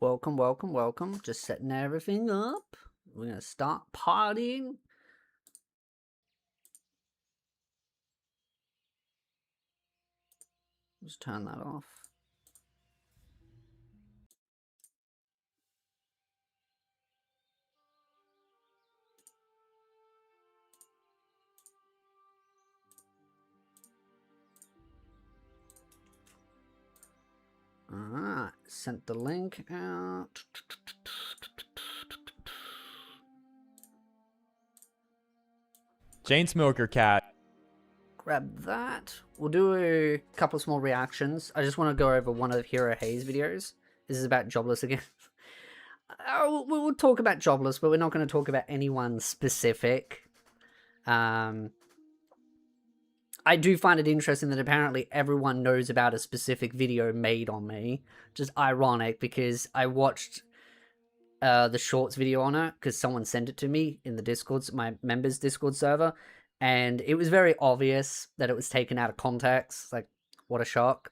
Welcome, welcome, welcome. Just setting everything up. We're gonna start partying. Just turn that off. Alright, sent the link out. Jane Smoker Cat. Grab that. We'll do a couple of small reactions. I just want to go over one of Hero Hayes' videos. This is about Jobless again. We'll talk about Jobless, but we're not going to talk about anyone specific. I do find it interesting that apparently everyone knows about a specific video made on me. Just ironic because I watched the shorts video on it because someone sent it to me in the Discord, my members' Discord server, and it was very obvious that it was taken out of context. Like, what a shock.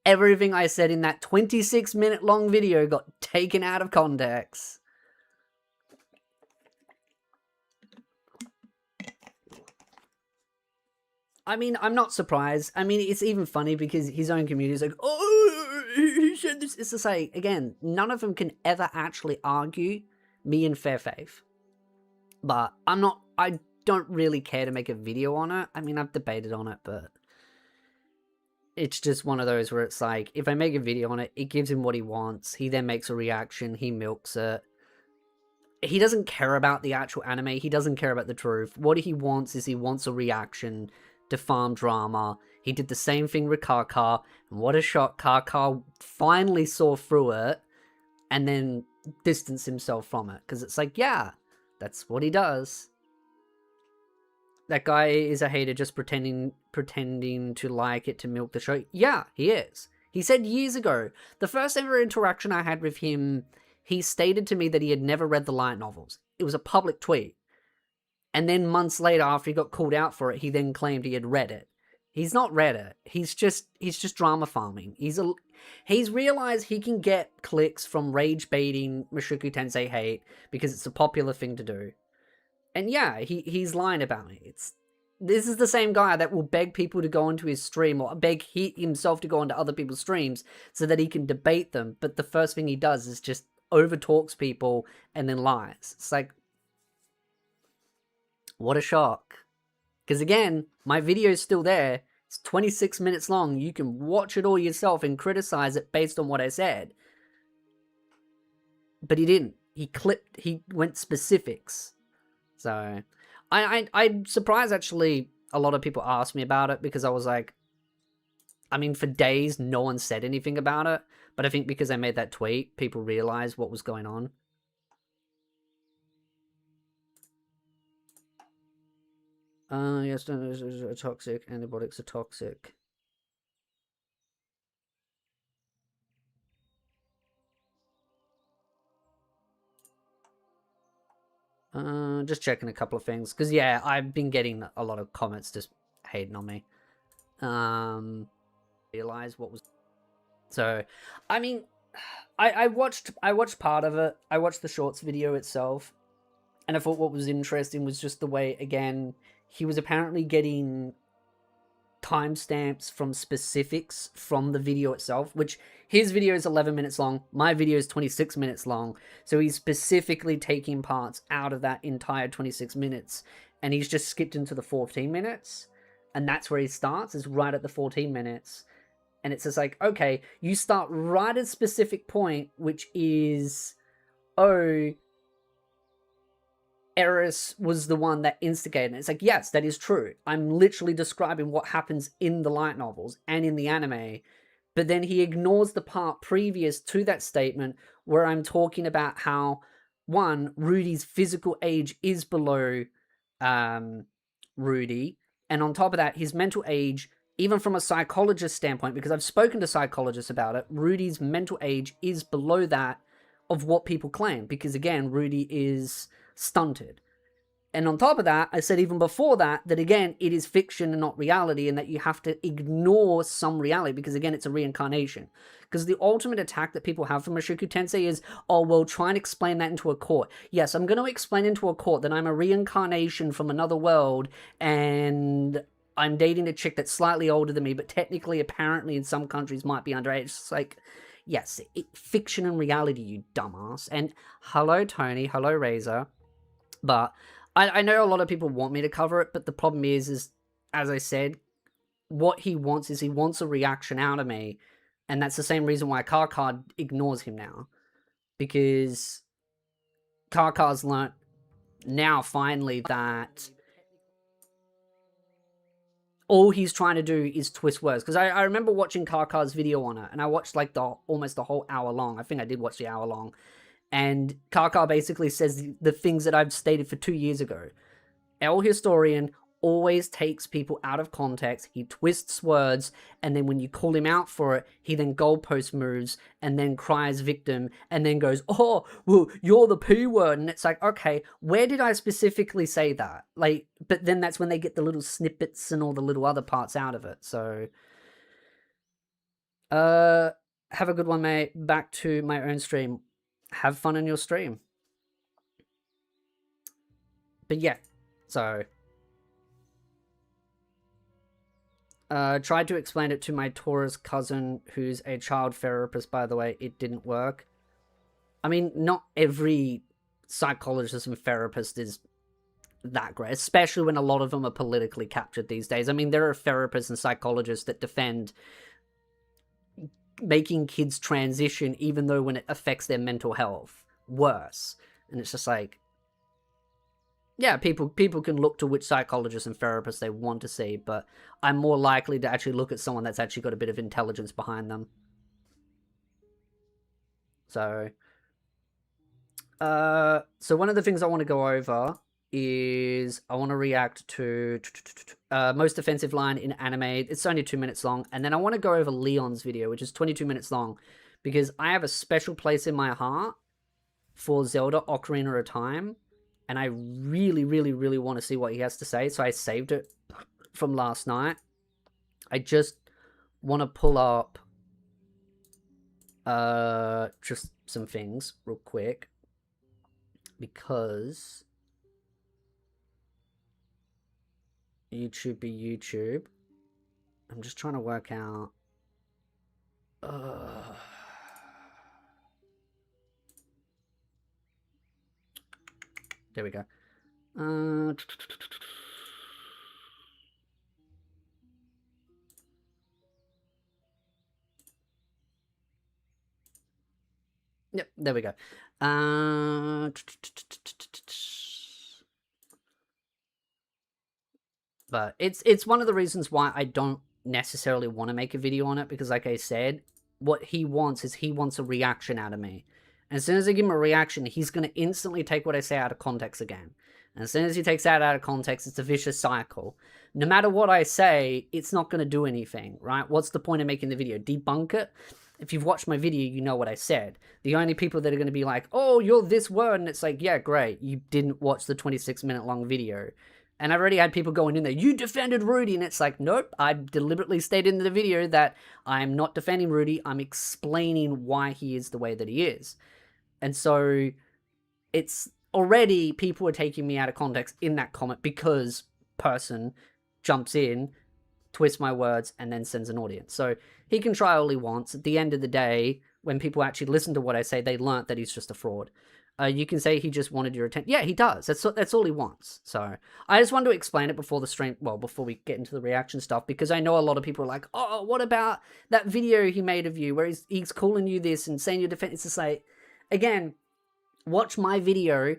Everything I said in that 26-minute long video got taken out of context. I mean, I'm not surprised. I mean, it's even funny because his own community is like, oh, he said this. It's to say, again, none of them can ever actually argue me in fair faith. But I don't really care to make a video on it. I mean, I've debated on it, but it's just one of those where it's like, if I make a video on it, it gives him what he wants. He then makes a reaction. He milks it. He doesn't care about the actual anime. He doesn't care about the truth. What he wants is he wants a reaction to farm drama. He did the same thing with Kaka, and what a shock. Kaka finally saw through it and then distanced himself from it, because it's like, yeah, that's what he does. That guy is a hater just pretending to like it to milk the show. Yeah, he is. He said years ago, the first ever interaction I had with him, he stated to me that he had never read the light novels. It was a public tweet. And then months later, after he got called out for it, he then claimed he had read it. He's not read it. He's just drama farming. He's realized he can get clicks from rage baiting Mushoku Tensei hate because it's a popular thing to do. And yeah, he's lying about me. This is the same guy that will beg people to go into his stream or beg himself to go into other people's streams so that he can debate them. But the first thing he does is just overtalks people and then lies. It's like, what a shock. Because again, my video is still there. It's 26 minutes long. You can watch it all yourself and criticize it based on what I said. But he didn't. He went specifics. So, I'm surprised actually a lot of people asked me about it, because I was like, I mean, for days, no one said anything about it. But I think because I made that tweet, people realized what was going on. Yes, are toxic. Antibiotics are toxic. Just checking a couple of things. Because, yeah, I've been getting a lot of comments just hating on me. Realize what was... So, I mean, I watched part of it. I watched the shorts video itself. And I thought what was interesting was just the way, again, he was apparently getting timestamps from specifics from the video itself, which his video is 11 minutes long, my video is 26 minutes long, so he's specifically taking parts out of that entire 26 minutes, and he's just skipped into the 14 minutes, and that's where he starts, is right at the 14 minutes, and it's just like, okay, you start right at a specific point, which is, oh, Eris was the one that instigated it. It's like, yes, that is true. I'm literally describing what happens in the light novels and in the anime. But then he ignores the part previous to that statement where I'm talking about how, one, Rudy's physical age is below Rudy. And on top of that, his mental age, even from a psychologist standpoint, because I've spoken to psychologists about it, Rudy's mental age is below that of what people claim. Because again, Rudy is stunted. And on top of that, I said even before that, that again, it is fiction and not reality, and that you have to ignore some reality because, again, it's a reincarnation. Because the ultimate attack that people have from Mushoku Tensei is, oh, well, try and explain that into a court. Yes, I'm going to explain into a court that I'm a reincarnation from another world, and I'm dating a chick that's slightly older than me, but technically, apparently, in some countries might be underage. It's like, yes, fiction and reality, you dumbass. And hello, Tony. Hello, Razor. But I know a lot of people want me to cover it, but the problem is, as I said, what he wants is he wants a reaction out of me, and that's the same reason why Karkar ignores him now. Because Karkar's learnt now, finally, that all he's trying to do is twist words. Because I remember watching Karkar's video on it, and I watched like almost the whole hour long. I think I did watch the hour long. And Karkar basically says the things that I've stated for 2 years ago. El Historian always takes people out of context, he twists words, and then when you call him out for it, he then goalpost moves, and then cries victim, and then goes, oh, well, you're the P word, and it's like, okay, where did I specifically say that? Like, but then that's when they get the little snippets and all the little other parts out of it, so... have a good one, mate. Back to my own stream. Have fun in your stream. But yeah, so tried to explain it to my Taurus cousin, who's a child therapist, by the way. It didn't work. I mean, not every psychologist and therapist is that great, especially when a lot of them are politically captured these days. I mean, there are therapists and psychologists that defend making kids transition even though when it affects their mental health worse. And it's just like, yeah, people can look to which psychologists and therapists they want to see, but I'm more likely to actually look at someone that's actually got a bit of intelligence behind them. So one of the things I want to go over is I want to react to most offensive line in anime. It's only 2 minutes long. And then I want to go over Leon's video, which is 22 minutes long, because I have a special place in my heart for Zelda Ocarina of Time, and I really, really, really want to see what he has to say, so I saved it from last night. I just want to pull up just some things real quick, because YouTube be YouTube. I'm just trying to work out. There we go. Yep, there we go. But it's one of the reasons why I don't necessarily want to make a video on it, because like I said, what he wants is he wants a reaction out of me. And as soon as I give him a reaction, he's going to instantly take what I say out of context again. And as soon as he takes that out of context, it's a vicious cycle. No matter what I say, it's not going to do anything, right? What's the point of making the video? Debunk it? If you've watched my video, you know what I said. The only people that are going to be like, oh, you're this word, and it's like, yeah, great. You didn't watch the 26-minute long video. And I've already had people going in there, you defended Rudy, and it's like, nope, I deliberately stated in the video that I'm not defending Rudy, I'm explaining why he is the way that he is. And so, it's already, people are taking me out of context in that comment because person jumps in, twists my words, and then sends an audience. So, he can try all he wants. At the end of the day, when people actually listen to what I say, they learnt that he's just a fraud. You can say he just wanted your attention. Yeah, he does. That's all he wants. So I just wanted to explain it before the stream. Well, before we get into the reaction stuff, because I know a lot of people are like, "Oh, what about that video he made of you, where he's calling you this and saying your defense?" It's just like, again, watch my video,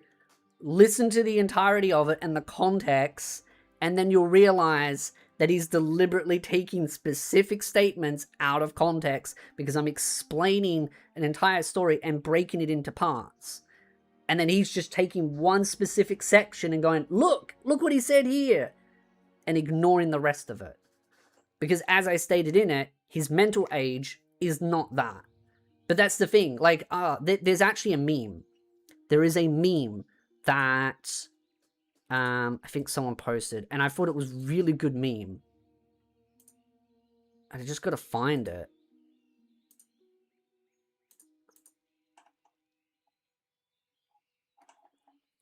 listen to the entirety of it and the context, and then you'll realize that he's deliberately taking specific statements out of context because I'm explaining an entire story and breaking it into parts. And then he's just taking one specific section and going, look what he said here, and ignoring the rest of it. Because as I stated in it, his mental age is not that. But that's the thing, like, there's actually a meme. There is a meme that, I think someone posted, and I thought it was really good meme. I just gotta find it.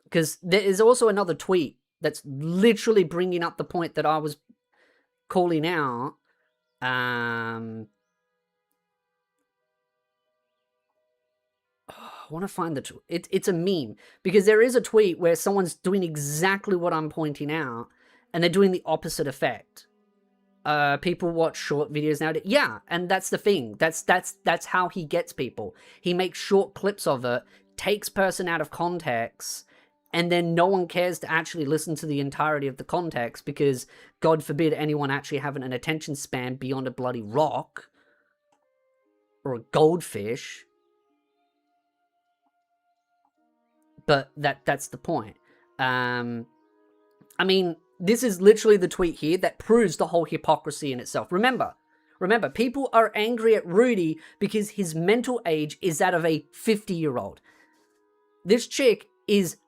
Because there is also another tweet that's literally bringing up the point that I was calling out. I want to find the it's a meme, because there is a tweet where someone's doing exactly what I'm pointing out, and they're doing the opposite effect. People watch short videos nowadays. Yeah, and that's the thing. That's how he gets people. He makes short clips of it, takes person out of context, and then no one cares to actually listen to the entirety of the context, because God forbid anyone actually having an attention span beyond a bloody rock or a goldfish. But that's the point. I mean, this is literally the tweet here that proves the whole hypocrisy in itself. Remember, people are angry at Rudy because his mental age is that of a 50-year-old. This chick is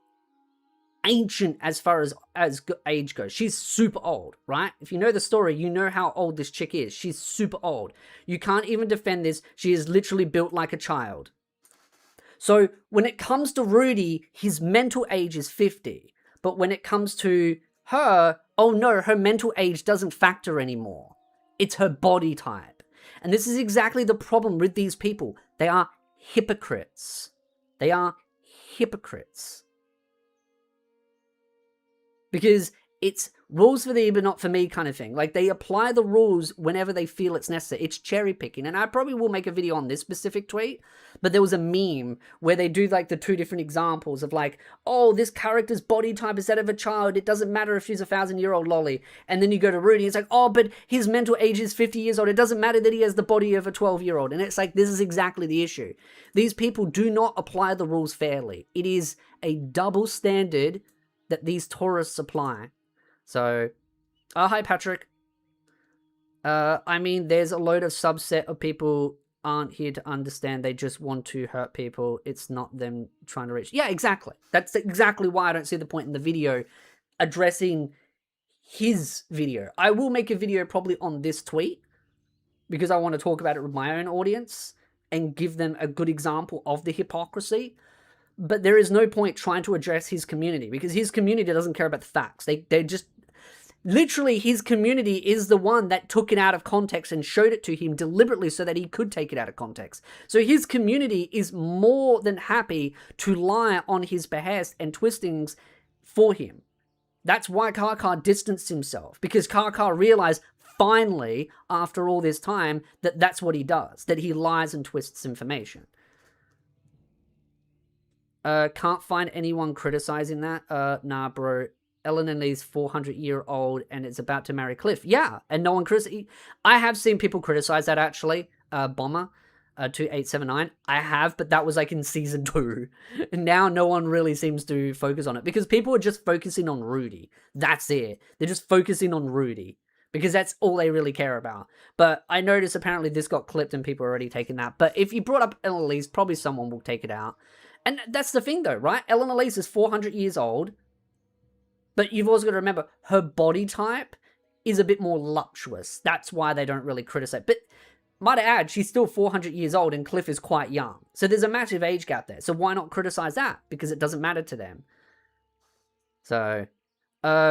ancient as far as age goes. She's super old, right? If you know the story, you know how old this chick is. She's super old. You can't even defend this. She is literally built like a child. So when it comes to Rudy, his mental age is 50. But when it comes to her, oh no, her mental age doesn't factor anymore. It's her body type. And this is exactly the problem with these people. They are hypocrites. They are hypocrites. Because it's rules for thee but not for me kind of thing. Like, they apply the rules whenever they feel it's necessary. It's cherry picking. And I probably will make a video on this specific tweet, but there was a meme where they do like the two different examples of like, oh, this character's body type is that of a child. It doesn't matter if she's a 1,000-year-old lolly. And then you go to Rudy, it's like, oh, but his mental age is 50 years old. It doesn't matter that he has the body of a 12-year-old. And it's like, this is exactly the issue. These people do not apply the rules fairly. It is a double standard that these tourists apply. So, hi Patrick. I mean, there's a load of subset of people aren't here to understand. They just want to hurt people. It's not them trying to reach. Yeah, exactly. That's exactly why I don't see the point in the video addressing his video. I will make a video probably on this tweet because I want to talk about it with my own audience and give them a good example of the hypocrisy. But there is no point trying to address his community because his community doesn't care about the facts. They just... Literally, his community is the one that took it out of context and showed it to him deliberately so that he could take it out of context. So his community is more than happy to lie on his behest and twistings for him. That's why Karkar distanced himself, because Karkar realized finally, after all this time, that that's what he does, that he lies and twists information. Can't find anyone criticizing that. Nah, bro. Eleanor Lee's 400-year-old and is about to marry Cliff. Yeah, and no one criticizes. I have seen people criticize that, actually. Bomber, 2879. I have, but that was like in season 2. And now no one really seems to focus on it because people are just focusing on Rudy. That's it. They're just focusing on Rudy because that's all they really care about. But I noticed apparently this got clipped and people are already taking that. But if you brought up Eleanor Lee's, probably someone will take it out. And that's the thing though, right? Eleanor Lee's is 400 years old. But you've also got to remember, her body type is a bit more voluptuous. That's why they don't really criticize. But might I add, she's still 400 years old and Cliff is quite young. So there's a massive age gap there. So why not criticize that? Because it doesn't matter to them. So,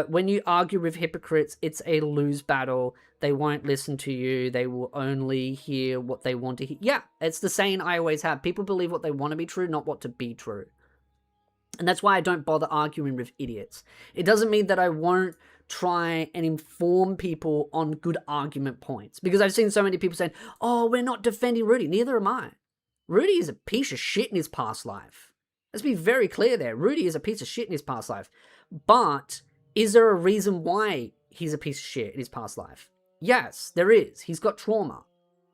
when you argue with hypocrites, it's a lose battle. They won't listen to you. They will only hear what they want to hear. Yeah, it's the saying I always have. People believe what they want to be true, not what to be true. And that's why I don't bother arguing with idiots. It doesn't mean that I won't try and inform people on good argument points. Because I've seen so many people saying, oh, we're not defending Rudy. Neither am I. Rudy is a piece of shit in his past life. Let's be very clear there. Rudy is a piece of shit in his past life. But is there a reason why he's a piece of shit in his past life? Yes, there is. He's got trauma.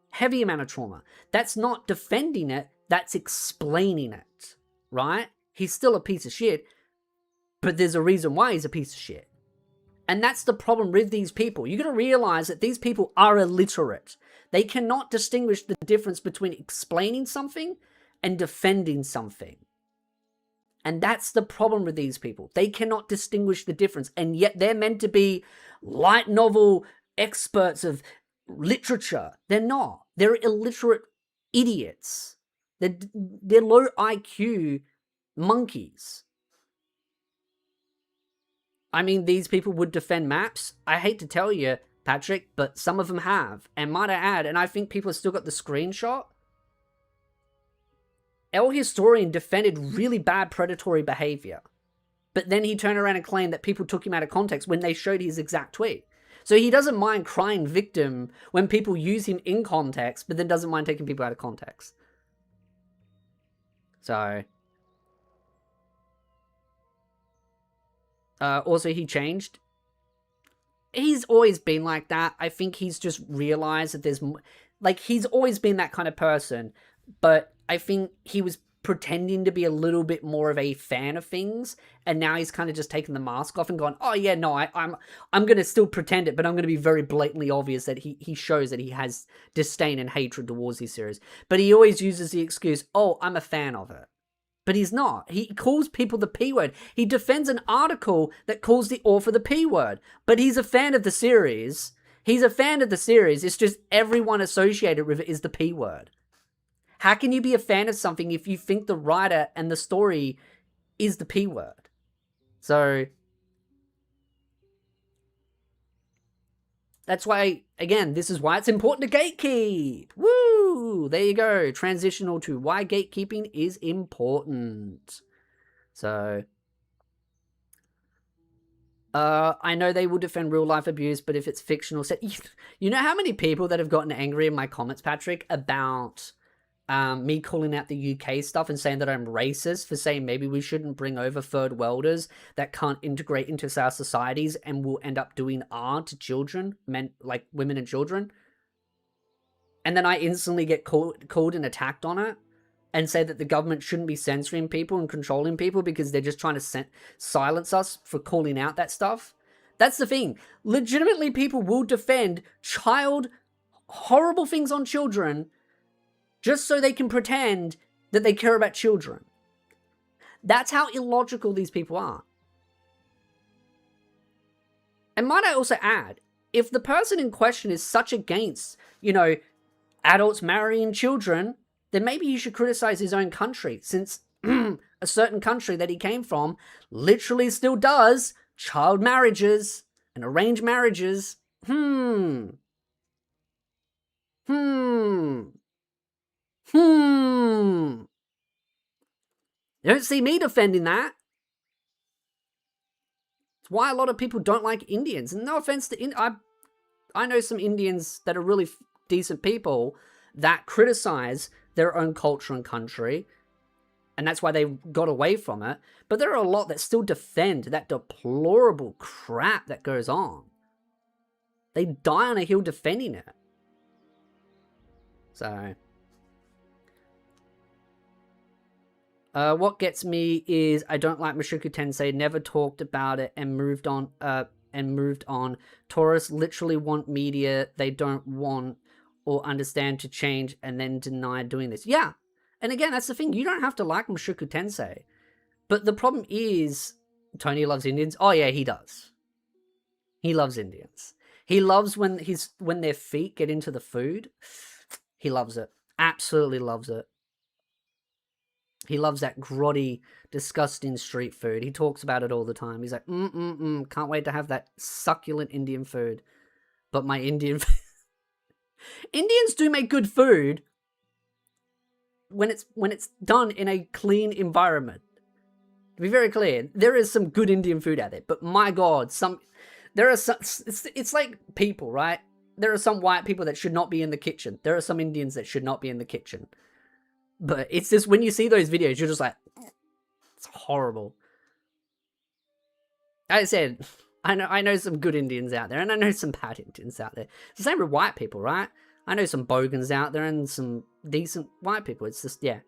Heavy amount of trauma. That's not defending it. That's explaining it. Right? He's still a piece of shit, but there's a reason why he's a piece of shit. And that's the problem with these people. You got to realize that these people are illiterate. They cannot distinguish the difference between explaining something and defending something. And that's the problem with these people. They cannot distinguish the difference. And yet they're meant to be light novel experts of literature. They're not. They're illiterate idiots. They're low IQ monkeys. I mean, these people would defend maps. I hate to tell you, Patrick, but some of them have. And might I add, and I think people have still got the screenshot, El Historian defended really bad predatory behavior. But then he turned around and claimed that people took him out of context when they showed his exact tweet. So he doesn't mind crying victim when people use him in context, but then doesn't mind taking people out of context. So... also, he changed. He's always been like that. I think he's just realized that there's... like, he's always been that kind of person. But I think he was pretending to be a little bit more of a fan of things, and now he's kind of just taken the mask off and gone, oh yeah, no, I'm going to still pretend it, but I'm going to be very blatantly obvious that he shows that he has disdain and hatred towards this series. But he always uses the excuse, oh, I'm a fan of it. But he's not. He calls people the P word. He defends an article that calls the author the P word. But he's a fan of the series. He's a fan of the series. It's just everyone associated with it is the P word. How can you be a fan of something if you think the writer and the story is the P word? So, that's why, again, this is why it's important to gatekeep. Woo! There you go. Transitional to why gatekeeping is important. So, I know they will defend real life abuse, but if it's fictional set, you know how many people that have gotten angry in my comments, Patrick, about me calling out the UK stuff and saying that I'm racist for saying maybe we shouldn't bring over third worlders that can't integrate into our societies and will end up doing R to children, men, like women and children. And then I instantly get called and attacked on it and say that the government shouldn't be censoring people and controlling people because they're just trying to silence us for calling out that stuff. That's the thing. Legitimately, people will defend horrible things on children just so they can pretend that they care about children. That's how illogical these people are. And might I also add, if the person in question is such against, adults marrying children, then maybe he should criticize his own country, since a certain country that he came from literally still does child marriages and arranged marriages. You don't see me defending that. It's why a lot of people don't like Indians. And no offense to I know some Indians that are really decent people that criticize their own culture and country, and that's why they got away from it. But there are a lot that still defend that deplorable crap that goes on. They die on a hill defending it. So... what gets me is I don't like Mushoku Tensei, never talked about it and moved on. Taurus literally want media they don't want or understand to change and then deny doing this. Yeah. And again, that's the thing. You don't have to like Mushoku Tensei. But the problem is, Tony loves Indians. Oh yeah, he does. He loves Indians. He loves when their feet get into the food. He loves it. Absolutely loves it. He loves that grotty, disgusting street food. He talks about it all the time. He's like, can't wait to have that succulent Indian food. But my Indian... Indians do make good food when it's done in a clean environment. To be very clear, there is some good Indian food out there. But my God, it's like people, right? There are some white people that should not be in the kitchen. There are some Indians that should not be in the kitchen. But it's just, when you see those videos, you're just like, it's horrible. As I said, I know some good Indians out there, and I know some bad Indians out there. It's the same with white people, right? I know some bogans out there and some decent white people. It's just, yeah.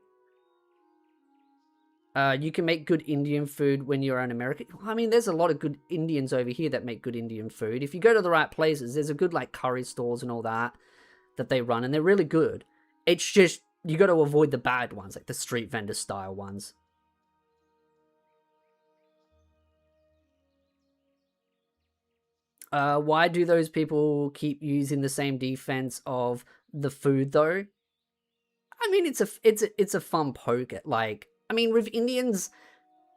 You can make good Indian food when you're in America. I mean, there's a lot of good Indians over here that make good Indian food. If you go to the right places, there's a good, like, curry stores and all that they run, and they're really good. It's just, you got to avoid the bad ones, like the street vendor style ones. Why do those people keep using the same defense of the food though? I mean, it's a fun poke at, like, I mean, with Indians,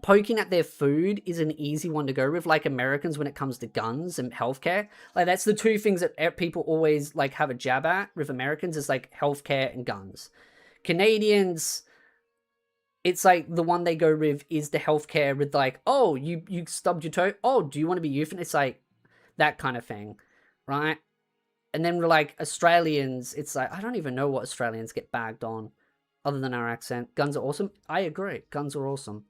poking at their food is an easy one to go with, like Americans when it comes to guns and healthcare. Like, that's the two things that people always like have a jab at with Americans, is like healthcare and guns. Canadians, it's like the one they go with is the healthcare with, like, oh, you stubbed your toe, oh, do you want to be euthanized? It's like that kind of thing, right? And then we're like Australians, it's like, I don't even know what Australians get bagged on other than our accent. Guns are awesome. I agree. Guns are awesome.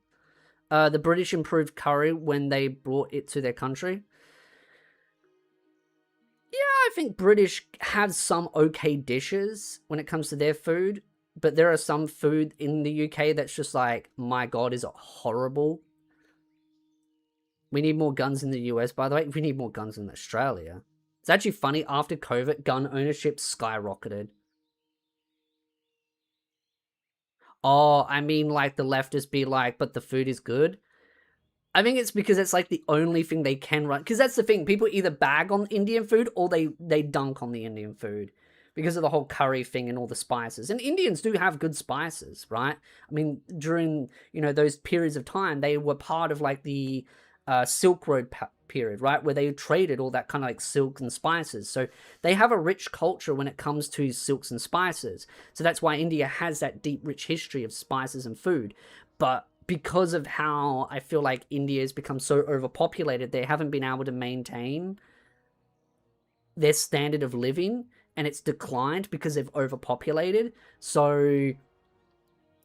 The British improved curry when they brought it to their country. Yeah, I think British have some okay dishes when it comes to their food, but there are some food in the UK that's just like, my God, is it horrible? We need more guns in the US, by the way. We need more guns in Australia. It's actually funny, after COVID, gun ownership skyrocketed. Oh, I mean, like, the leftists be like, but the food is good. I think it's because it's like the only thing they can run. Because that's the thing, people either bag on Indian food or they dunk on the Indian food because of the whole curry thing and all the spices. And Indians do have good spices, right? I mean, during, those periods of time, they were part of like the Silk Road period, right, where they traded all that kind of like silk and spices. So they have a rich culture when it comes to silks and spices. So that's why India has that deep, rich history of spices and food. But because of how I feel like India has become so overpopulated, they haven't been able to maintain their standard of living, and it's declined because they've overpopulated. So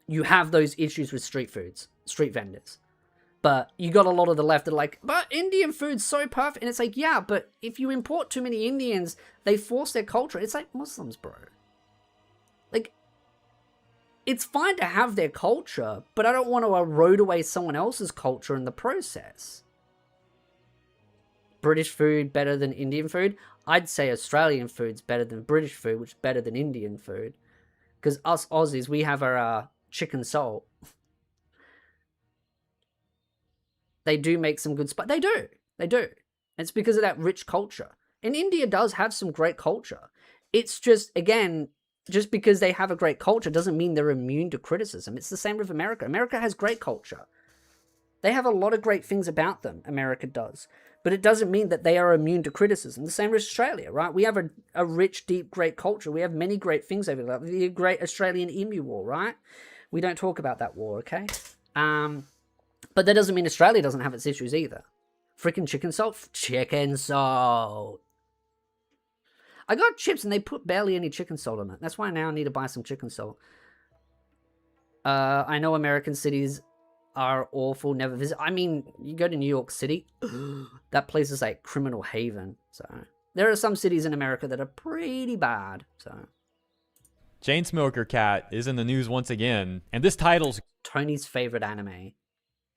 you have those issues with street vendors. But you got a lot of the left that are like, but Indian food's so perfect. And it's like, yeah, but if you import too many Indians, they force their culture. It's like Muslims, bro. Like, it's fine to have their culture, but I don't want to erode away someone else's culture in the process. British food better than Indian food? I'd say Australian food's better than British food, which is better than Indian food. Because us Aussies, we have our chicken salt. They do make some good spice. They do. It's because of that rich culture. And India does have some great culture. It's just, again, just because they have a great culture doesn't mean they're immune to criticism. It's the same with America. America has great culture. They have a lot of great things about them, America does. But it doesn't mean that they are immune to criticism. The same with Australia, right? We have a rich, deep, great culture. We have many great things over there. The great Australian Emu War, right? We don't talk about that war, okay? But that doesn't mean Australia doesn't have its issues either. Freaking chicken salt? Chicken salt. I got chips and they put barely any chicken salt on it. That's why now I need to buy some chicken salt. I know American cities are awful, never visit. I mean, you go to New York City, that place is like criminal haven. So there are some cities in America that are pretty bad. So Jane Smoker Cat is in the news once again, and this title's Tony's favorite anime.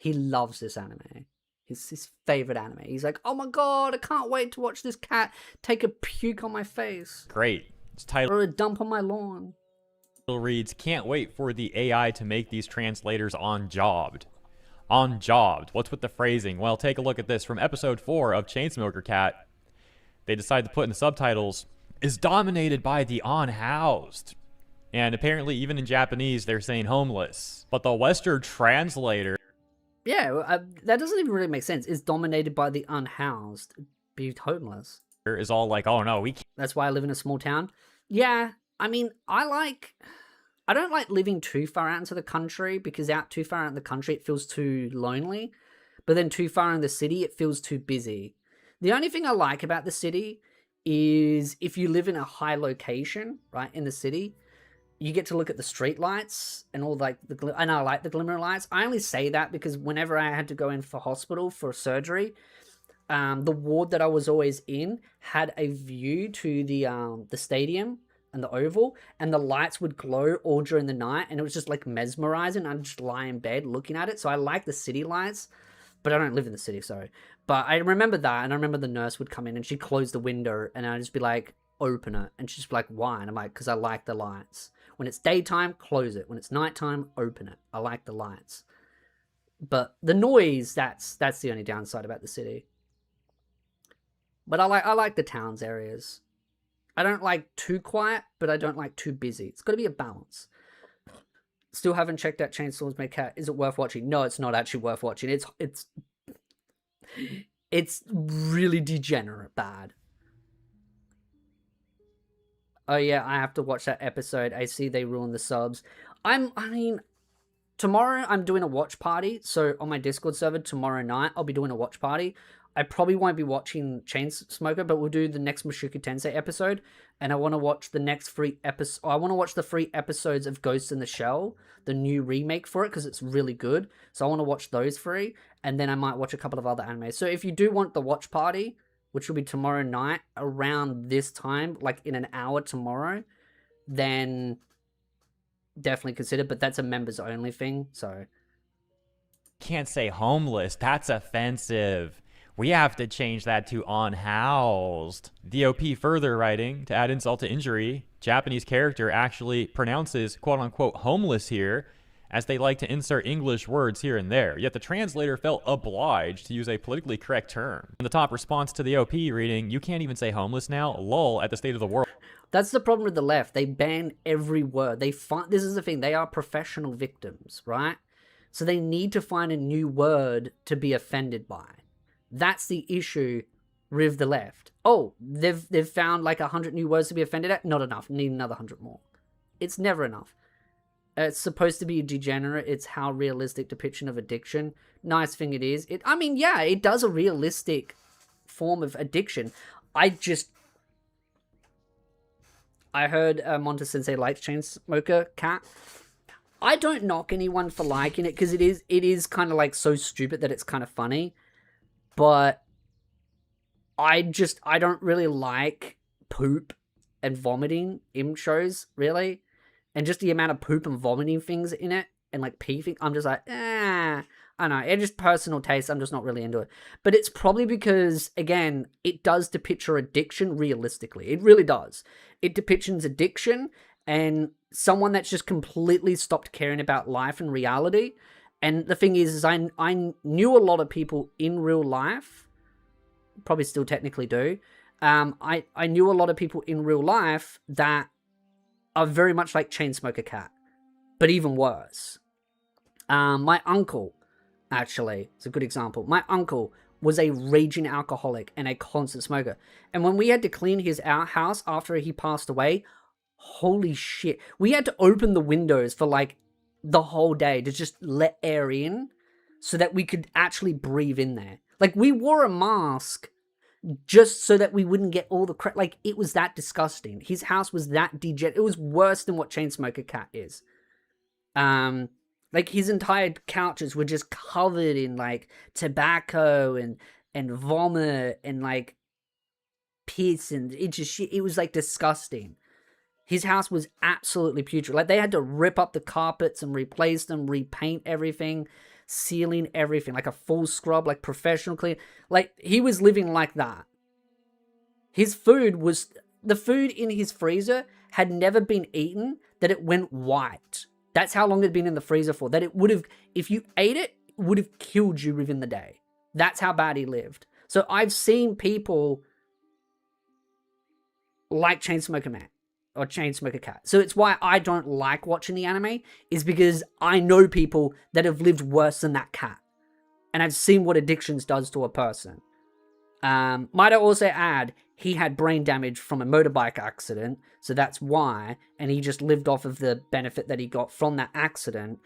He loves this anime. It's his favorite anime. He's like, oh my God, I can't wait to watch this cat take a puke on my face. Great. Its title Or a dump on my lawn. Reads, can't wait for the AI to make these translators on-jobbed. On-jobbed. What's with the phrasing? Well, take a look at this. From episode 4 of Chainsmoker Cat, they decided to put in the subtitles, is dominated by the unhoused. And apparently, even in Japanese, they're saying homeless. But the Western translator... Yeah, that doesn't even really make sense. Is dominated by the unhoused. Be homeless. is all like, oh no, we can't. That's why I live in a small town. Yeah, I mean, I don't like living too far out into the country, because out too far out in the country, it feels too lonely. But then too far in the city, it feels too busy. The only thing I like about the city is if you live in a high location, right, in the city, you get to look at the street lights and all like and I like the glimmer lights. I only say that because whenever I had to go in for hospital for surgery, the ward that I was always in had a view to the stadium and the oval, and the lights would glow all during the night, and it was just like mesmerizing. I'd just lie in bed looking at it. So I like the city lights, but I don't live in the city, sorry. But I remember that, and I remember the nurse would come in and she'd close the window, and I'd just be like, open it. And she'd just be like, why? And I'm like, because I like the lights. When it's daytime, close it. When it's nighttime, open it. I like the lights. But the noise, that's the only downside about the city. But I like the towns areas. I don't like too quiet, but I don't like too busy. It's got to be a balance. Still haven't checked out Chainsaw Cat. Is it worth watching? No, it's not actually worth watching. It's really degenerate bad. Oh yeah, I have to watch that episode. I see they ruined the subs. I mean, tomorrow I'm doing a watch party. So on my Discord server tomorrow night, I'll be doing a watch party. I probably won't be watching Chainsmoker, but we'll do the next Mushoku Tensei episode. And I want to watch the next free episode. I want to watch the 3 episodes of Ghost in the Shell, the new remake for it, because it's really good. So I want to watch those 3. And then I might watch a couple of other animes. So if you do want the watch party, which will be tomorrow night around this time, like in an hour tomorrow, then definitely consider. But that's a members only thing, so. Can't say homeless. That's offensive. We have to change that to unhoused. The OP further writing, to add insult to injury, Japanese character actually pronounces quote-unquote homeless here, as they like to insert English words here and there, yet the translator felt obliged to use a politically correct term. In the top response to the OP reading, you can't even say homeless now, lol, at the state of the world. That's the problem with the left. They ban every word. This is the thing, they are professional victims, right? So they need to find a new word to be offended by. That's the issue with the left. Oh, they've found like 100 new words to be offended at? Not enough. Need another 100 more. It's never enough. It's supposed to be degenerate. It's how realistic depiction of addiction. Nice thing it is. I mean, yeah, it does a realistic form of addiction. I heard Monta Sensei likes Chainsmoker Cat. I don't knock anyone for liking it because it is kind of like so stupid that it's kind of funny. But I don't really like poop and vomiting in shows, really. And just the amount of poop and vomiting things in it, and like pee things, I'm just like, I don't know, it's just personal taste, I'm just not really into it. But it's probably because, again, it does depict your addiction realistically. It really does. It depicts addiction and someone that's just completely stopped caring about life and reality. And the thing is I knew a lot of people in real life, probably still technically do. I knew a lot of people in real life that are very much like Chainsmoker Cat, but even worse. My uncle, actually, it's a good example. My uncle was a raging alcoholic and a constant smoker. And when we had to clean his house after he passed away, holy shit. We had to open the windows for like the whole day to just let air in so that we could actually breathe in there. Like, we wore a mask just so that we wouldn't get all the crap. Like, it was that disgusting. His house was that degenerate. It was worse than what Chainsmoker Cat is. Like, his entire couches were just covered in like tobacco and vomit and like piss, and it was like disgusting. His house was absolutely putrid. Like, they had to rip up the carpets and replace them, repaint everything, sealing everything, like a full scrub, like professional clean. Like, he was living like that. His food was, the food in his freezer had never been eaten, that it went white. That's how long it had been in the freezer for. That it would have, if you ate it, it would have killed you within the day. That's how bad he lived. So I've seen people like Chainsmoker Man or Chainsmoker Cat. So it's why I don't like watching the anime, is because I know people that have lived worse than that cat. And I've seen what addictions does to a person. Might I also add, he had brain damage from a motorbike accident, so that's why, and he just lived off of the benefit that he got from that accident.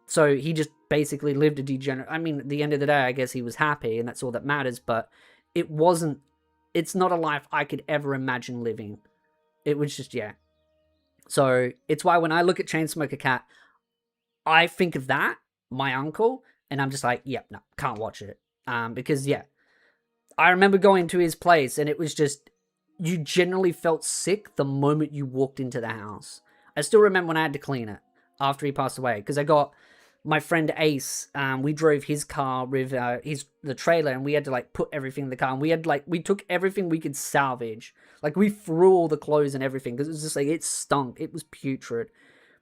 So he just basically lived a degenerate. I mean, at the end of the day, I guess he was happy, and that's all that matters, but it's not a life I could ever imagine living. It was just, yeah. So it's why when I look at Chainsmoker Cat, I think of that, my uncle, and I'm just like, yep, no, can't watch it. Because, yeah, I remember going to his place, and it was just, you generally felt sick the moment you walked into the house. I still remember when I had to clean it after he passed away, because I got my friend Ace, we drove his car with the trailer, and we had to like put everything in the car, and we took everything we could salvage. Like, we threw all the clothes and everything, because it was just like, it stunk, it was putrid.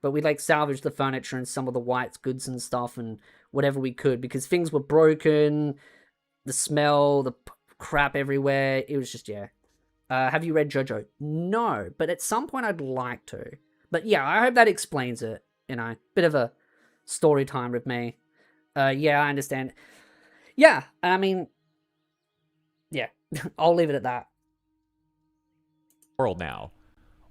But we like salvaged the furniture and some of the white goods and stuff and whatever we could, because things were broken, the smell, crap everywhere. It was just, yeah. Have you read JoJo? No, but at some point I'd like to. But yeah, I hope that explains it. You know, bit of a story time with me. Yeah, I understand. Yeah, I mean, yeah, I'll leave it at that. World now.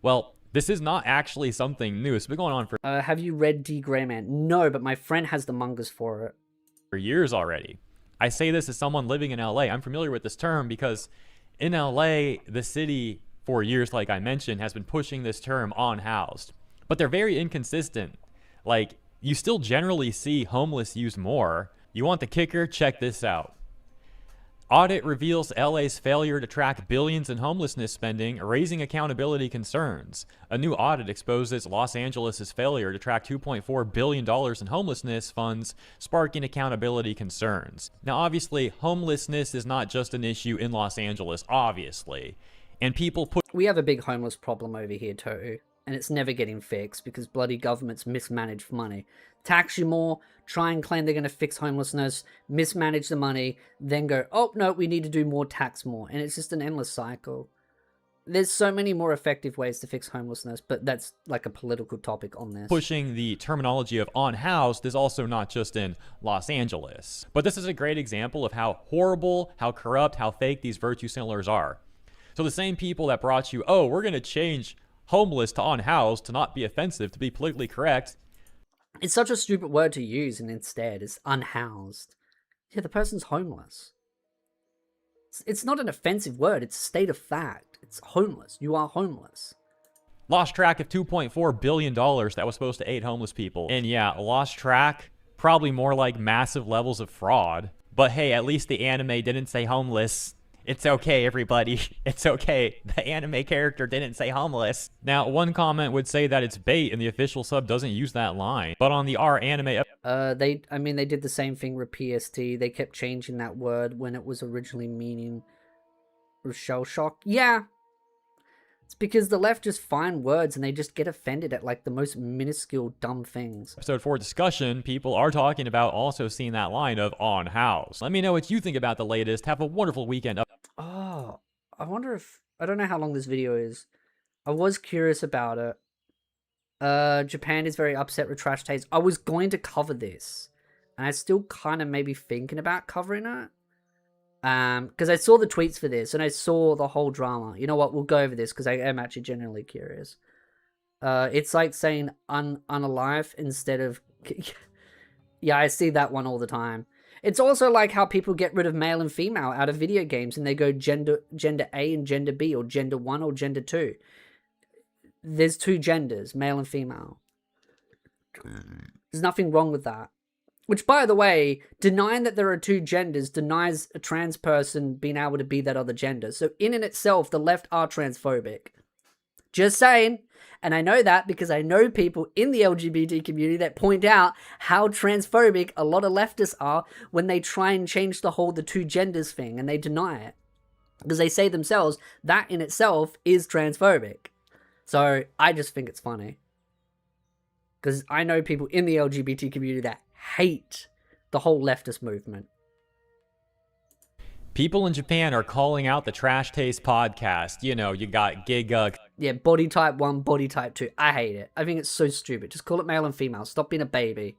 Well, this is not actually something new. It's been going on for Have you read D. Gray Man? No, but my friend has the mangas for it. years already. I say this as someone living in LA. I'm familiar with this term because in LA, the city for years, like I mentioned, has been pushing this term on housed. But they're very inconsistent. Like, you still generally see homeless used more. You want the kicker? Check this out. Audit reveals LA's failure to track billions in homelessness spending, raising accountability concerns. A new audit exposes Los Angeles' failure to track $2.4 billion in homelessness funds, sparking accountability concerns. Now, obviously, homelessness is not just an issue in Los Angeles, obviously. And people We have a big homeless problem over here too, and it's never getting fixed because bloody governments mismanage money. Tax you more, try and claim they're going to fix homelessness, mismanage the money, then go, oh no, we need to do more, tax more. And it's just an endless cycle. There's so many more effective ways to fix homelessness, but that's like a political topic on this. Pushing the terminology of on-housed is also not just in Los Angeles. But this is a great example of how horrible, how corrupt, how fake these virtue signalers are. So the same people that brought you, oh, we're going to change homeless to unhoused to not be offensive, to be politically correct. It's such a stupid word to use, and instead it's unhoused. Yeah, the person's homeless. It's not an offensive word, it's a state of fact. It's homeless. You are homeless. Lost track of $2.4 billion that was supposed to aid homeless people. And yeah, lost track, probably more like massive levels of fraud. But hey, at least the anime didn't say homeless. It's okay, everybody. It's okay. The anime character didn't say homeless. Now, one comment would say that it's bait and the official sub doesn't use that line. But on the R anime... they did the same thing with PST. They kept changing that word when it was originally meaning shell shock. Yeah. It's because the left just find words and they just get offended at like the most minuscule dumb things. Episode 4 discussion, people are talking about also seeing that line of on house. Let me know what you think about the latest. Have a wonderful weekend. Oh, I wonder if... I don't know how long this video is. I was curious about it. Japan is very upset with Trash Taste. I was going to cover this. And I still kind of maybe thinking about covering it. Because I saw the tweets for this and I saw the whole drama. You know what? We'll go over this because I am actually genuinely curious. It's like saying unalive instead of... Yeah, I see that one all the time. It's also like how people get rid of male and female out of video games and they go gender A and gender B, or gender 1 or gender 2. There's two genders, male and female. There's nothing wrong with that. Which, by the way, denying that there are two genders denies a trans person being able to be that other gender. So in and itself, the left are transphobic. Just saying. And I know that because I know people in the LGBT community that point out how transphobic a lot of leftists are when they try and change the two genders thing and they deny it. Because they say themselves that in itself is transphobic. So I just think it's funny. Because I know people in the LGBT community that hate the whole leftist movement. People in Japan are calling out the Trash Taste podcast. You know, you got Giga. Yeah, body type 1, body type 2. I hate it. I think it's so stupid. Just call it male and female. Stop being a baby.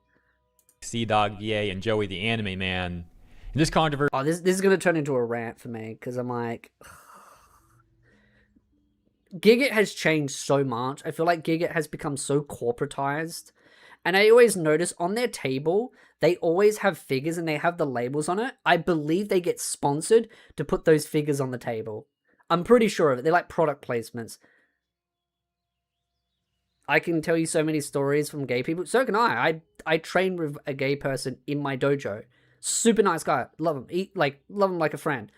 C-Dog VA and Joey the Anime Man. And this controversy... Oh, this is going to turn into a rant for me, because I'm like... Giga has changed so much. I feel like Giga has become so corporatized. And I always notice on their table, they always have figures and they have the labels on it. I believe they get sponsored to put those figures on the table. I'm pretty sure of it. They're like product placements. I can tell you so many stories from gay people. So can I. I train with a gay person in my dojo. Super nice guy. Love him. Love him like a friend.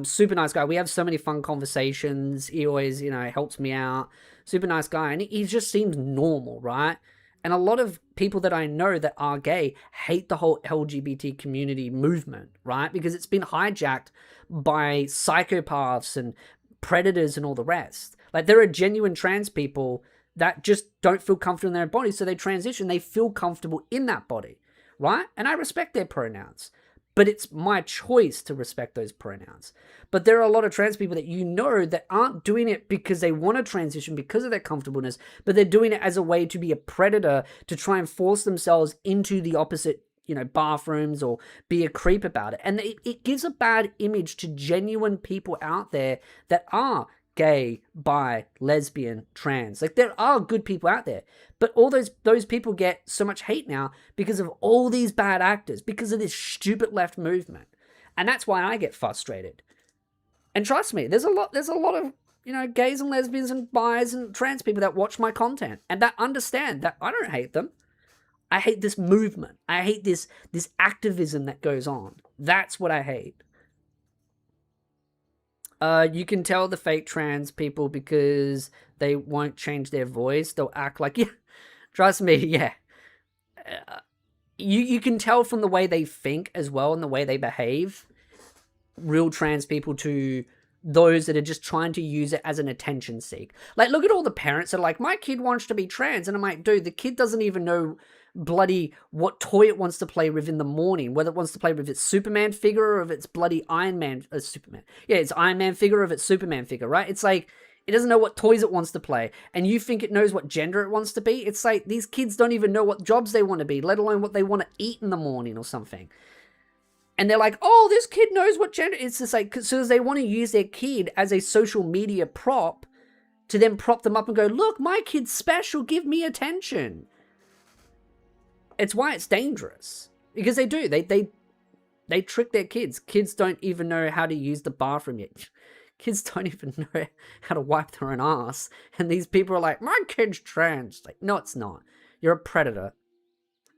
Super nice guy. We have so many fun conversations. He always, helps me out. Super nice guy. And he just seems normal, right? And a lot of people that I know that are gay hate the whole LGBT community movement, right? Because it's been hijacked by psychopaths and predators and all the rest. Like, there are genuine trans people that just don't feel comfortable in their body, so they transition. They feel comfortable in that body, right? And I respect their pronouns. but it's my choice to respect those pronouns. But there are a lot of trans people that you know that aren't doing it because they want to transition, because of their comfortableness, but they're doing it as a way to be a predator, to try and force themselves into the opposite, bathrooms, or be a creep about it. And it gives a bad image to genuine people out there that are gay, bi, lesbian, trans. Like, there are good people out there, but all those people get so much hate now because of all these bad actors, because of this stupid left movement. And that's why I get frustrated. And trust me, there's a lot of, gays and lesbians and bis and trans people that watch my content and that understand that I don't hate them. I hate this movement. I hate this activism that goes on. That's what I hate. You can tell the fake trans people because they won't change their voice. They'll act like, yeah, trust me, yeah. You can tell from the way they think as well and the way they behave, real trans people to those that are just trying to use it as an attention seek. Like, look at all the parents that are like, my kid wants to be trans. And I'm like, dude, the kid doesn't even know bloody what toy it wants to play with in the morning, whether it wants to play with its Superman figure or if it's bloody Iron Man, Superman. Yeah, it's Iron Man figure or if it's Superman figure, right? It's like, it doesn't know what toys it wants to play. And you think it knows what gender it wants to be? It's like, these kids don't even know what jobs they want to be, let alone what they want to eat in the morning or something. And they're like, oh, this kid knows what gender. It's just like, because they want to use their kid as a social media prop to then prop them up and go, look, my kid's special, give me attention. It's why it's dangerous. Because they do. They trick their kids. Kids don't even know how to use the bathroom yet. Kids don't even know how to wipe their own ass. And these people are like, my kid's trans. Like, no, it's not. You're a predator.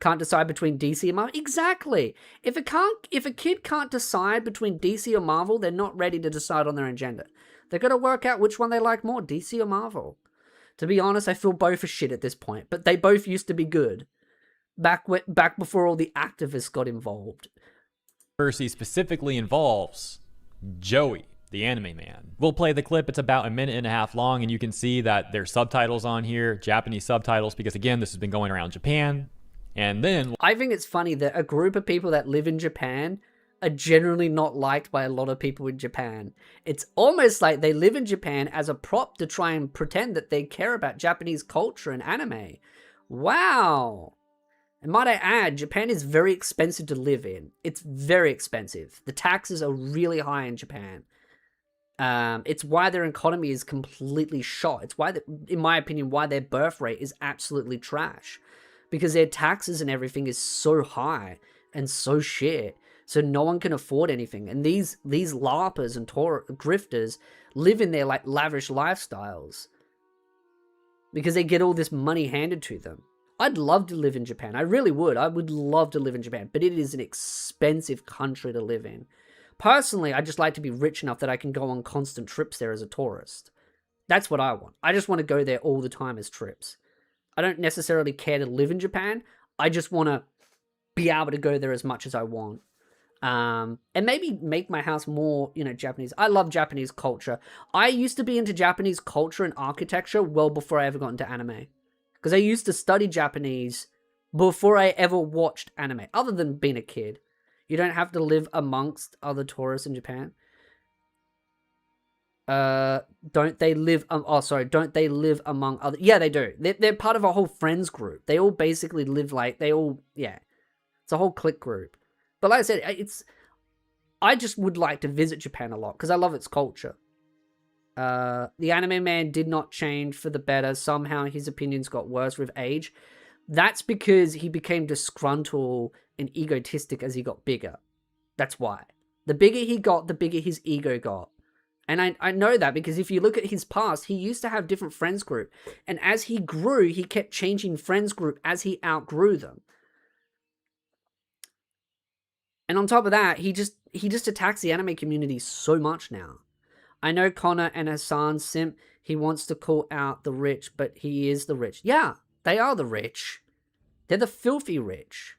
Can't decide between DC and Marvel? Exactly. If a kid can't decide between DC or Marvel, they're not ready to decide on their own gender. They've got to work out which one they like more, DC or Marvel. To be honest, I feel both are shit at this point, but they both used to be good. Back before all the activists got involved. Controversy specifically involves Joey, the anime man. We'll play the clip. It's about a minute and a half long, and you can see that there's subtitles on here, Japanese subtitles, because again, this has been going around Japan. And then I think it's funny that a group of people that live in Japan are generally not liked by a lot of people in Japan. It's almost like they live in Japan as a prop to try and pretend that they care about Japanese culture and anime. Wow. And might I add, Japan is very expensive to live in. It's very expensive. The taxes are really high in Japan. It's why their economy is completely shot. It's why, in my opinion, why their birth rate is absolutely trash. Because their taxes and everything is so high and so shit. So no one can afford anything. And these LARPers and grifters live in their like lavish lifestyles. Because they get all this money handed to them. I'd love to live in Japan. I really would. I would love to live in Japan. But it is an expensive country to live in. Personally, I just like to be rich enough that I can go on constant trips there as a tourist. That's what I want. I just want to go there all the time as trips. I don't necessarily care to live in Japan. I just want to be able to go there as much as I want. And maybe make my house more, Japanese. I love Japanese culture. I used to be into Japanese culture and architecture well before I ever got into anime. Because I used to study Japanese before I ever watched anime, other than being a kid. You don't have to live amongst other tourists in Japan. Don't they live among other? Yeah, they do. They're part of a whole friends group. They all basically live it's a whole clique group. But like I said, I just would like to visit Japan a lot because I love its culture. The anime man did not change for the better. Somehow his opinions got worse with age. That's because he became disgruntled and egotistic as he got bigger. That's why. The bigger he got, the bigger his ego got. And I know that because if you look at his past, he used to have different friends group. And as he grew, he kept changing friends group as he outgrew them. And on top of that, he just attacks the anime community so much now. I know Connor and Hassan simp, he wants to call out the rich, but he is the rich. Yeah, they are the rich. They're the filthy rich.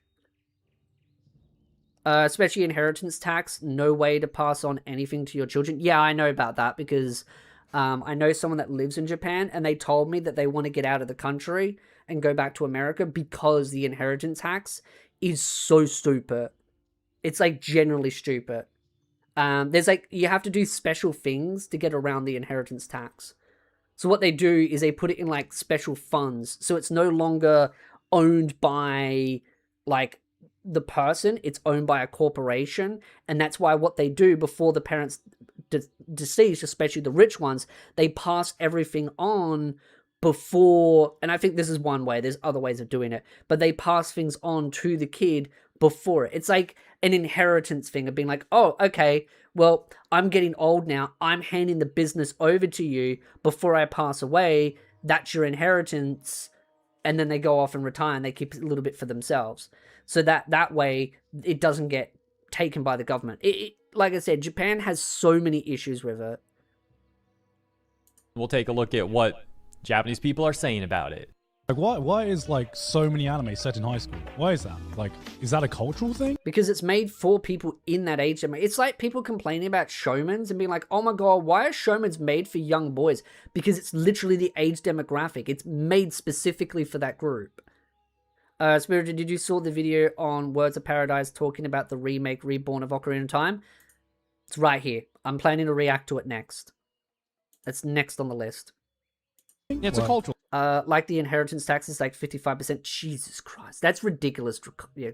Especially inheritance tax, no way to pass on anything to your children. Yeah, I know about that because I know someone that lives in Japan and they told me that they want to get out of the country and go back to America because the inheritance tax is so stupid. It's like generally stupid. There's like, you have to do special things to get around the inheritance tax. So what they do is they put it in like special funds. So it's no longer owned by like the person, it's owned by a corporation. And that's why what they do before the parents deceased, especially the rich ones, they pass everything on before, and I think this is one way, there's other ways of doing it, but they pass things on to the kid before it. It's like an inheritance thing of being like, oh, okay, well, I'm getting old now, I'm handing the business over to you before I pass away, that's your inheritance, and then they go off and retire and they keep a little bit for themselves. So that way, it doesn't get taken by the government. Like I said, Japan has so many issues with it. We'll take a look at what Japanese people are saying about it. Like, why is like so many anime set in high school? Why is that? Like, is that a cultural thing? Because it's made for people in that age. It's like people complaining about shomans and being like, oh my god, why are shomans made for young boys? Because it's literally the age demographic. It's made specifically for that group. Spirited, did you saw the video on Words of Paradise talking about the remake Reborn of Ocarina of Time? It's right here. I'm planning to react to it next. It's next on the list. Yeah, it's a cultural. Like the inheritance tax is like 55%. Jesus Christ, that's ridiculous. Yeah,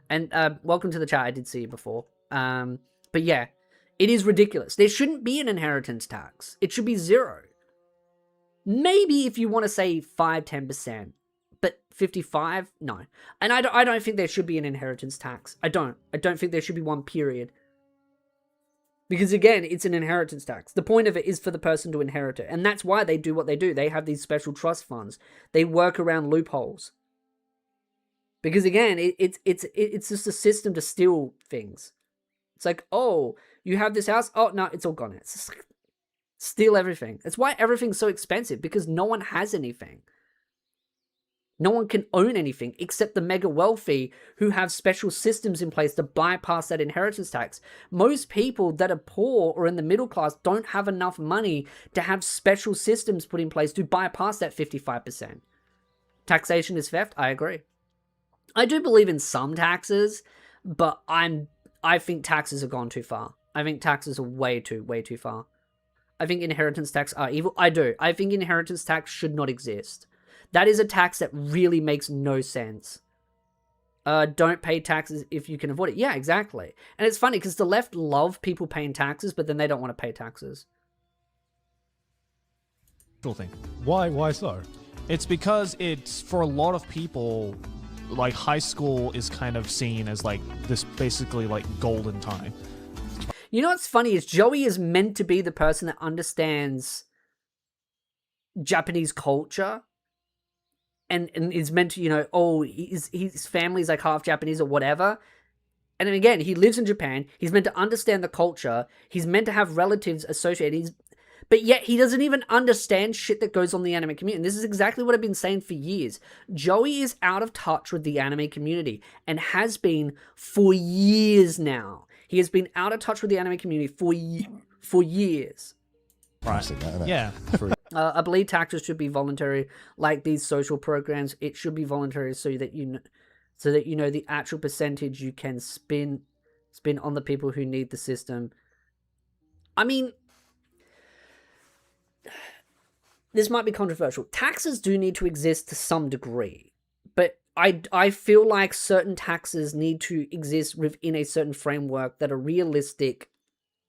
and welcome to the chat. I did see you before. But yeah, it is ridiculous. There shouldn't be an inheritance tax. It should be 0. Maybe if you want to say 5-10%, but 55, no. And I don't think there should be an inheritance tax. I don't think there should be one, period. Because again, it's an inheritance tax. The point of it is for the person to inherit it. And that's why they do what they do. They have these special trust funds. They work around loopholes. Because again, it's just a system to steal things. It's like, oh, you have this house? Oh, no, it's all gone. It's just like, steal everything. That's why everything's so expensive. Because no one has anything. No one can own anything except the mega wealthy who have special systems in place to bypass that inheritance tax. Most people that are poor or in the middle class don't have enough money to have special systems put in place to bypass that 55%. Taxation is theft? I agree. I do believe in some taxes, but I think taxes have gone too far. I think taxes are way too far. I think inheritance tax are evil. I do. I think inheritance tax should not exist. That is a tax that really makes no sense. Don't pay taxes if you can avoid it. Yeah, exactly. And it's funny because the left love people paying taxes, but then they don't want to pay taxes. Thing. Why so? It's because it's, for a lot of people, like high school is kind of seen as like this basically like golden time. You know what's funny is Joey is meant to be the person that understands Japanese culture. And is meant to, you know, oh, his family's like half Japanese or whatever. And then again, he lives in Japan. He's meant to understand the culture. He's meant to have relatives associated. But yet he doesn't even understand shit that goes on in the anime community. And this is exactly what I've been saying for years. Joey is out of touch with the anime community and has been for years now. He has been out of touch with the anime community for years. Right. Yeah. I believe taxes should be voluntary, like these social programs. It should be voluntary so that you know the actual percentage you can spin on the people who need the system. I mean, this might be controversial. Taxes do need to exist to some degree, but I feel like certain taxes need to exist within a certain framework that are realistic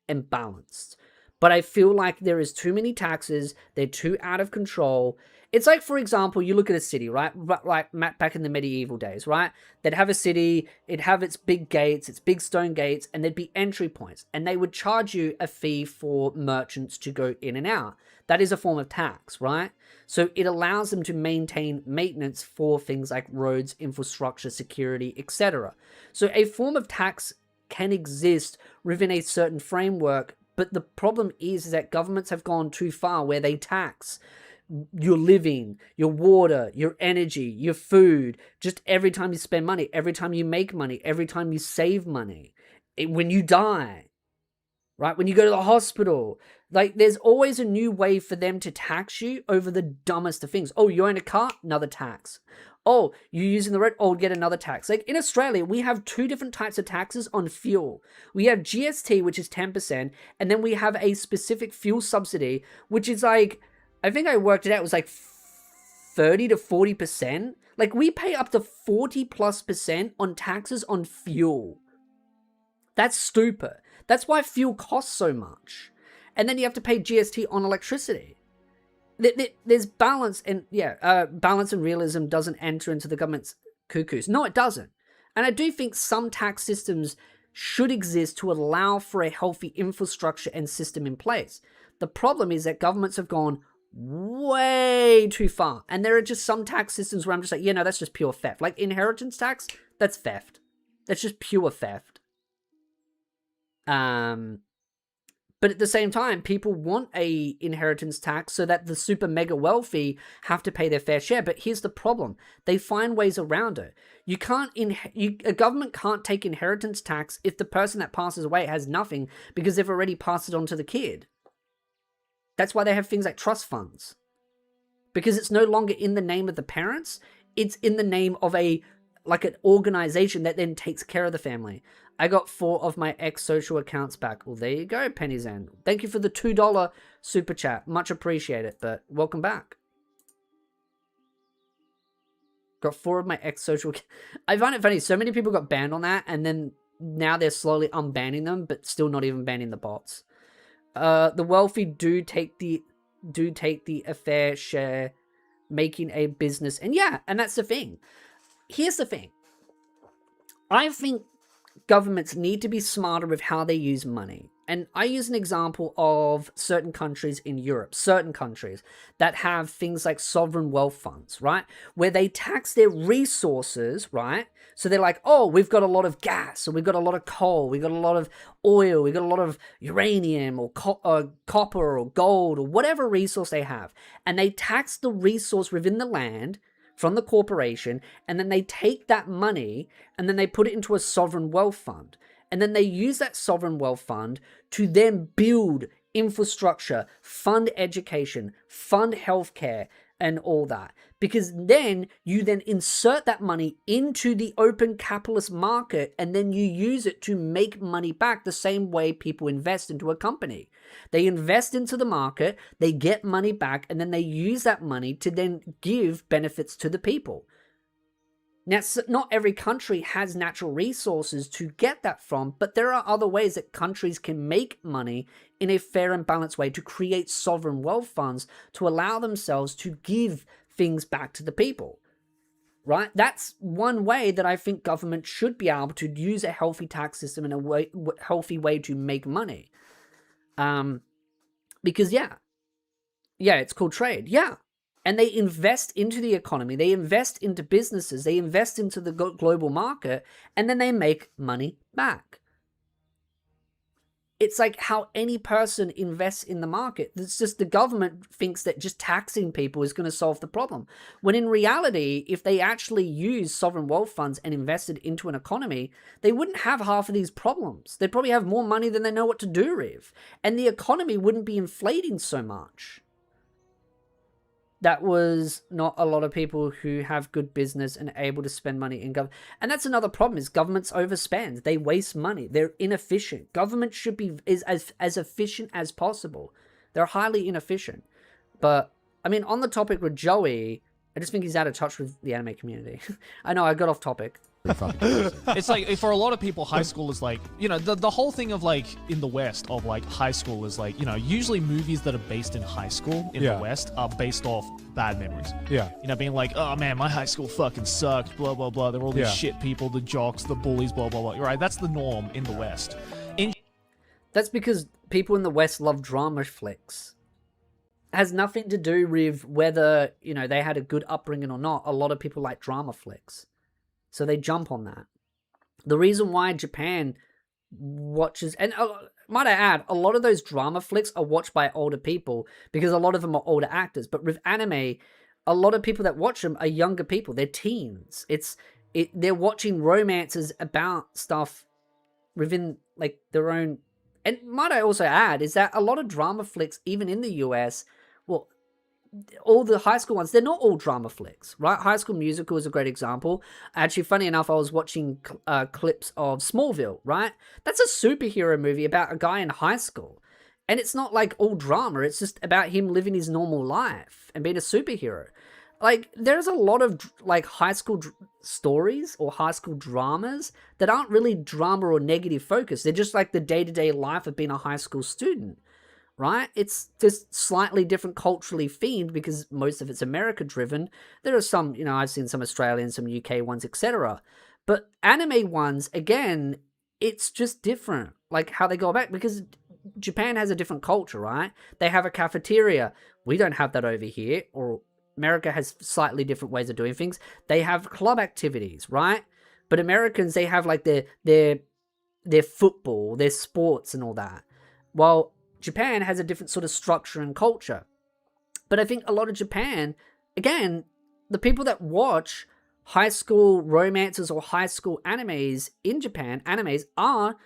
and balanced. But I feel like there is too many taxes. They're too out of control. It's like, for example, you look at a city, right? Like back in the medieval days, right? They'd have a city, it'd have its big gates, its big stone gates, and there'd be entry points. And they would charge you a fee for merchants to go in and out. That is a form of tax, right? So it allows them to maintain maintenance for things like roads, infrastructure, security, etc. So a form of tax can exist within a certain framework. But the problem is that governments have gone too far where they tax your living, your water, your energy, your food, just every time you spend money, every time you make money, every time you save money, when you die, right? When you go to the hospital, like there's always a new way for them to tax you over the dumbest of things. Oh, you own a car? Another tax. Oh, you're using the road, oh, get another tax. Like in Australia, we have 2 different types of taxes on fuel. We have GST, which is 10%, and then we have a specific fuel subsidy, which is like, I think I worked it out, it was like 30 to 40%. Like we pay up to 40+% on taxes on fuel. That's stupid. That's why fuel costs so much. And then you have to pay GST on electricity. There's balance, and balance and realism doesn't enter into the government's cuckoos. No, it doesn't. And I do think some tax systems should exist to allow for a healthy infrastructure and system in place. The problem is that governments have gone way too far. And there are just some tax systems where I'm just like, no, that's just pure theft. Like inheritance tax, that's theft. That's just pure theft. But at the same time, people want a inheritance tax so that the super mega wealthy have to pay their fair share. But here's the problem. They find ways around it. A government can't take inheritance tax if the person that passes away has nothing because they've already passed it on to the kid. That's why they have things like trust funds. Because it's no longer in the name of the parents. It's in the name of an organization that then takes care of the family. I got 4 of my ex-social accounts back. Well, there you go, Penny Zen. Thank you for the $2 super chat. Much appreciated, but welcome back. Got 4 of my ex-social... I find it funny. So many people got banned on that, and then now they're slowly unbanning them, but still not even banning the bots. The wealthy do take the fair share, making a business. And and that's the thing. Here's the thing. I think governments need to be smarter with how they use money. And I use an example of certain countries in Europe, certain countries that have things like sovereign wealth funds, right? Where they tax their resources, right? So they're like, oh, we've got a lot of gas, or we've got a lot of coal, we've got a lot of oil, we've got a lot of uranium, or copper, or gold, or whatever resource they have. And they tax the resource within the land from the corporation, and then they take that money and then they put it into a sovereign wealth fund. And then they use that sovereign wealth fund to then build infrastructure, fund education, fund healthcare, and all that. Because then you then insert that money into the open capitalist market, and then you use it to make money back the same way people invest into a company. They invest into the market, they get money back, and then they use that money to then give benefits to the people. Now, not every country has natural resources to get that from, but there are other ways that countries can make money in a fair and balanced way to create sovereign wealth funds to allow themselves to give things back to the people, right? That's one way that I think government should be able to use a healthy tax system in a healthy way to make money. Because it's called trade. And they invest into the economy, they invest into businesses, they invest into the global market, and then they make money back. It's like how any person invests in the market. It's just the government thinks that just taxing people is going to solve the problem. When in reality, if they actually use sovereign wealth funds and invested into an economy, they wouldn't have half of these problems. They'd probably have more money than they know what to do with. And the economy wouldn't be inflating so much. That was not a lot of people who have good business and able to spend money in government. And that's another problem is governments overspend. They waste money. They're inefficient. Government should be as efficient as possible. They're highly inefficient. But, I mean, on the topic with Joey, I just think he's out of touch with the anime community. I know, I got off topic. It's like, for a lot of people, high school is like, the whole thing of like, in the West, of like high school is like, usually movies that are based in high school in the West are based off bad memories. Yeah. Being like, oh man, my high school fucking sucked, blah, blah, blah. There were all these shit people, the jocks, the bullies, blah, blah, blah. Right? That's the norm in the West. That's because people in the West love drama flicks. It has nothing to do with whether, they had a good upbringing or not. A lot of people like drama flicks. So they jump on that. The reason why Japan watches, and might I add, a lot of those drama flicks are watched by older people because a lot of them are older actors. But with anime, a lot of people that watch them are younger people. They're teens. They're watching romances about stuff within like their own. And might I also add is that a lot of drama flicks, even in the US, well, all the high school ones, they're not all drama flicks, right? High School Musical is a great example. Actually, funny enough, I was watching clips of Smallville, right? That's a superhero movie about a guy in high school. And it's not like all drama. It's just about him living his normal life and being a superhero. Like, there's a lot of like high school stories or high school dramas that aren't really drama or negative focus. They're just like the day-to-day life of being a high school student, right? It's just slightly different culturally themed because most of it's America driven. There are some, I've seen some Australian, some UK ones, etc. But anime ones, again, it's just different, like how they go about, because Japan has a different culture, right? They have a cafeteria. We don't have that over here, or America has slightly different ways of doing things. They have club activities, right? But Americans, they have like their football, their sports and all that. While Japan has a different sort of structure and culture. But I think a lot of Japan, again, the people that watch high school romances or high school animes in Japan, animes are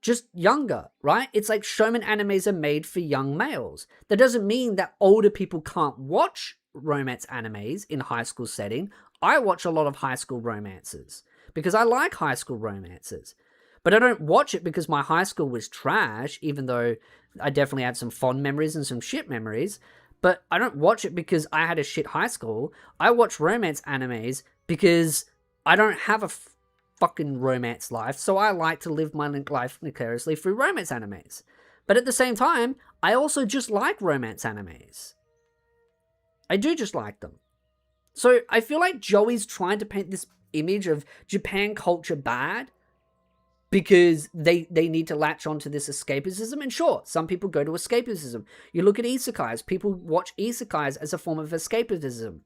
just younger, right? It's like shonen animes are made for young males. That doesn't mean that older people can't watch romance animes in high school setting. I watch a lot of high school romances because I like high school romances. But I don't watch it because my high school was trash, even though I definitely had some fond memories and some shit memories. But I don't watch it because I had a shit high school. I watch romance animes because I don't have a fucking romance life, so I like to live my life vicariously through romance animes. But at the same time, I also just like romance animes. I do just like them. So I feel like Joey's trying to paint this image of Japan culture bad because they need to latch onto this escapism. And sure, some people go to escapism. You look at isekais. People watch isekais as a form of escapism.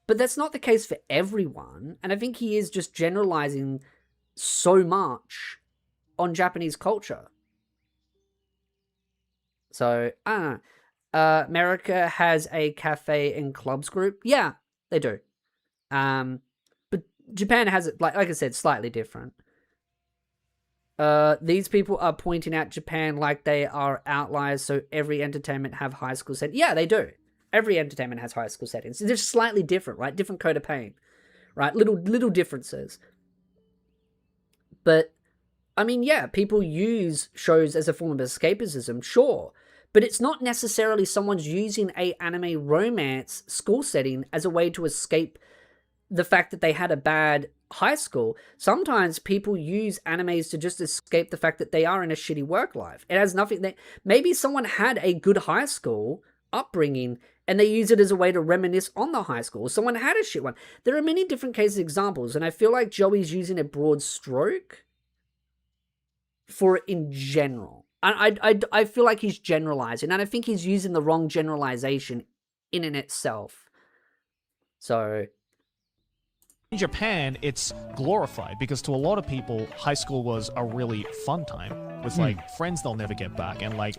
But that's not the case for everyone. And I think he is just generalizing so much on Japanese culture. So, I don't know. America has a cafe and clubs group. Yeah, they do. But Japan has it, like I said, slightly different. These people are pointing out Japan like they are outliers, so every entertainment have high school setting. Yeah, they do. Every entertainment has high school settings. They're just slightly different, right? Different coat of paint, right? Little differences. But, I mean, yeah, people use shows as a form of escapism, sure. But it's not necessarily someone's using a anime romance school setting as a way to escape the fact that they had a bad high school. Sometimes people use animes to just escape the fact that they are in a shitty work life. It has nothing that maybe someone had a good high school upbringing and they use it as a way to reminisce on the high school. Someone had a shit one. There are many different cases examples, and I feel like Joey's using a broad stroke for it in general. I feel like he's generalizing, and I think he's using the wrong generalization in and itself. So in Japan, it's glorified because to a lot of people, high school was a really fun time with like friends they'll never get back, and like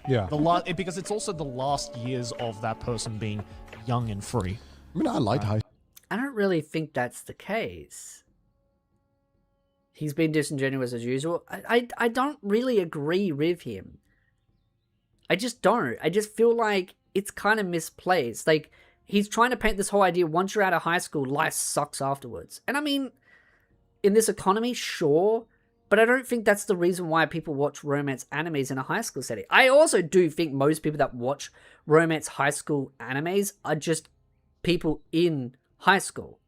because it's also the last years of that person being young and free. I mean, I liked high. I don't really think that's the case. He's been disingenuous as usual. I don't really agree with him. I just don't. I just feel like it's kind of misplaced. Like, he's trying to paint this whole idea, once you're out of high school, life sucks afterwards. And I mean, in this economy, sure, but I don't think that's the reason why people watch romance animes in a high school setting. I also do think most people that watch romance high school animes are just people in high school.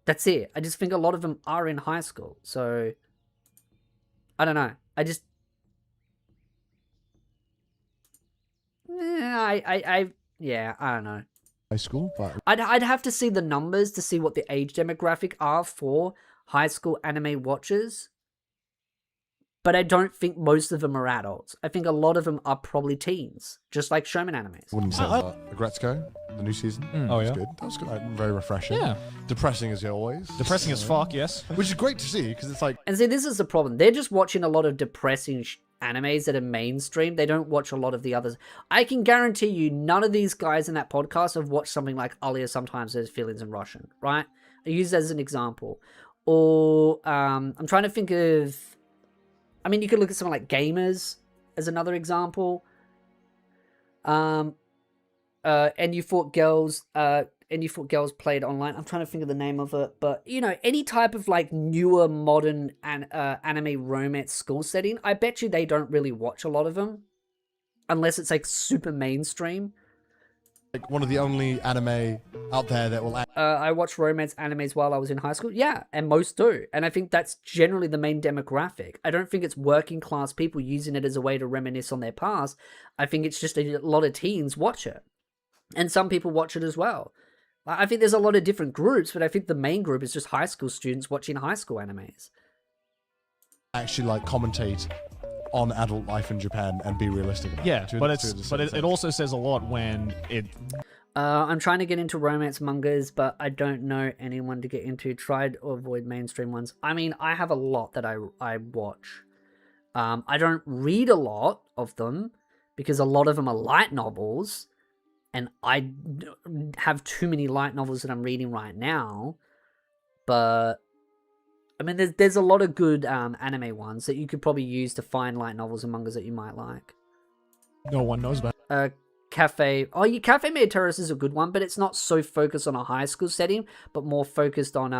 That's it. I just think a lot of them are in high school. So, I don't know. I just... I don't know. High school, but I'd have to see the numbers to see what the age demographic are for high school anime watchers. But I don't think most of them are adults. I think a lot of them are probably teens, just like showman animes. wouldn't say that. Agretzko, the new season. Oh, was yeah? good. That was good. Like, very refreshing. Yeah. Depressing as always. Depressing as fuck, yes. Which is great to see because it's like And see, this is the problem. They're just watching a lot of depressing animes that are mainstream. They don't watch a lot of the others. I can guarantee you none of these guys in that podcast have watched something like Alia Sometimes There's Feelings in Russian, right? I use that as an example. Or I'm trying to think of... I mean, you could look at someone like Gamers as another example. and you fought girls played online. I'm trying to think of the name of it, but you know, any type of like newer modern anime romance school setting, I bet you they don't really watch a lot of them unless it's like super mainstream. Like one of the only anime out there that will I watched romance animes while I was in high school. Yeah, and most do. And I think that's generally the main demographic. I don't think it's working class people using it as a way to reminisce on their past. I think it's just a lot of teens watch it. And some people watch it as well. I think there's a lot of different groups, but I think the main group is just high school students watching high school animes. actually like commentate on adult life in Japan and be realistic about Yeah, it. but it also says a lot when it. I'm trying to get into romance mangas, but I don't know anyone to get into. Tried or avoid mainstream ones. I mean, I have a lot that I watch. I don't read a lot of them because a lot of them are light novels, and I have too many light novels that I'm reading right now. But I mean, there's a lot of good anime ones that you could probably use to find light novels and mangas that you might like. No one knows about. Cafe. Oh, yeah, Cafe Maid Terrace is a good one, but it's not so focused on a high school setting, but more focused on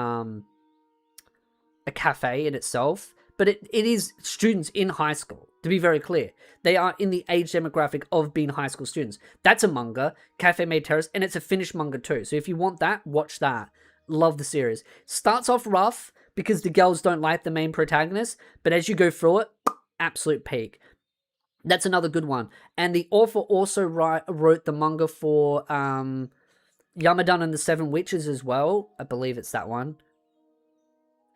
a cafe in itself. But it is students in high school, to be very clear. They are in the age demographic of being high school students. That's a manga, Cafe Maid Terrace, and it's a finished manga too. So if you want that, watch that. Love the series. Starts off rough because the girls don't like the main protagonist, but as you go through it, absolute peak. That's another good one. And the author also wrote the manga for Yamadan and the Seven Witches as well. I believe it's that one.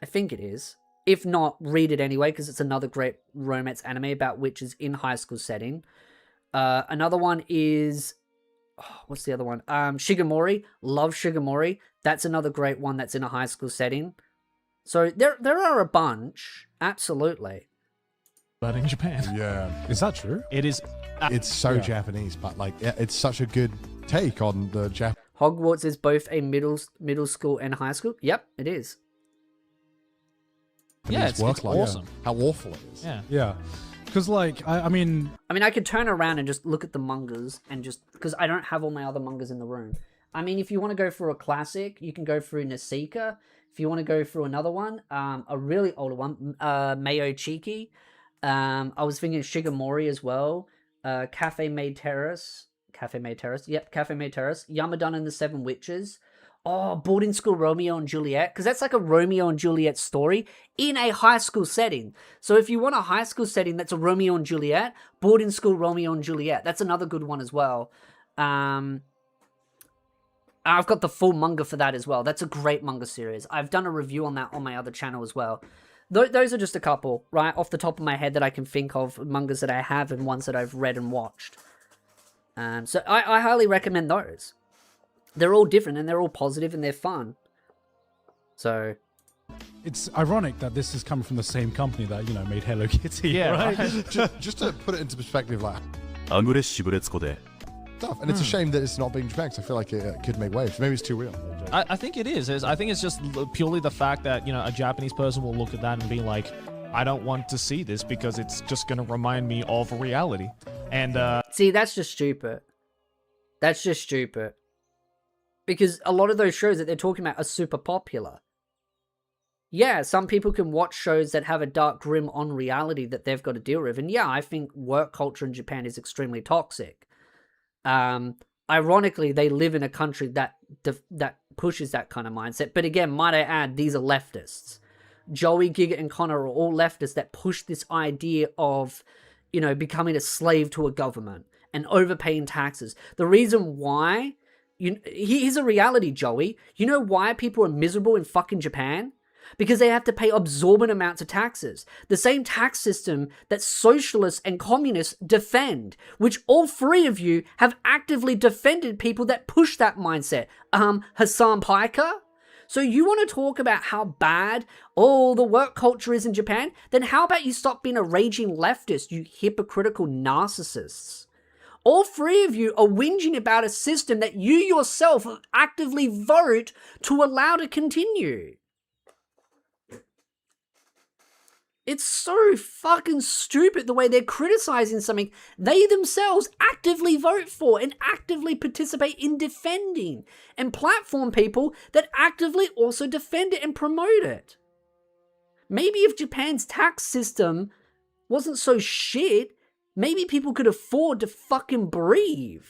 I think it is. If not, read it anyway, because it's another great romance anime about witches in high school setting. Another one is... Oh, what's the other one? Shigemori. Love Shigemori. That's another great one that's in a high school setting. So there are a bunch. Absolutely. But in Japan. Yeah. Is that true? It is. It's so Yeah. Japanese, but like it's such a good take on the Japanese. Hogwarts is both a middle school and high school. Yep, it is. Yeah, it's work life. awesome. How awful it is. Yeah. Yeah. Because, like, I mean, I could turn around and just look at the mangas and just... Because I don't have all my other mangas in the room. I mean, if you want to go for a classic, you can go through Nasika. If you want to go through another one, a really older one, Mayo Chiki. I was thinking Shigemori as well. Cafe Maid Terrace. Yep, Cafe Maid Terrace. Yamadan and the Seven Witches. Oh, Boarding School Romeo and Juliet. Because that's like a Romeo and Juliet story in a high school setting. So if you want a high school setting that's a Romeo and Juliet, Boarding School Romeo and Juliet. That's another good one as well. I've got the full manga for that as well. That's a great manga series. I've done a review on that on my other channel as well. Those are just a couple, right, off the top of my head that I can think of, mangas that I have and ones that I've read and watched. So I highly recommend those. They're all different and they're all positive and they're fun. So... it's ironic that this is coming from the same company that, you know, made Hello Kitty, Yeah, right? just to put it into perspective, like アグレッシブレツコで stuff, and it's a shame that it's not being Japan, 'cause I feel like it could make waves. Maybe it's too real. I think it is. I think it's just purely the fact that, you know, a Japanese person will look at that and be like, I don't want to see this because it's just going to remind me of reality. And See, that's just stupid. That's just stupid. Because a lot of those shows that they're talking about are super popular. Yeah, some people can watch shows that have a dark grim on reality that they've got to deal with. And yeah, I think work culture in Japan is extremely toxic. Ironically, they live in a country that pushes that kind of mindset. But again, might I add, these are leftists. Joey, Giga, and Connor are all leftists that push this idea of, you know, becoming a slave to a government and overpaying taxes. The reason why... Here's a reality, Joey. You know why people are miserable in fucking Japan? Because they have to pay absorbent amounts of taxes. The same tax system that socialists and communists defend, which all three of you have actively defended people that push that mindset. Hassan Piker? So you want to talk about how bad all the work culture is in Japan? Then how about you stop being a raging leftist, you hypocritical narcissists? All three of you are whinging about a system that you yourself actively vote to allow to continue. It's so fucking stupid the way they're criticizing something they themselves actively vote for and actively participate in defending, and platform people that actively also defend it and promote it. Maybe if Japan's tax system wasn't so shit, maybe people could afford to fucking breathe.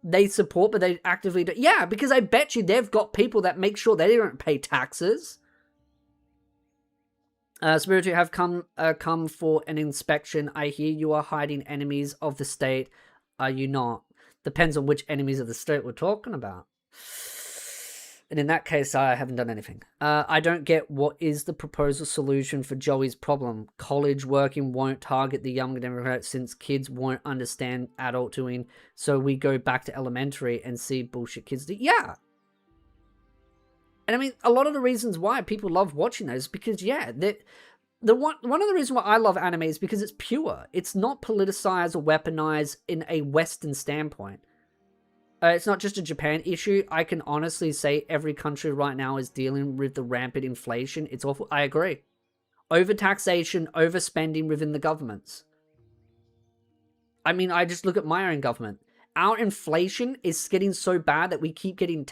They support, but they actively do. Yeah, because I bet you they've got people that make sure they don't pay taxes. Spiritu have come for an inspection. I hear you are hiding enemies of the state. Are you not? Depends on which enemies of the state we're talking about. And in that case, I haven't done anything. I don't get what is the proposal solution for Joey's problem. College working won't target the younger demographic since kids won't understand adult doing. So we go back to elementary and see bullshit kids do. Yeah. And I mean, a lot of the reasons why people love watching those is because, yeah, one of the reasons why I love anime is because it's pure. It's not politicized or weaponized in a Western standpoint. It's not just a Japan issue. I can honestly say every country right now is dealing with the rampant inflation. It's awful. I agree. Overtaxation, overspending within the governments. I mean, I just look at my own government. Our inflation is getting so bad that we keep getting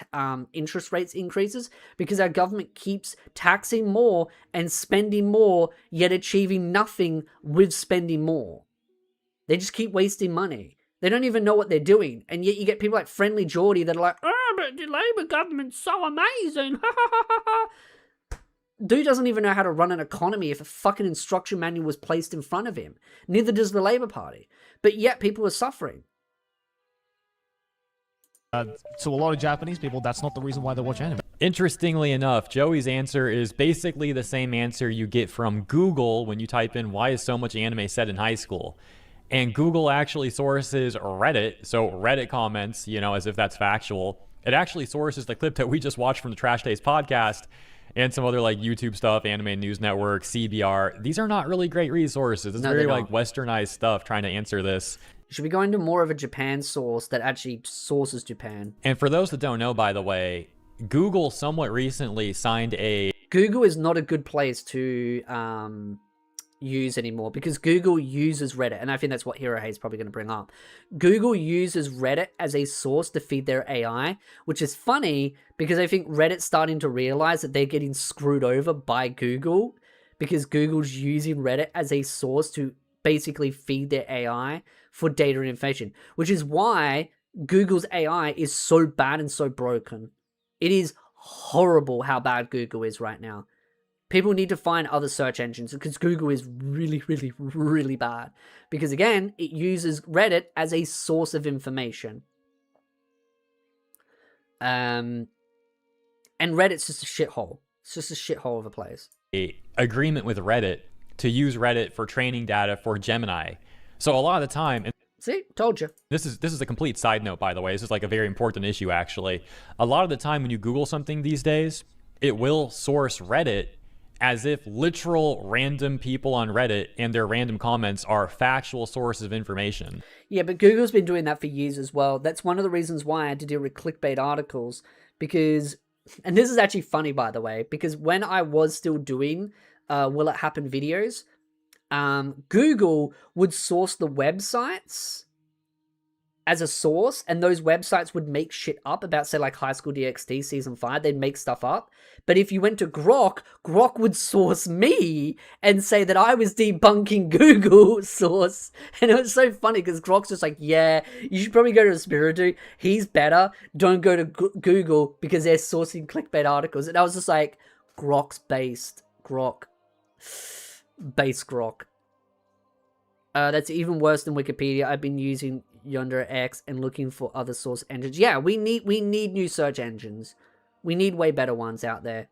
interest rates increases because our government keeps taxing more and spending more, yet achieving nothing with spending more. They just keep wasting money. They don't even know what they're doing. And yet you get people like Friendly Geordie that are like, oh, but the Labour government's so amazing. Dude doesn't even know how to run an economy if a fucking instruction manual was placed in front of him. Neither does the Labour Party. But yet people are suffering. To a lot of Japanese people, that's not the reason why they watch anime. Interestingly enough, Joey's answer is basically the same answer you get from Google when you type in, why is so much anime set in high school? And Google actually sources Reddit, so Reddit comments, you know, as if that's factual. It actually sources the clip that we just watched from the Trash Days podcast and some other like YouTube stuff, Anime News Network, CBR. These are not really great resources. It's very like westernized stuff trying to answer this. Should we go into more of a Japan source that actually sources Japan? And for those that don't know, by the way, Google somewhat recently signed a... Google is not a good place to use anymore because Google uses Reddit. And I think that's what Hero is probably going to bring up. Google uses Reddit as a source to feed their AI, which is funny because I think Reddit's starting to realize that they're getting screwed over by Google because Google's using Reddit as a source to basically feed their AI for data and information, which is why Google's AI is so bad and so broken. It is horrible how bad Google is right now. People need to find other search engines because Google is really, really, really bad. Because again, it uses Reddit as a source of information. And Reddit's just a shithole. It's just a shithole of a place. Agreement with Reddit to use Reddit for training data for Gemini. So a lot of the time, and see, told you. This is a complete side note, by the way. This is like a very important issue, actually. A lot of the time when you Google something these days, it will source Reddit as if literal random people on Reddit and their random comments are factual sources of information. Yeah, but Google's been doing that for years as well. That's one of the reasons why I had to deal with clickbait articles because, and this is actually funny, by the way, because when I was still doing Will It Happen videos, Google would source the websites as a source, and those websites would make shit up about, say, like High School DxD Season 5. They'd make stuff up. But if you went to Grok, Grok would source me and say that I was debunking Google source. And it was so funny because Grok's just like, yeah, you should probably go to Spiritu. He's better. Don't go to Google because they're sourcing clickbait articles. And I was just like, Grok's based. Grok. Base Grok. That's even worse than Wikipedia. I've been using Yonder X and looking for other source engines. Yeah, we need new search engines. We need way better ones out there.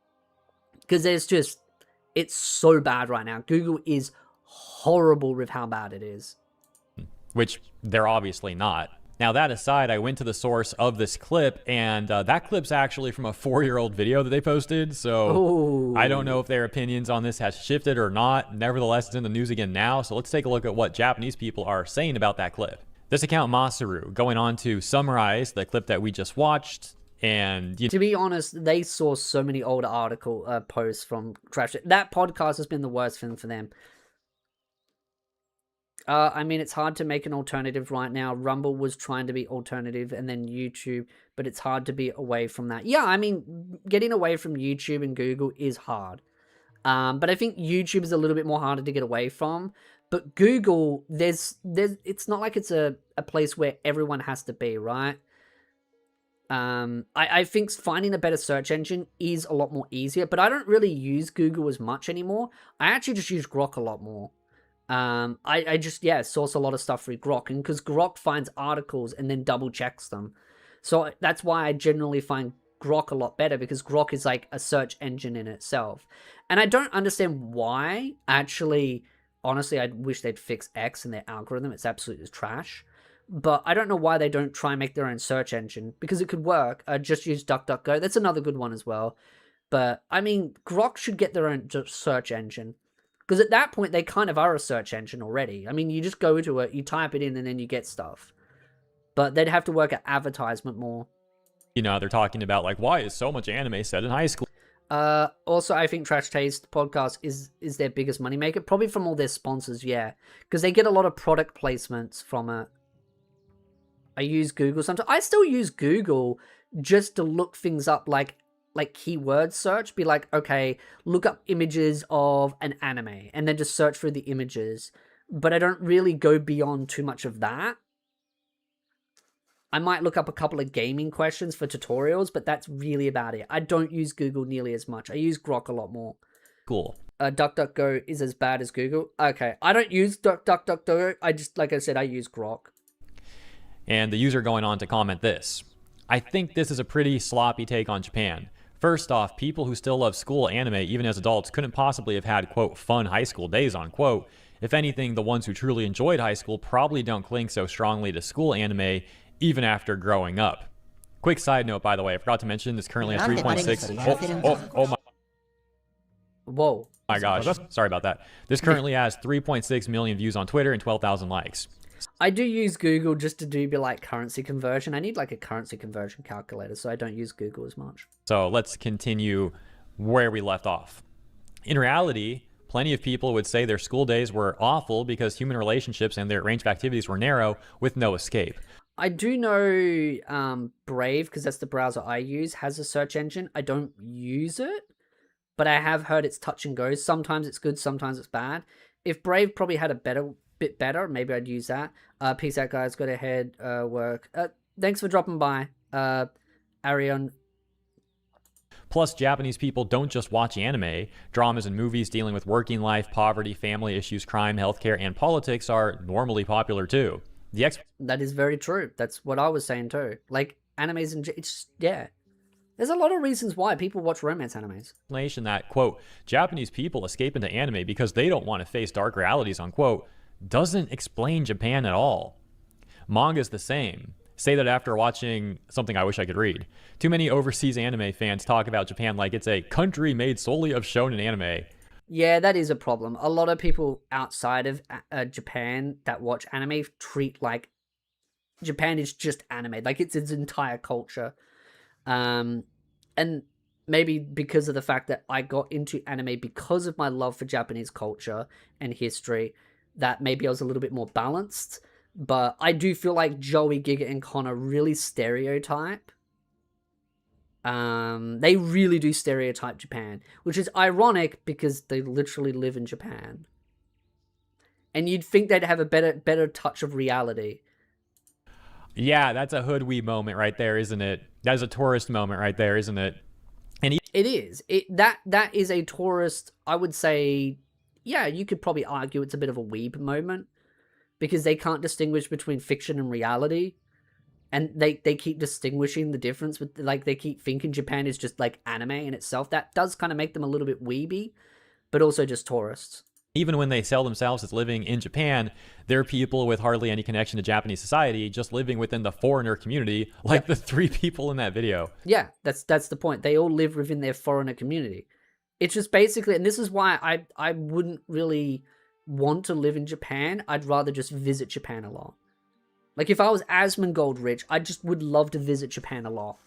Because it's so bad right now. Google is horrible with how bad it is. Which they're obviously not. Now, that aside, I went to the source of this clip, and that clip's actually from a 4-year-old video that they posted, so I don't know if their opinions on this has shifted or not. Nevertheless, it's in the news again now, so let's take a look at what Japanese people are saying about that clip. This account, Masaru, going on to summarize the clip that we just watched, And you To be honest, they saw so many old posts from Trash. That podcast has been the worst thing for them. I mean, it's hard to make an alternative right now. Rumble was trying to be alternative, and then YouTube, but it's hard to be away from that. Yeah, I mean, getting away from YouTube and Google is hard. But I think YouTube is a little bit more harder to get away from. But Google, it's not like it's a place where everyone has to be, right? I think finding a better search engine is a lot more easier, but I don't really use Google as much anymore. I actually just use Grok a lot more. I just, source a lot of stuff through Grok, and because Grok finds articles and then double checks them. So that's why I generally find Grok a lot better, because Grok is like a search engine in itself. And I don't understand why. Actually, honestly, I wish they'd fix X and their algorithm. It's absolutely trash. But I don't know why they don't try and make their own search engine, because it could work. Just use DuckDuckGo. That's another good one as well. But I mean, Grok should get their own search engine, because at that point they kind of are a search engine already. I mean, you just go to it, you type it in, and then you get stuff. But they'd have to work at advertisement more. you know, they're talking about like, why is so much anime set in high school? Also, I think Trash Taste podcast is their biggest moneymaker, probably from all their sponsors, yeah, because they get a lot of product placements from it. I use Google sometimes. I still use Google just to look things up, like keyword search. Be like, okay, look up images of an anime, and then just search for the images. But I don't really go beyond too much of that. I might look up a couple of gaming questions for tutorials, but that's really about it. I don't use Google nearly as much. I use Grok a lot more. Cool. DuckDuckGo is as bad as Google. Okay, I don't use DuckDuckGo. I just, like I said, I use Grok. And the user going on to comment this: I think this is a pretty sloppy take on Japan. First off, people who still love school anime, even as adults, couldn't possibly have had, quote, fun high school days, unquote. If anything, the ones who truly enjoyed high school probably don't cling so strongly to school anime, even after growing up. Quick side note, by the way, I forgot to mention this currently at 3.6. Oh my. Whoa. My gosh, sorry about that. This currently has 3.6 million views on Twitter and 12,000 likes. I do use Google just to do like currency conversion. I need like a currency conversion calculator, so I don't use Google as much. So let's continue where we left off. In reality, plenty of people would say their school days were awful because human relationships and their range of activities were narrow with no escape. I do know Brave, because that's the browser I use, has a search engine. I don't use it, but I have heard it's touch and go. Sometimes it's good, sometimes it's bad. If Brave probably had a bit better, maybe I'd use that. Peace out, guys. Go to head work. Thanks for dropping by, Arion. Plus, Japanese people don't just watch anime. Dramas and movies dealing with working life, poverty, family issues, crime, healthcare, and politics are normally popular too. That is very true. That's what I was saying too. Like, animes and it's, yeah. There's a lot of reasons why people watch romance animes. Explanation that, quote, Japanese people escape into anime because they don't want to face dark realities, unquote, doesn't explain Japan at all. Manga's the same. Say that after watching something I wish I could read. Too many overseas anime fans talk about Japan like it's a country made solely of shonen anime. Yeah, that is a problem. A lot of people outside of Japan that watch anime treat like Japan is just anime, like it's its entire culture. And maybe because of the fact that I got into anime because of my love for Japanese culture and history, that maybe I was a little bit more balanced. But I do feel like Joey, Giga, and Connor really stereotype. They really do stereotype Japan, which is ironic because they literally live in Japan. And you'd think they'd have a better touch of reality. Yeah, that's a hoodwee moment right there, isn't it? That's a tourist moment right there, isn't it? And it is. That is a tourist, I would say, yeah, you could probably argue it's a bit of a weeb moment because they can't distinguish between fiction and reality. And they keep distinguishing the difference with, like, they keep thinking Japan is just like anime in itself. That does kind of make them a little bit weeby, but also just tourists. Even when they sell themselves as living in Japan, they're people with hardly any connection to Japanese society, just living within the foreigner community, like the three people in that video. Yeah, that's the point. They all live within their foreigner community. It's just basically, and this is why I wouldn't really want to live in Japan. I'd rather just visit Japan a lot. Like, if I was Asmongold rich, I just would love to visit Japan a lot.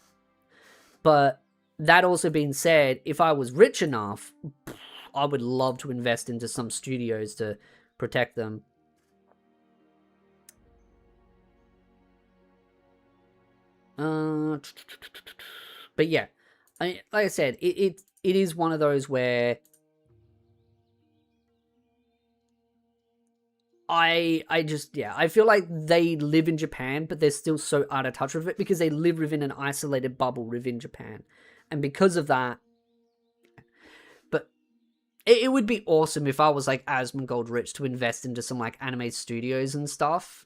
But that also being said, if I was rich enough, I would love to invest into some studios to protect them. But yeah, like I said, it is one of those where I feel like they live in Japan, but they're still so out of touch with it because they live within an isolated bubble within Japan. And because of that, but it would be awesome if I was like Asmongold rich to invest into some like anime studios and stuff.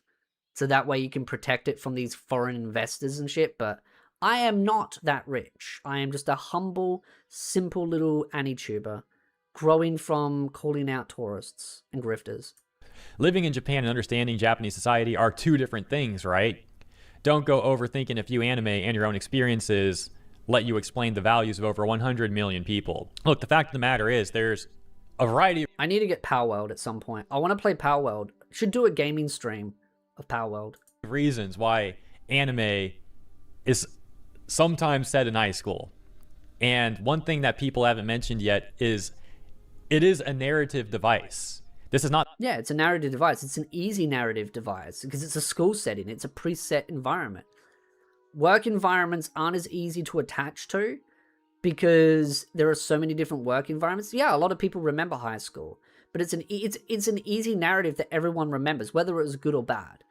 So that way you can protect it from these foreign investors and shit. But I am not that rich. I am just a humble, simple little AniTuber growing from calling out tourists and grifters. Living in Japan and understanding Japanese society are two different things, right? Don't go overthinking a few anime and your own experiences let you explain the values of over 100 million people. Look, the fact of the matter is there's a variety of I need to get Power World at some point. I want to play Power World. Should do a gaming stream of Power World. reasons why anime is sometimes set in high school. And one thing that people haven't mentioned yet is it is a narrative device. This is not... Yeah, it's a narrative device. It's an easy narrative device because it's a school setting. It's a preset environment. Work environments aren't as easy to attach to because there are so many different work environments. Yeah, a lot of people remember high school, but it's an easy narrative that everyone remembers, whether it was good or bad.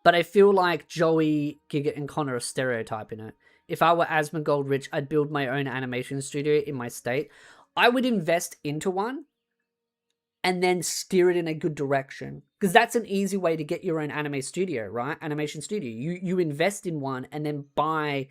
But I feel like Joey, Giga, and Connor are stereotyping it. If I were Asmongold rich, I'd build my own animation studio in my state. I would invest into one and then steer it in a good direction. Because that's an easy way to get your own anime studio, right? Animation studio. You invest in one and then buy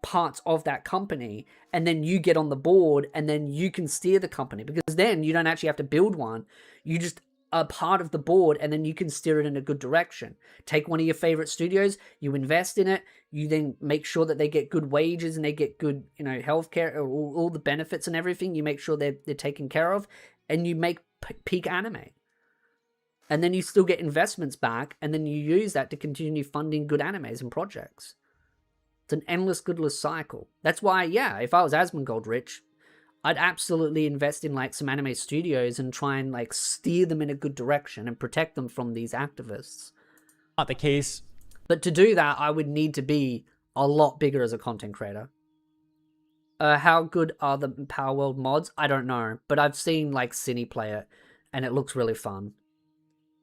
parts of that company, and then you get on the board, and then you can steer the company. Because then you don't actually have to build one. You just are part of the board, and then you can steer it in a good direction. Take one of your favorite studios, you invest in it, you then make sure that they get good wages and they get good, healthcare, all the benefits and everything. You make sure they're taken care of, and you make peak anime. And then you still get investments back, and then you use that to continue funding good animes and projects. It's an endless, goodless cycle. That's why, yeah, if I was Asmongold rich, I'd absolutely invest in like some anime studios and try and like steer them in a good direction and protect them from these activists. Not the case. But to do that, I would need to be a lot bigger as a content creator. How good are the Power World mods? I don't know, but I've seen like Cine play it, and it looks really fun.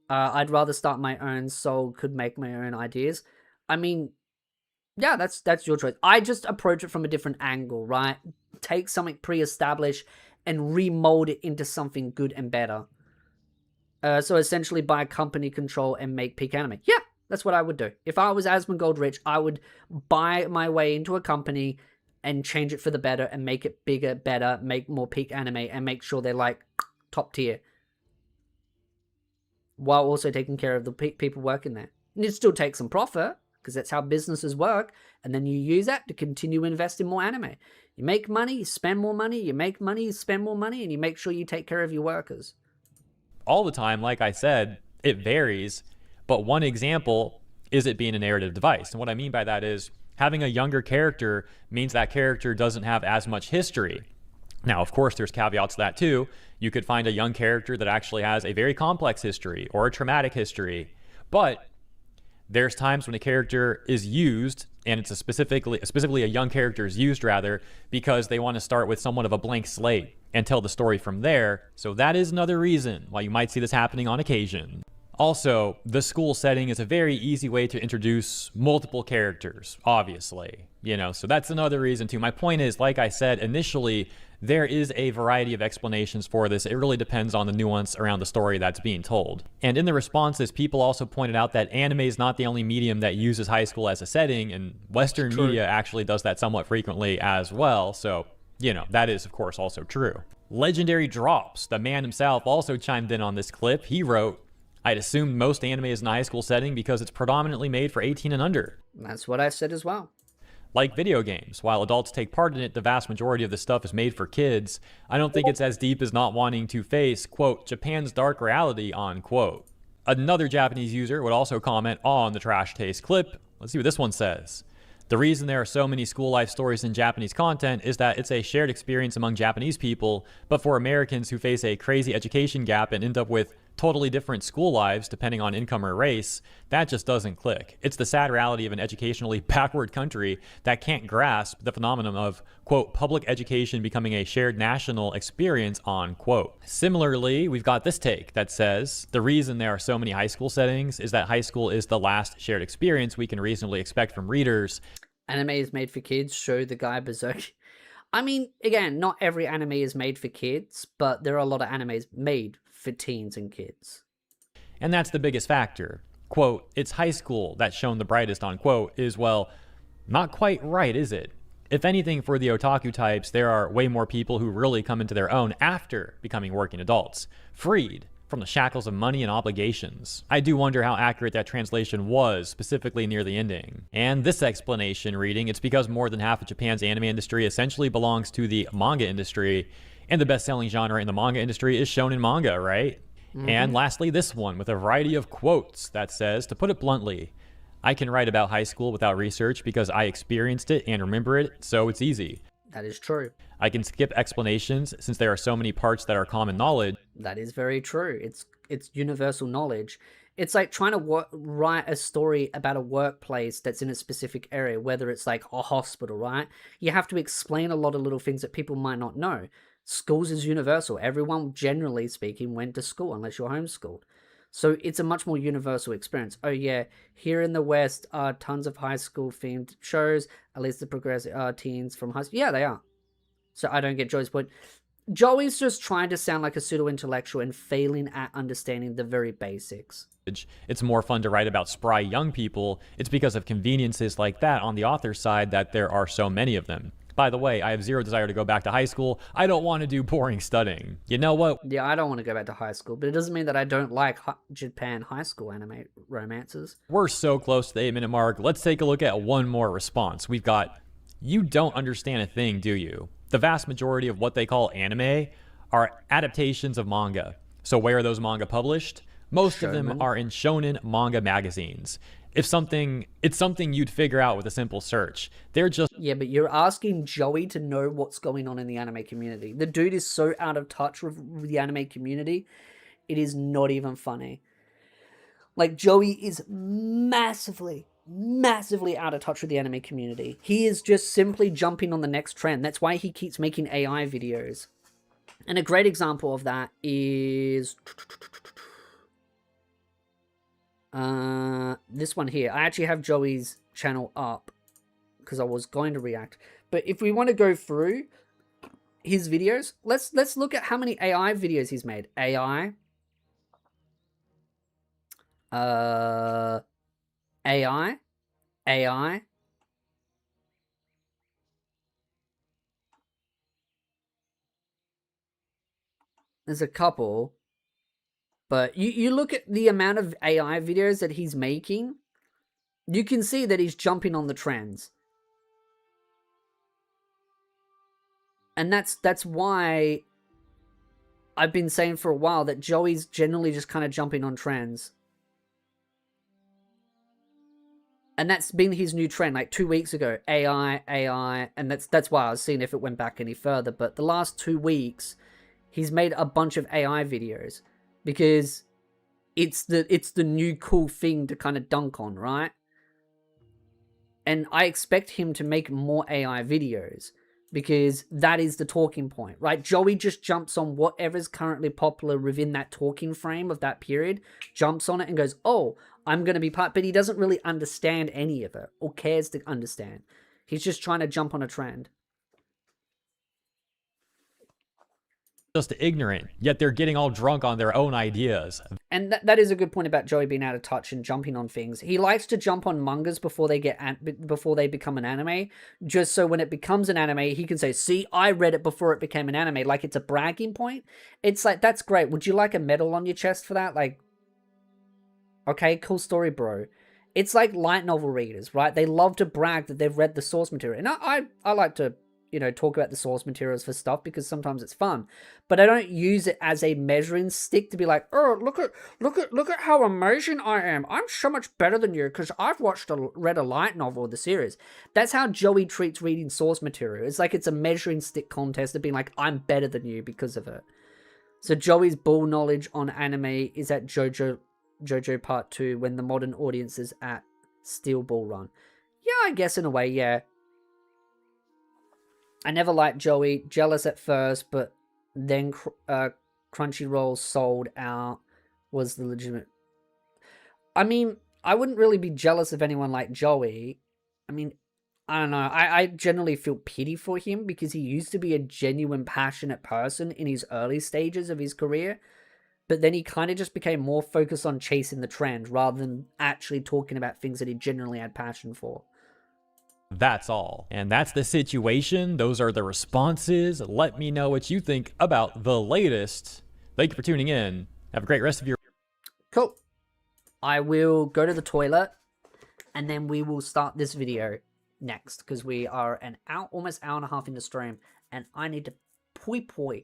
I'd rather start my own, so could make my own ideas. I mean, yeah, that's your choice. I just approach it from a different angle, right? Take something pre-established and remold it into something good and better. So essentially buy company control and make peak anime. Yeah, that's what I would do. If I was Asmongold rich, I would buy my way into a company and change it for the better and make it bigger, better, make more peak anime, and make sure they're like top tier. While also taking care of the people working there. And you still take some profit, because that's how businesses work, and then you use that to continue investing more anime. You make money, you spend more money, you make money, you spend more money, and you make sure you take care of your workers. All the time, like I said, it varies, but one example is it being a narrative device. And what I mean by that is having a younger character means that character doesn't have as much history. Now, of course, there's caveats to that too. You could find a young character that actually has a very complex history or a traumatic history, but there's times when a character is used, and it's specifically a young character is used rather, because they want to start with somewhat of a blank slate and tell the story from there. So that is another reason why you might see this happening on occasion. Also, the school setting is a very easy way to introduce multiple characters, obviously, so that's another reason too. My point is, like I said initially, there is a variety of explanations for this. It really depends on the nuance around the story that's being told. And in the responses, people also pointed out that anime is not the only medium that uses high school as a setting, and Western media actually does that somewhat frequently as well. So, that is, of course, also true. Legendary Drops, the man himself, also chimed in on this clip. He wrote, "I'd assume most anime is in a high school setting because it's predominantly made for 18 and under. That's what I said as well. Like video games, while adults take part in it, the vast majority of the stuff is made for kids. I don't think it's as deep as not wanting to face, quote, Japan's dark reality, unquote." Another Japanese user would also comment on the Trash Taste clip. Let's see what this one says. The reason there are so many school life stories in Japanese content is that it's a shared experience among Japanese people, but for Americans who face a crazy education gap and end up with totally different school lives depending on income or race, that just doesn't click. It's the sad reality of an educationally backward country that can't grasp the phenomenon of, quote, public education becoming a shared national experience, unquote. Similarly, we've got this take that says the reason there are so many high school settings is that high school is the last shared experience we can reasonably expect from readers. Anime is made for kids. Show the guy Berserk. I mean, again, not every anime is made for kids, but there are a lot of animes made for teens and kids. And that's the biggest factor. Quote, it's high school that's shown the brightest, unquote, is, well, not quite right, is it? If anything, for the otaku types, there are way more people who really come into their own after becoming working adults, freed from the shackles of money and obligations. I do wonder how accurate that translation was, specifically near the ending. And this explanation reading, it's because more than half of Japan's anime industry essentially belongs to the manga industry, and the best-selling genre in the manga industry is shonen manga, right? And lastly, this one with a variety of quotes that says, to put it bluntly, I can write about high school without research because I experienced it and remember it, so it's easy. That is true. I can skip explanations since there are so many parts that are common knowledge. That is very true. It's universal knowledge. It's like trying to write a story about a workplace that's in a specific area, whether it's like a hospital, right? You have to explain a lot of little things that people might not know. Schools is universal. Everyone, generally speaking, went to school unless you're homeschooled. So it's a much more universal experience. Oh yeah, here in the West are tons of high school themed shows, at least the progressive teens from high school. Yeah, they are. So I don't get Joey's point. Joey's just trying to sound like a pseudo-intellectual and failing at understanding the very basics. It's more fun to write about spry young people. It's because of conveniences like that on the author's side that there are so many of them. By the way, I have zero desire to go back to high school. I don't want to do boring studying. You know what? Yeah, I don't want to go back to high school, but it doesn't mean that I don't like Japan high school anime romances. We're so close to the 8-minute mark. Let's take a look at one more response. We've got, you don't understand a thing, do you? The vast majority of what they call anime are adaptations of manga. So where are those manga published? Most of them are in shonen manga magazines. It's something you'd figure out with a simple search. They're just... Yeah, but you're asking Joey to know what's going on in the anime community. The dude is so out of touch with the anime community, it is not even funny. Like, Joey is massively out of touch with the anime community. He is just simply jumping on the next trend. That's why he keeps making AI videos. And a great example of that is... this one here. I actually have Joey's channel up because I was going to react. But if we want to go through his videos, let's look at how many AI videos he's made. AI. AI. There's a couple. But you look at the amount of AI videos that he's making, you can see that he's jumping on the trends. And that's why I've been saying for a while that Joey's generally just kind of jumping on trends. And that's been his new trend, like 2 weeks ago, AI, and that's why I was seeing if it went back any further. But the last 2 weeks, he's made a bunch of AI videos. Because it's the new cool thing to kind of dunk on, right? And I expect him to make more AI videos because that is the talking point, right? Joey just jumps on whatever's currently popular within that talking frame of that period, jumps on it and goes, oh, I'm going to be part, but he doesn't really understand any of it or cares to understand. He's just trying to jump on a trend. Just ignorant, yet they're getting all drunk on their own ideas. And that is a good point about Joey being out of touch and jumping on things. He likes to jump on mangas before they become an anime, just so when it becomes an anime, he can say, see, I read it before it became an anime, like it's a bragging point. It's like, that's great. Would you like a medal on your chest for that? Like, okay, cool story, bro. It's like light novel readers, right? They love to brag that they've read the source material. And I like to talk about the source materials for stuff because sometimes it's fun, but I don't use it as a measuring stick to be like, oh, look at how amazing I am. I'm so much better than you because I've read a light novel of the series. That's how Joey treats reading source material. It's like it's a measuring stick contest of being like, I'm better than you because of it. So Joey's bull knowledge on anime is at JoJo Part 2 when the modern audience is at Steel Ball Run. Yeah, I guess in a way, yeah. I never liked Joey, jealous at first, but then Crunchyroll sold out was the legitimate. I mean, I wouldn't really be jealous of anyone like Joey. I mean, I don't know. I generally feel pity for him because he used to be a genuine, passionate person in his early stages of his career, but then he kind of just became more focused on chasing the trend rather than actually talking about things that he genuinely had passion for. That's all. And that's the situation. Those are the responses. Let me know what you think about the latest. Thank you for tuning in. Have a great rest of your... Cool. I will go to the toilet and then we will start this video next because we are almost hour and a half in the stream and I need to poi.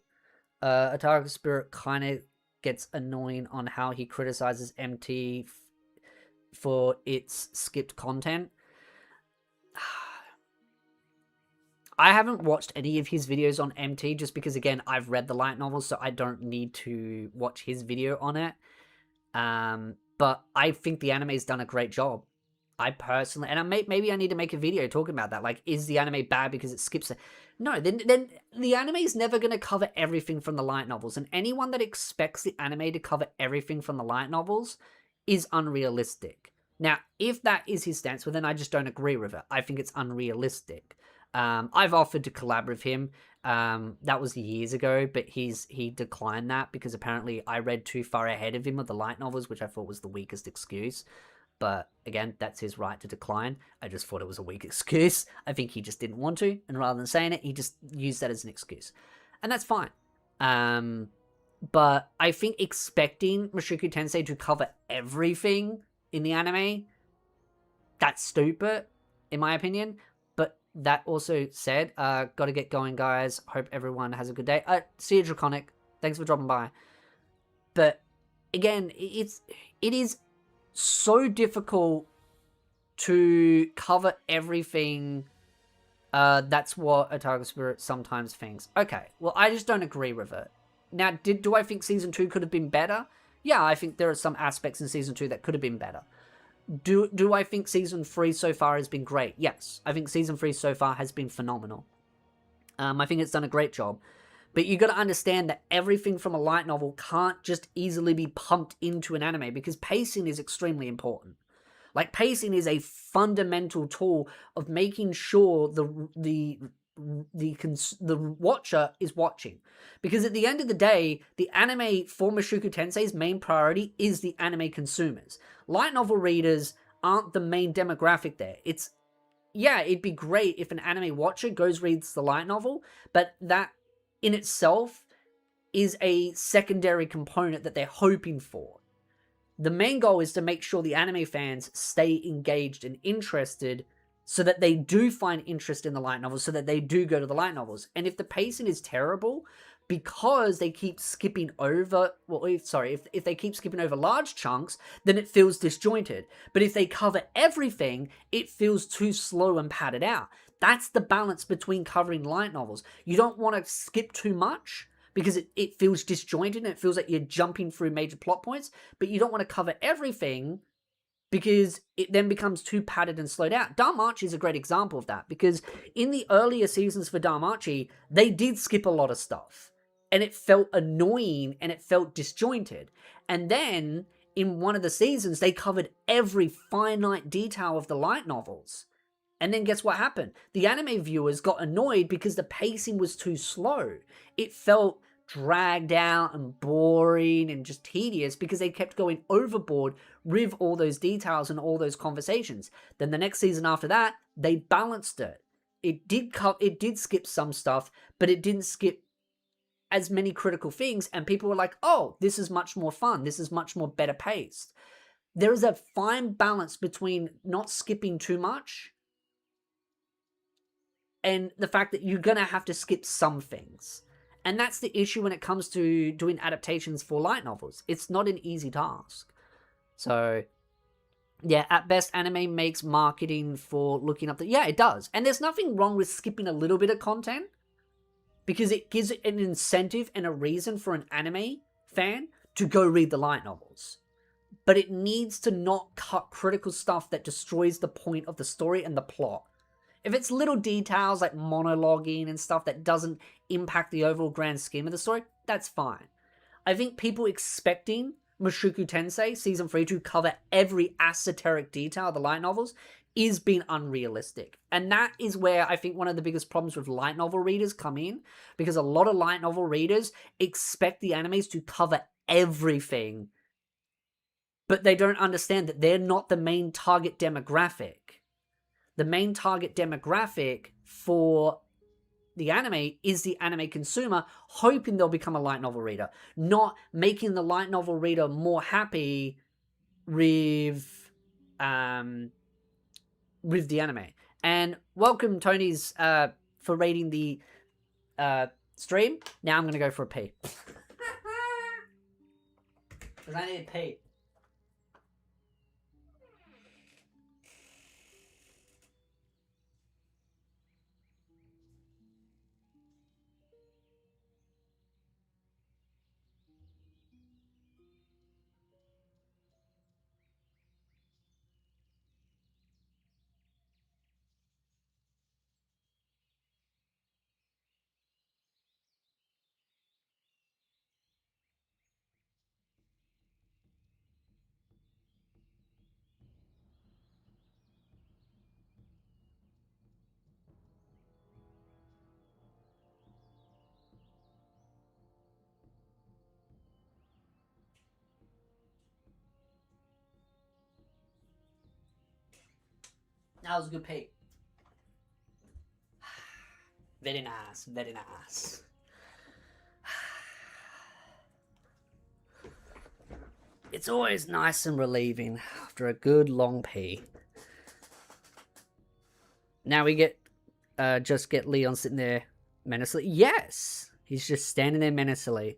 Otaku Spirit kind of gets annoying on how he criticizes MT for its skipped content. I haven't watched any of his videos on MT just because, again, I've read the light novel, so I don't need to watch his video on it. But I think the anime's done a great job. I personally, and maybe I need to make a video talking about that. Like, is the anime bad because it skips it? No, then the anime's never going to cover everything from the light novels, and anyone that expects the anime to cover everything from the light novels is unrealistic. Now, if that is his stance, well, then I just don't agree with it. I think it's unrealistic. I've offered to collab with him. That was years ago, but he declined that because apparently I read too far ahead of him with the light novels, which I thought was the weakest excuse. But again, that's his right to decline. I just thought it was a weak excuse. I think he just didn't want to, and rather than saying it, he just used that as an excuse. And that's fine. But I think expecting Mushoku Tensei to cover everything in the anime, that's stupid, in my opinion. But that also said, gotta get going, guys. Hope everyone has a good day. See you, Draconic. Thanks for dropping by. But again, it is so difficult to cover everything. That's what Otaku Spirit sometimes thinks. Okay, well, I just don't agree with it. Now, do I think Season 2 could have been better? Yeah, I think there are some aspects in Season 2 that could have been better. Do I think Season 3 so far has been great? Yes, I think Season 3 so far has been phenomenal. I think it's done a great job. But you got to understand that everything from a light novel can't just easily be pumped into an anime because pacing is extremely important. Like, pacing is a fundamental tool of making sure the watcher is watching. Because at the end of the day, the anime for Mushoku Tensei's main priority is the anime consumers. Light novel readers aren't the main demographic there. It'd be great if an anime watcher reads the light novel, but that in itself is a secondary component that they're hoping for. The main goal is to make sure the anime fans stay engaged and interested so that they do find interest in the light novels, so that they do go to the light novels. And if the pacing is terrible because they keep skipping over, if they keep skipping over large chunks, then it feels disjointed. But if they cover everything, it feels too slow and padded out. That's the balance between covering light novels. You don't want to skip too much because it feels disjointed and it feels like you're jumping through major plot points, but you don't want to cover everything because it then becomes too padded and slowed out. DARMACHI is a great example of that because in the earlier seasons for DARMACHI, they did skip a lot of stuff and it felt annoying and it felt disjointed. And then in one of the seasons, they covered every finite detail of the light novels. And then guess what happened? The anime viewers got annoyed because the pacing was too slow. It felt dragged out and boring and just tedious because they kept going overboard with all those details and all those conversations. Then the next season after that, they balanced it. It did skip some stuff, but it didn't skip as many critical things. And people were like, oh, this is much more fun. This is much more better paced. There is a fine balance between not skipping too much and the fact that you're gonna have to skip some things. And that's the issue when it comes to doing adaptations for light novels. It's not an easy task. So, yeah, at best, anime makes marketing for looking up the... Yeah, it does. And there's nothing wrong with skipping a little bit of content, because it gives it an incentive and a reason for an anime fan to go read the light novels. But it needs to not cut critical stuff that destroys the point of the story and the plot. If it's little details like monologuing and stuff that doesn't impact the overall grand scheme of the story, that's fine. I think people expecting Mushoku Tensei Season 3 to cover every esoteric detail of the light novels is being unrealistic. And that is where I think one of the biggest problems with light novel readers come in, because a lot of light novel readers expect the animes to cover everything, but they don't understand that they're not the main target demographic. The main target demographic for the anime is the anime consumer, hoping they'll become a light novel reader, not making the light novel reader more happy with the anime. And welcome, Tony's, for rating the stream. Now I'm going to go for a pee. Because I need a pee. That was a good pee. Very nice, very nice. It's always nice and relieving after a good long pee. Now we get, just get Leon sitting there menacingly. Yes! He's just standing there menacingly.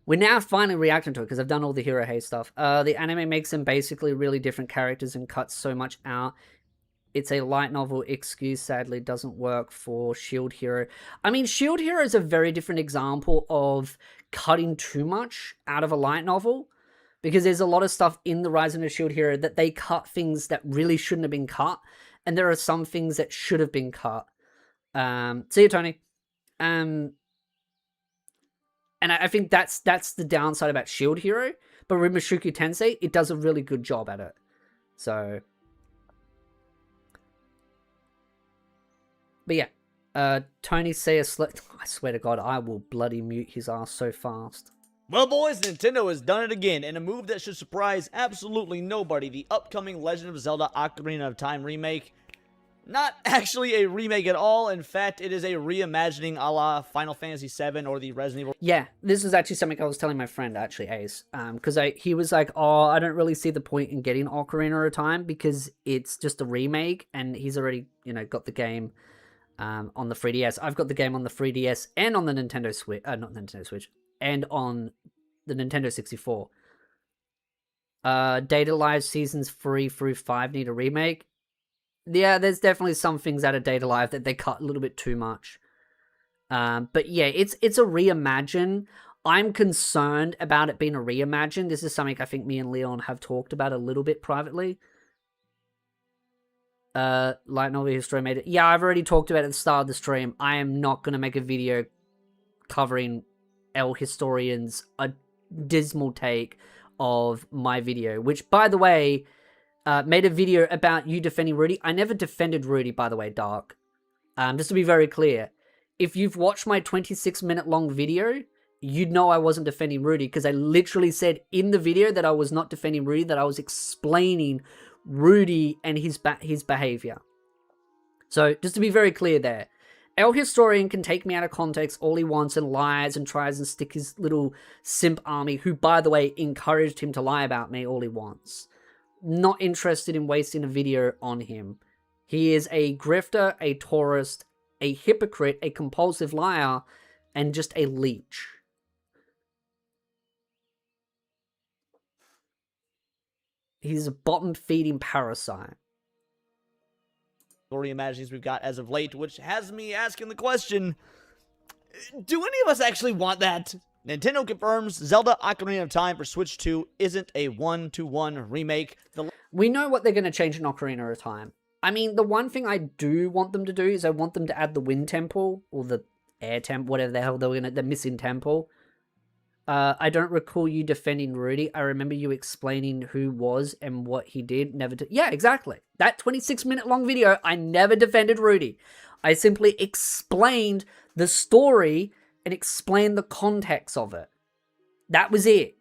We're now finally reacting to it because I've done all the Hero Hey stuff. The anime makes them basically really different characters and cuts so much out. It's a light novel excuse, sadly, doesn't work for Shield Hero. I mean, Shield Hero is a very different example of cutting too much out of a light novel, because there's a lot of stuff in the Rising of Shield Hero that they cut things that really shouldn't have been cut, and there are some things that should have been cut. See you, Tony. And I think that's the downside about Shield Hero, but with Mushoku Tensei, it does a really good job at it. So... But yeah, Tony says, I swear to God, I will bloody mute his ass so fast. Well, boys, Nintendo has done it again in a move that should surprise absolutely nobody. The upcoming Legend of Zelda Ocarina of Time remake. Not actually a remake at all. In fact, it is a reimagining a la Final Fantasy VII or the Resident Evil. Yeah, this is actually something I was telling my friend, actually, Ace. Because he was like, oh, I don't really see the point in getting Ocarina of Time because it's just a remake and he's already, got the game on the 3DS. I've got the game on the 3DS and on the Nintendo Switch. Not Nintendo Switch. And on the Nintendo 64. Data Live Seasons 3 through 5 need a remake. Yeah, there's definitely some things out of Data Live that they cut a little bit too much. But yeah, it's a reimagine. I'm concerned about it being a reimagine. This is something I think me and Leon have talked about a little bit privately. Light Novel History made it. Yeah, I've already talked about it at the start of the stream. I am not going to make a video covering El Historian's a dismal take of my video, which, by the way, made a video about you defending Rudy. I never defended Rudy, by the way, Dark. Just to be very clear, if you've watched my 26-minute long video, you'd know I wasn't defending Rudy, because I literally said in the video that I was not defending Rudy, that I was explaining Rudy and his behavior. So, just to be very clear there, El Historian can take me out of context all he wants and lies and tries and stick his little simp army, who, by the way, encouraged him to lie about me, all he wants. Not interested in wasting a video on him. He is a grifter, a tourist, a hypocrite, a compulsive liar, and just a leech. He's a bottom-feeding parasite. Story imaginings we've got as of late, which has me asking the question, do any of us actually want that? Nintendo confirms Zelda Ocarina of Time for Switch 2 isn't a one-to-one remake. We know what they're going to change in Ocarina of Time. I mean, the one thing I do want them to do is I want them to add the Wind Temple, or the Air Temple, whatever the hell the missing temple. I don't recall you defending Rudy. I remember you explaining who was and what he did. Yeah, exactly. That 26-minute long video, I never defended Rudy. I simply explained the story and explained the context of it. That was it.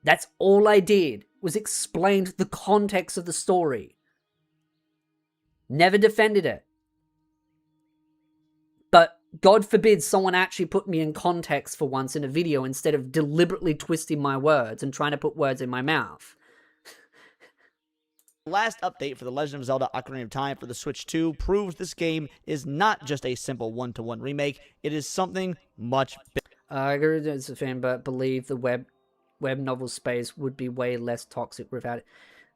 That's all I did, was explained the context of the story. Never defended it. But God forbid someone actually put me in context for once in a video instead of deliberately twisting my words and trying to put words in my mouth. Last update for The Legend of Zelda Ocarina of Time for the Switch 2 proves this game is not just a simple one-to-one remake, it is something much bigger. I agree as a fan, but believe the web novel space would be way less toxic without it.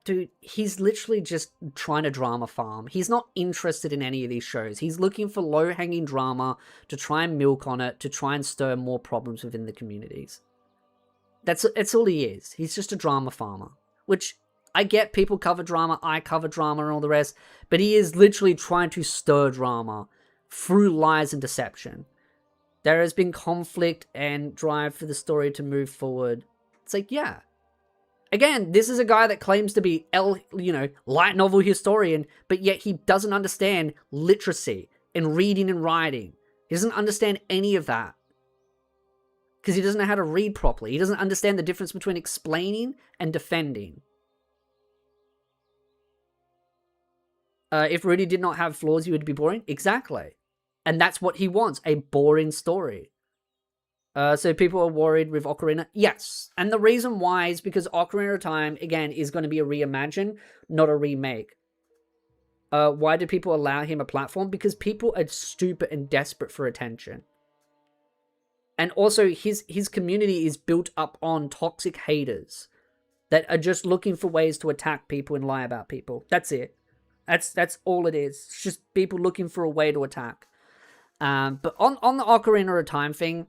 Dude, he's literally just trying to drama farm. He's not interested in any of these shows. He's looking for low-hanging drama to try and milk on it, to try and stir more problems within the communities. That's all he is. He's just a drama farmer. Which, I get people cover drama, I cover drama and all the rest, but he is literally trying to stir drama through lies and deception. There has been conflict and drive for the story to move forward. It's like, yeah. Again, this is a guy that claims to be light novel historian, but yet he doesn't understand literacy and reading and writing. He doesn't understand any of that. Because he doesn't know how to read properly. He doesn't understand the difference between explaining and defending. If Rudy did not have flaws, he would be boring. Exactly. And that's what he wants, a boring story. So people are worried with Ocarina? Yes. And the reason why is because Ocarina of Time, again, is going to be a reimagine, not a remake. Why do people allow him a platform? Because people are stupid and desperate for attention. And also, his community is built up on toxic haters that are just looking for ways to attack people and lie about people. That's it. That's all it is. It's just people looking for a way to attack. But on the Ocarina of Time thing,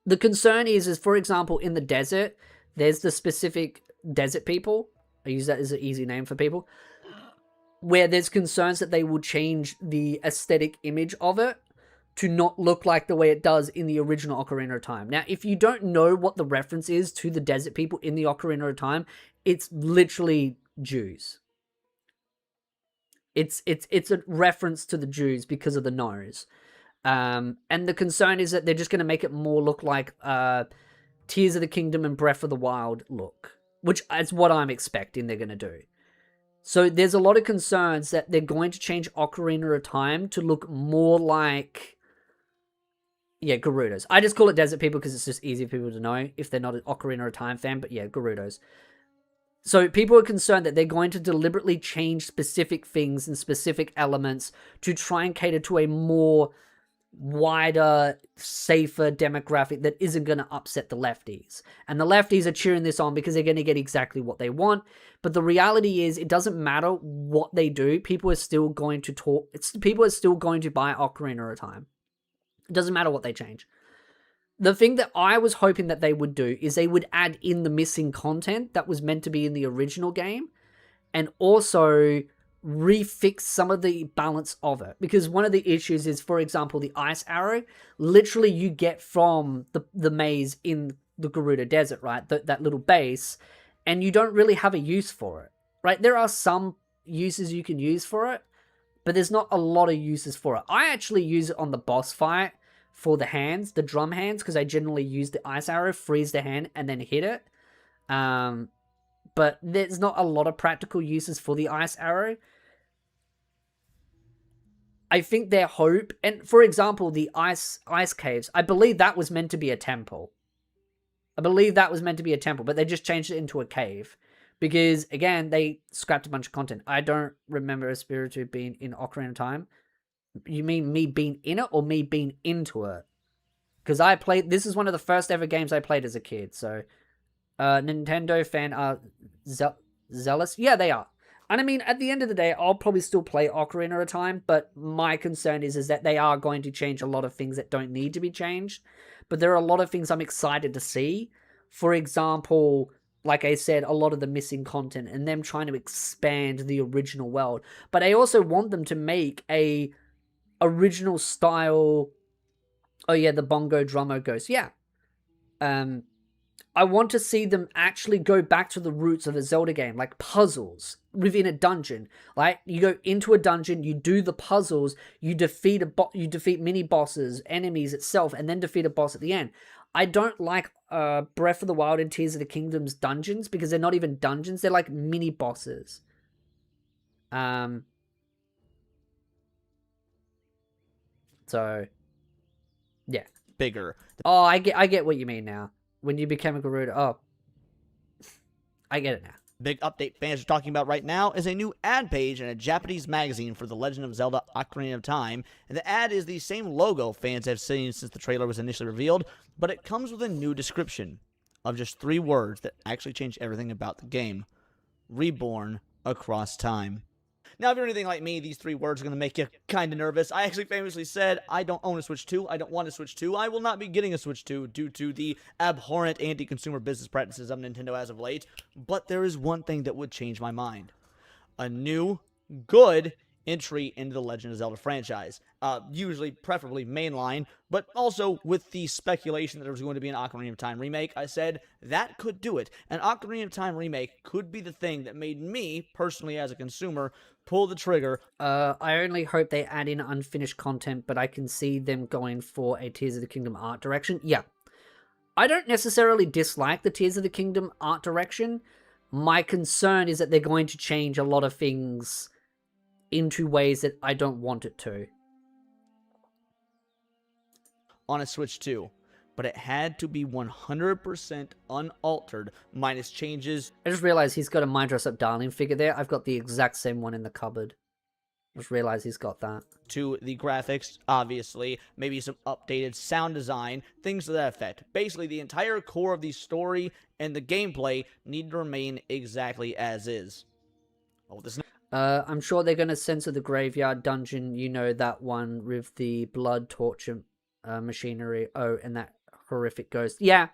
the concern is, for example, in the desert, there's the specific desert people. I use that as an easy name for people. Where there's concerns that they will change the aesthetic image of it to not look like the way it does in the original Ocarina of Time. Now, if you don't know what the reference is to the desert people in the Ocarina of Time, it's literally Jews. It's a reference to the Jews because of the nose. And the concern is that they're just going to make it more look like Tears of the Kingdom and Breath of the Wild look, which is what I'm expecting they're going to do. So there's a lot of concerns that they're going to change Ocarina of Time to look more like, Gerudos. I just call it Desert People because it's just easy for people to know if they're not an Ocarina of Time fan, but yeah, Gerudos. So people are concerned that they're going to deliberately change specific things and specific elements to try and cater to a more wider, safer demographic that isn't going to upset the lefties. And the lefties are cheering this on because they're going to get exactly what they want. But the reality is, it doesn't matter what they do. People are still going to talk. People are still going to buy Ocarina of Time. It doesn't matter what they change. The thing that I was hoping that they would do is they would add in the missing content that was meant to be in the original game, and also refix some of the balance of it. Because one of the issues is, for example, the ice arrow, literally you get from the maze in the Gerudo Desert, right? That little base, and you don't really have a use for it, right? There are some uses you can use for it, but there's not a lot of uses for it. I actually use it on the boss fight for the hands, the drum hands, because I generally use the ice arrow, freeze the hand, and then hit it. But there's not a lot of practical uses for the ice arrow. I think their hope, and for example, the ice caves, I believe that was meant to be a temple. But they just changed it into a cave. Because, again, they scrapped a bunch of content. I don't remember Espiritu being in Ocarina of Time. You mean me being in it or me being into it? Because this is one of the first ever games I played as a kid, so Nintendo fan are zealous. Yeah, they are. And I mean, at the end of the day, I'll probably still play Ocarina of Time, but my concern is that they are going to change a lot of things that don't need to be changed. But there are a lot of things I'm excited to see. For example, like I said, a lot of the missing content and them trying to expand the original world. But I also want them to make a original style. Oh yeah, the bongo drummer goes, yeah. I want to see them actually go back to the roots of a Zelda game, like puzzles within a dungeon. Like you go into a dungeon, you do the puzzles, you defeat mini bosses, enemies itself, and then defeat a boss at the end. I don't like Breath of the Wild and Tears of the Kingdom's dungeons because they're not even dungeons; they're like mini bosses. So, yeah. Bigger. Oh, I get what you mean now. When you became a Gerudo. Oh, I get it now. Big update fans are talking about right now is a new ad page in a Japanese magazine for The Legend of Zelda Ocarina of Time, and the ad is the same logo fans have seen since the trailer was initially revealed, but it comes with a new description of just 3 words that actually change everything about the game. Reborn across time. Now, if you're anything like me, these 3 words are going to make you kind of nervous. I actually famously said, I don't own a Switch 2. I don't want a Switch 2. I will not be getting a Switch 2 due to the abhorrent anti-consumer business practices of Nintendo as of late. But there is one thing that would change my mind. A new, good entry into the Legend of Zelda franchise. Usually, preferably mainline, but also with the speculation that there was going to be an Ocarina of Time remake, I said that could do it. An Ocarina of Time remake could be the thing that made me, personally as a consumer, pull the trigger. I only hope they add in unfinished content, but I can see them going for a Tears of the Kingdom art direction. Yeah. I don't necessarily dislike the Tears of the Kingdom art direction. My concern is that they're going to change a lot of things into ways that I don't want it to. On a Switch 2, but it had to be 100% unaltered, minus changes. I just realized he's got a My Dress Up Darling figure there. I've got the exact same one in the cupboard. Just realized he's got that. To the graphics, obviously, maybe some updated sound design, things to that effect. Basically, the entire core of the story and the gameplay need to remain exactly as is. Oh, this. I'm sure they're going to censor the graveyard dungeon. You know, that one with the blood torture machinery. Oh, and that horrific ghost. Yeah,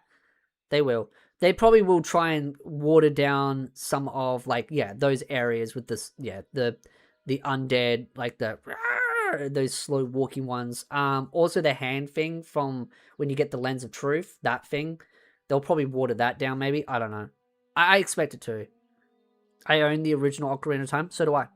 they will. They probably will try and water down some of, like, yeah, those areas with this, yeah, the undead, like those slow walking ones. Also the hand thing from when you get the Lens of Truth, that thing. They'll probably water that down, maybe. I don't know. I expect it to. I own the original Ocarina of Time, so do I.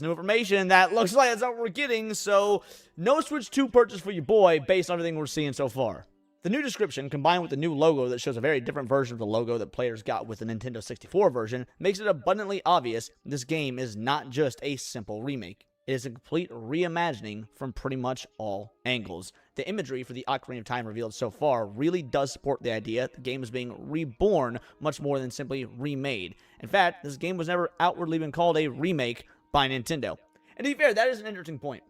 New information that looks like that's what we're getting, so no Switch 2 purchase for your boy based on everything we're seeing so far. The new description, combined with the new logo that shows a very different version of the logo that players got with the Nintendo 64 version, makes it abundantly obvious this game is not just a simple remake. It is a complete reimagining from pretty much all angles. The imagery for the Ocarina of Time revealed so far really does support the idea the game is being reborn much more than simply remade. In fact, this game was never outwardly been called a remake by Nintendo. And to be fair, that is an interesting point.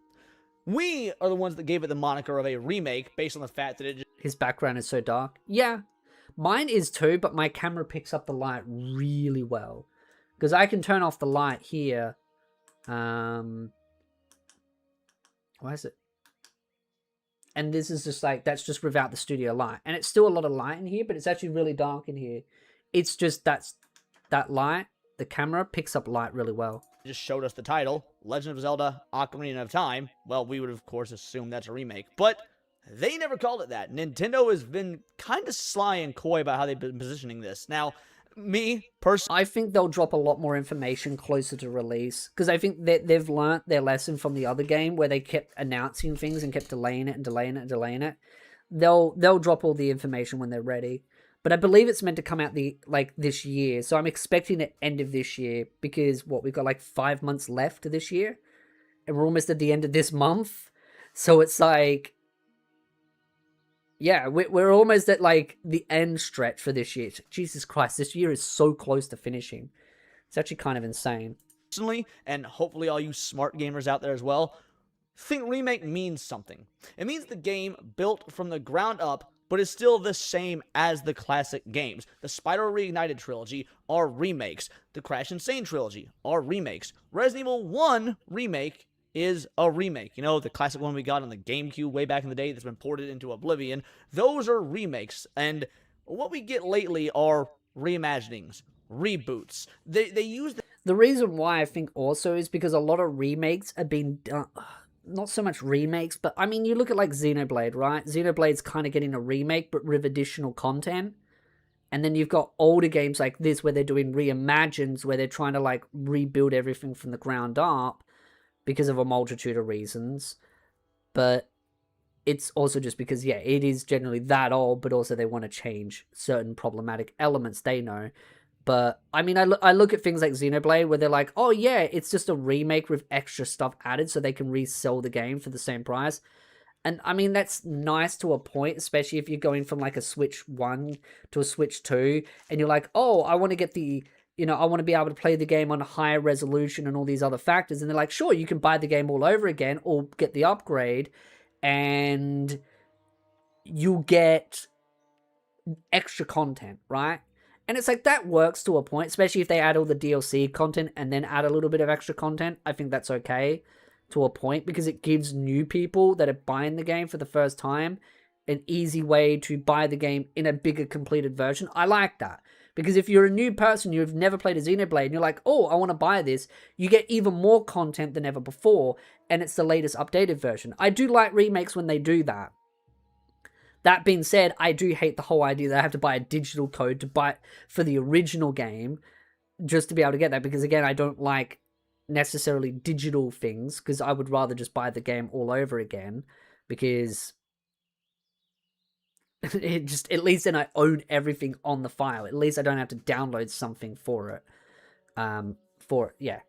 We are the ones that gave it the moniker of a remake based on the fact that it just... His background is so dark. Yeah, mine is too, but my camera picks up the light really well. Because I can turn off the light here. Why is it? And this is just like, that's just without the studio light. And it's still a lot of light in here, but it's actually really dark in here. It's just that light, the camera picks up light really well. Just showed us the title, Legend of Zelda Ocarina of Time. Well, we would of course assume that's a remake, but they never called it that. Nintendo has been kind of sly and coy about how they've been positioning this. Now, me, personally, I think they'll drop a lot more information closer to release, because I think that they've learnt their lesson from the other game where they kept announcing things and kept delaying it and delaying it and delaying it. They'll drop all the information when they're ready. But I believe it's meant to come out this year, so I'm expecting it end of this year, because we've got like 5 months left this year, and we're almost at the end of this month, so it's like, yeah, we're almost at like the end stretch for this year. Jesus Christ, this year is so close to finishing. It's actually kind of insane. and hopefully all you smart gamers out there as well, think remake means something. It means the game built from the ground up, but is still the same as the classic games. The Spyro Reignited trilogy are remakes. The Crash Insane trilogy are remakes. Resident Evil 1 remake is a remake. You know, the classic one we got on the GameCube way back in the day that's been ported into Oblivion. Those are remakes. And what we get lately are reimaginings, reboots. They use The reason why I think also is because a lot of remakes are being done. Not so much remakes, but I mean, you look at like Xenoblade, right? Xenoblade's kind of getting a remake, but with additional content. And then you've got older games like this where they're doing reimagines, where they're trying to like rebuild everything from the ground up because of a multitude of reasons. But it's also just because, yeah, it is generally that old, but also they want to change certain problematic elements they know. But, I mean, I look at things like Xenoblade where they're like, oh yeah, it's just a remake with extra stuff added so they can resell the game for the same price. And, I mean, that's nice to a point, especially if you're going from like a Switch 1 to a Switch 2, and you're like, oh, I want to get the, you know, I want to be able to play the game on a higher resolution and all these other factors. And they're like, sure, you can buy the game all over again or get the upgrade, and you'll get extra content, right? And it's like, that works to a point, especially if they add all the DLC content and then add a little bit of extra content. I think that's okay to a point because it gives new people that are buying the game for the first time an easy way to buy the game in a bigger completed version. I like that. Because if you're a new person, you've never played a Xenoblade, and you're like, oh, I want to buy this, you get even more content than ever before, and it's the latest updated version. I do like remakes when they do that. That being said, I do hate the whole idea that I have to buy a digital code to buy for the original game just to be able to get that. Because again, I don't like necessarily digital things because I would rather just buy the game all over again because it just, at least then I own everything on the file. At least I don't have to download something for it. Yeah.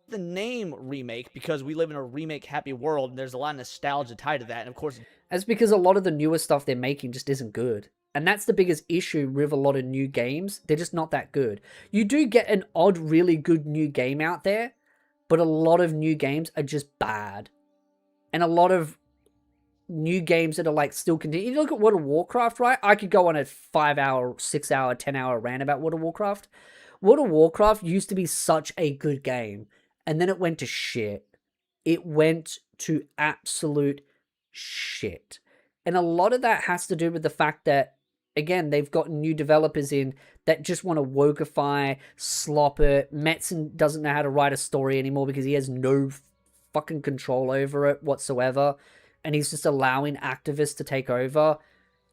the name remake because we live in a remake happy world and there's a lot of nostalgia tied to that. And of course, that's because a lot of the newer stuff they're making just isn't good. And that's the biggest issue with a lot of new games. They're just not that good. You do get an odd, really good new game out there, but a lot of new games are just bad. And a lot of new games that are like still continue. You look at World of Warcraft, right? I could go on a 5-hour, 6-hour, 10-hour rant about World of Warcraft. World of Warcraft used to be such a good game, and then it went to shit. It went to absolute shit. And a lot of that has to do with the fact that, again, they've got new developers in that just want to wokeify, slop it. Metzen doesn't know how to write a story anymore because he has no fucking control over it whatsoever. And he's just allowing activists to take over.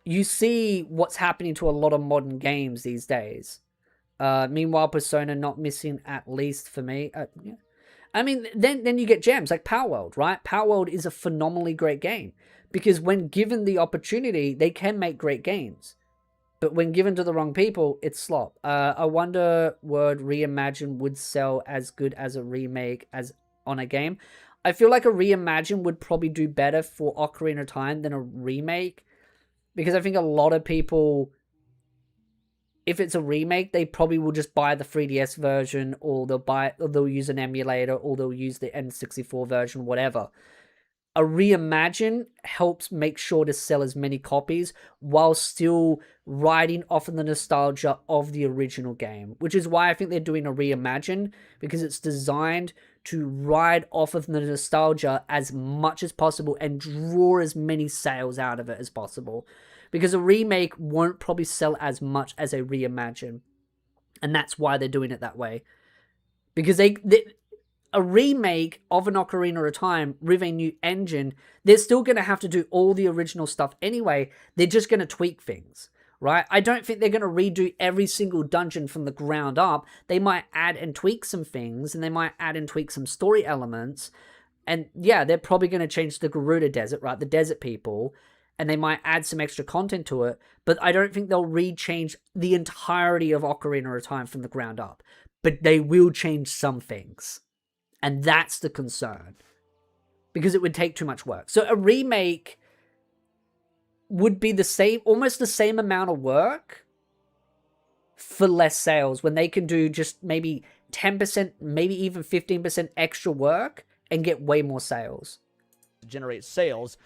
You see what's happening to a lot of modern games these days. Meanwhile, Persona not missing, at least for me. Yeah. I mean, then you get gems like Palworld, right? Palworld is a phenomenally great game. Because when given the opportunity, they can make great games. But when given to the wrong people, it's slop. I wonder would Reimagine would sell as good as a remake as on a game. I feel like a Reimagine would probably do better for Ocarina of Time than a remake. Because I think a lot of people, if it's a remake, they probably will just buy the 3DS version, or they'll use an emulator, or they'll use the N64 version, whatever. A Reimagine helps make sure to sell as many copies while still riding off of the nostalgia of the original game, which is why I think they're doing a Reimagine, because it's designed to ride off of the nostalgia as much as possible and draw as many sales out of it as possible. Because a remake won't probably sell as much as a Reimagine. And that's why they're doing it that way. Because a remake of an Ocarina of Time with a new engine, they're still going to have to do all the original stuff anyway. They're just going to tweak things, right? I don't think they're going to redo every single dungeon from the ground up. They might add and tweak some things, and they might add and tweak some story elements. And yeah, they're probably going to change the Gerudo Desert, right? The desert people. And they might add some extra content to it. But I don't think they'll re-change the entirety of Ocarina of Time from the ground up. But they will change some things. And that's the concern. Because it would take too much work. So a remake would be the same, almost the same amount of work for less sales, when they can do just maybe 10%, maybe even 15% extra work and get way more sales. to generate sales.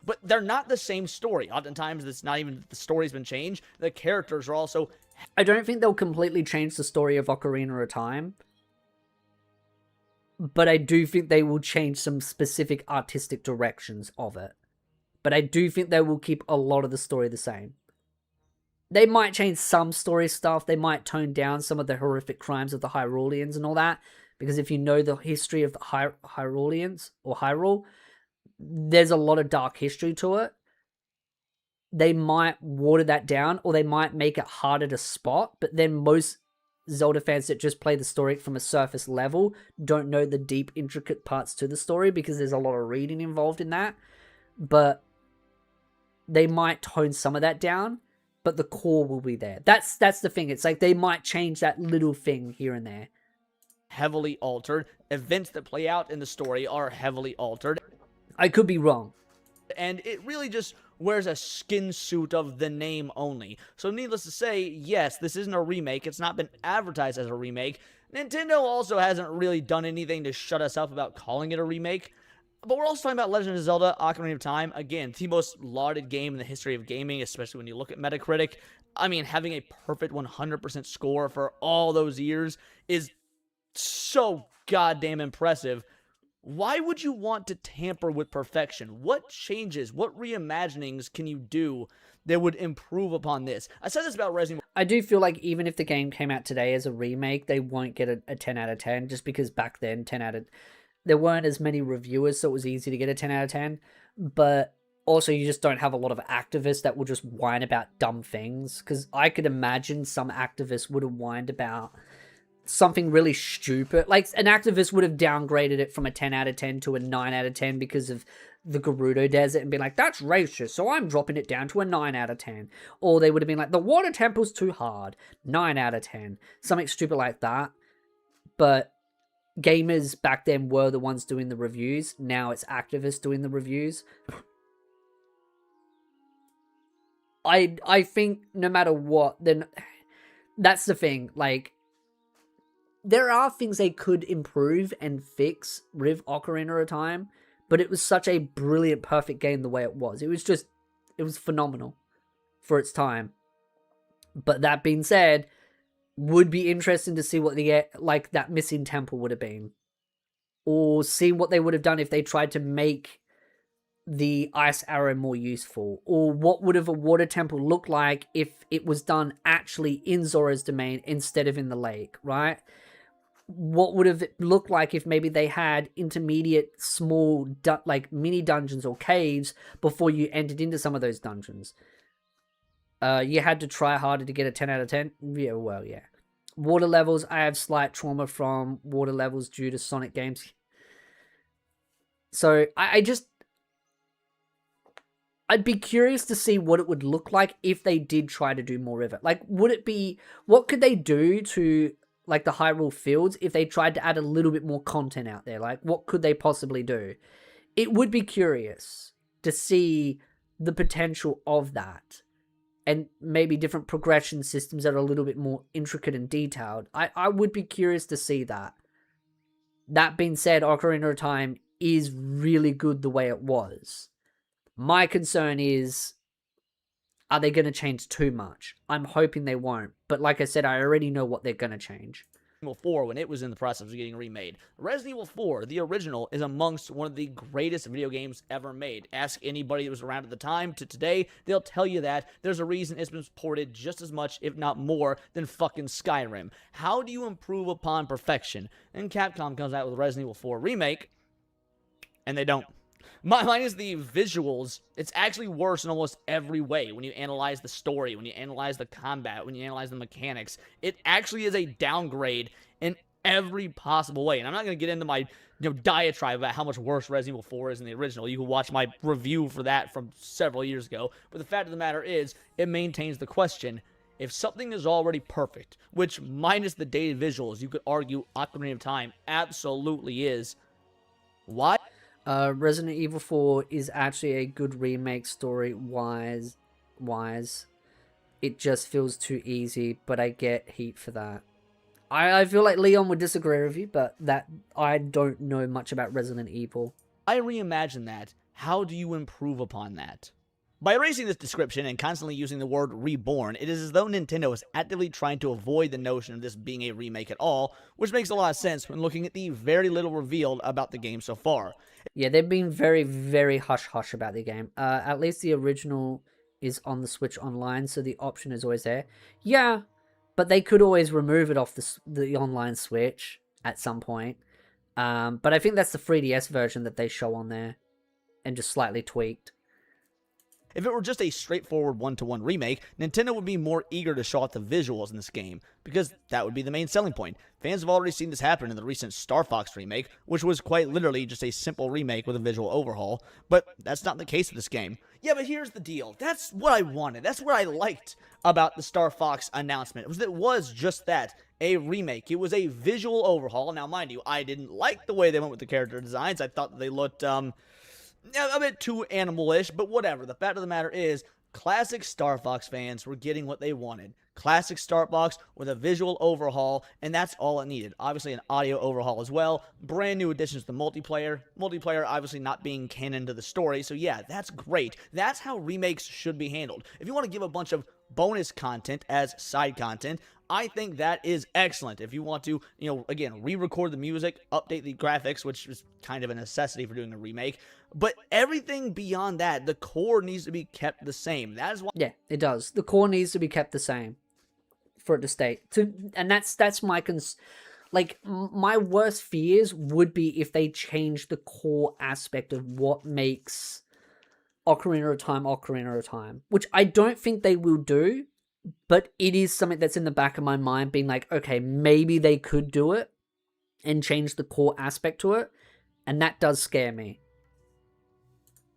But they're not the same story. Oftentimes, it's not even the story's been changed. The characters are also... I don't think they'll completely change the story of Ocarina of Time, but I do think they will change some specific artistic directions of it. But I do think they will keep a lot of the story the same. They might change some story stuff. They might tone down some of the horrific crimes of the Hyruleans and all that. Because if you know the history of the Hyruleans, or Hyrule, there's a lot of dark history to it. They might water that down, or they might make it harder to spot. But then most Zelda fans that just play the story from a surface level don't know the deep, intricate parts to the story because there's a lot of reading involved in that. But they might tone some of that down, but the core will be there. That's the thing. It's like they might change that little thing here and there. Heavily altered. Events that play out in the story are heavily altered. I could be wrong. And it really just wears a skin suit of the name only. So needless to say, yes, this isn't a remake. It's not been advertised as a remake. Nintendo also hasn't really done anything to shut us up about calling it a remake. But we're also talking about Legend of Zelda Ocarina of Time. Again, the most lauded game in the history of gaming, especially when you look at Metacritic. I mean, having a perfect 100% score for all those years is so goddamn impressive. Why would you want to tamper with perfection? What changes, what reimaginings can you do that would improve upon this? I said this about Resident Evil. I do feel like even if the game came out today as a remake, they won't get a 10 out of 10, just because back then there weren't as many reviewers, so it was easy to get a 10 out of 10. But also, you just don't have a lot of activists that will just whine about dumb things, because I could imagine some activists would have whined about something really stupid. Like, an activist would have downgraded it from a 10 out of 10 to a 9 out of 10 because of the Gerudo Desert and been like, that's racist, so I'm dropping it down to a 9 out of 10. Or they would have been like, the water temple's too hard, 9 out of 10. Something stupid like that. But gamers back then were the ones doing the reviews. Now it's activists doing the reviews. I think no matter what, then that's the thing. Like, there are things they could improve and fix with Ocarina of Time, but it was such a brilliant, perfect game the way it was. It was phenomenal for its time. But that being said, would be interesting to see what that missing temple would have been. Or see what they would have done if they tried to make the ice arrow more useful. Or what would have a water temple look like if it was done actually in Zora's domain instead of in the lake, right? What would have it looked like if maybe they had intermediate small mini dungeons or caves before you entered into some of those dungeons? You had to try harder to get a 10 out of 10? Yeah, well, yeah. Water levels, I have slight trauma from water levels due to Sonic games. So, I'd be curious to see what it would look like if they did try to do more of it. Like, what could they do to, like, the Hyrule Fields if they tried to add a little bit more content out there? Like, what could they possibly do? It would be curious to see the potential of that. And maybe different progression systems that are a little bit more intricate and detailed. I would be curious to see that. That being said, Ocarina of Time is really good the way it was. My concern is, are they going to change too much? I'm hoping they won't. But like I said, I already know what they're going to change. Evil 4, when it was in the process of getting remade. Resident Evil 4, the original, is amongst one of the greatest video games ever made. Ask anybody that was around at the time to today, they'll tell you that there's a reason it's been ported just as much, if not more, than fucking Skyrim. How do you improve upon perfection? And Capcom comes out with Resident Evil 4 Remake, and they don't. Mine is the visuals. It's actually worse in almost every way. When you analyze the story, when you analyze the combat, when you analyze the mechanics, it actually is a downgrade in every possible way. And I'm not going to get into my diatribe about how much worse Resident Evil 4 is than the original. You can watch my review for that from several years ago. But the fact of the matter is, it maintains the question. If something is already perfect, which minus the dated visuals, you could argue Ocarina of Time absolutely is, why? Resident Evil 4 is actually a good remake story-wise. It just feels too easy, but I get heat for that. I feel like Leon would disagree with you, but that I don't know much about Resident Evil. I reimagine that. How do you improve upon that? By erasing this description and constantly using the word reborn, it is as though Nintendo is actively trying to avoid the notion of this being a remake at all, which makes a lot of sense when looking at the very little revealed about the game so far. Yeah, they've been very, very hush-hush about the game. At least the original is on the Switch Online, so the option is always there. Yeah, but they could always remove it off the online Switch at some point. But I think that's the 3DS version that they show on there, and just slightly tweaked. If it were just a straightforward one-to-one remake, Nintendo would be more eager to show off the visuals in this game, because that would be the main selling point. Fans have already seen this happen in the recent Star Fox remake, which was quite literally just a simple remake with a visual overhaul, but that's not the case with this game. Yeah, but here's the deal. That's what I wanted. That's what I liked about the Star Fox announcement. It was just that, a remake. It was a visual overhaul. Now, mind you, I didn't like the way they went with the character designs. I thought they looked, a bit too animal-ish, but whatever. The fact of the matter is, classic Star Fox fans were getting what they wanted. Classic Star Fox with a visual overhaul, and that's all it needed. Obviously, an audio overhaul as well. Brand new additions to the multiplayer. Multiplayer obviously not being canon to the story, so yeah, that's great. That's how remakes should be handled. If you want to give a bunch of bonus content as side content, I think that is excellent. If you want to, again, re-record the music, update the graphics, which is kind of a necessity for doing a remake, but everything beyond that, the core needs to be kept the same. That is why. Yeah, it does. The core needs to be kept the same for it to stay. And that's my my worst fears would be if they change the core aspect of what makes Ocarina of Time, which I don't think they will do, but it is something that's in the back of my mind being like, okay, maybe they could do it and change the core aspect to it, and that does scare me.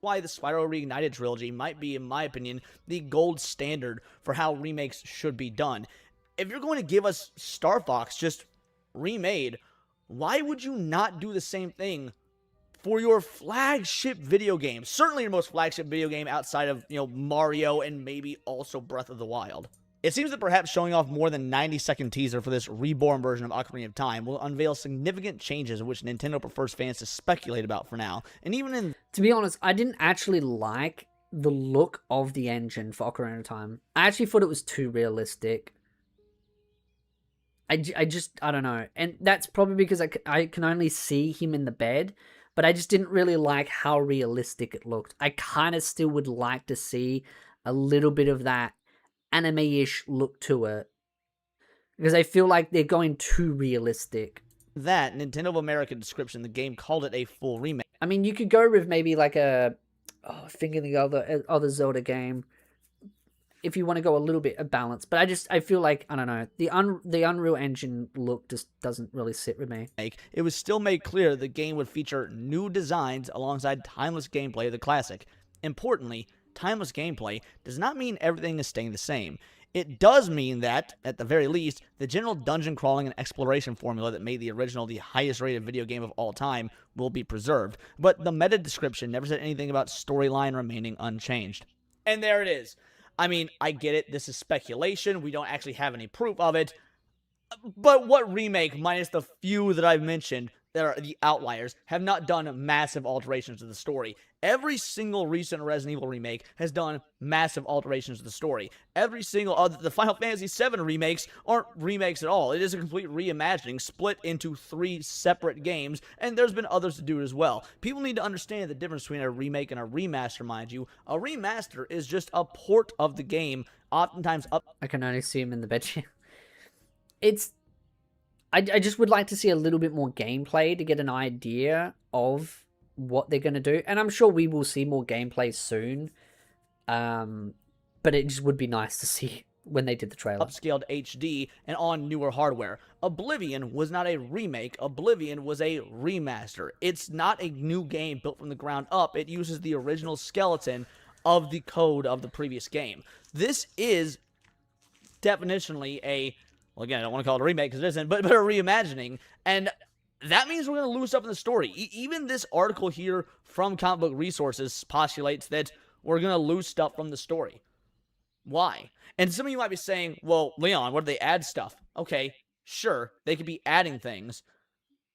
Why the Spyro Reignited trilogy might be, in my opinion, the gold standard for how remakes should be done. If you're going to give us Star Fox just remade, why would you not do the same thing for your flagship video game? Certainly your most flagship video game outside of, Mario and maybe also Breath of the Wild. It seems that perhaps showing off more than 90-second teaser for this reborn version of Ocarina of Time will unveil significant changes which Nintendo prefers fans to speculate about for now. And even in... To be honest, I didn't actually like the look of the engine for Ocarina of Time. I actually thought it was too realistic. I don't know. And that's probably because I can only see him in the bed, but I just didn't really like how realistic it looked. I kind of still would like to see a little bit of that anime-ish look to it, because I feel like they're going too realistic. That Nintendo of America description, the game called it a full remake. I mean, you could go with maybe like thinking the other Zelda game, if you want to go a little bit of balance. But I feel like, I don't know, the Unreal Engine look just doesn't really sit with me. It was still made clear the game would feature new designs alongside timeless gameplay of the classic. Importantly, timeless gameplay does not mean everything is staying the same. It does mean that, at the very least, the general dungeon crawling and exploration formula that made the original the highest rated video game of all time will be preserved, but the meta description never said anything about storyline remaining unchanged. And there it is. I mean, I get it, this is speculation, we don't actually have any proof of it, but what remake, minus the few that I've mentioned, that are the outliers, have not done massive alterations to the story? Every single recent Resident Evil remake has done massive alterations to the story. Every single the Final Fantasy VII remakes aren't remakes at all. It is a complete reimagining, split into 3 separate games, and there's been others to do it as well. People need to understand the difference between a remake and a remaster, mind you. A remaster is just a port of the game, oftentimes up... I can only see him in the bed. I just would like to see a little bit more gameplay to get an idea of what they're going to do. And I'm sure we will see more gameplay soon. But it just would be nice to see when they did the trailer. Upscaled HD and on newer hardware. Oblivion was not a remake. Oblivion was a remaster. It's not a new game built from the ground up. It uses the original skeleton of the code of the previous game. This is definitionally a... Well, again, I don't want to call it a remake because it isn't, but a reimagining. And that means we're going to lose stuff in the story. Even this article here from Comic Book Resources postulates that we're going to lose stuff from the story. Why? And some of you might be saying, well, Leon, what if they add stuff? Okay, sure, they could be adding things.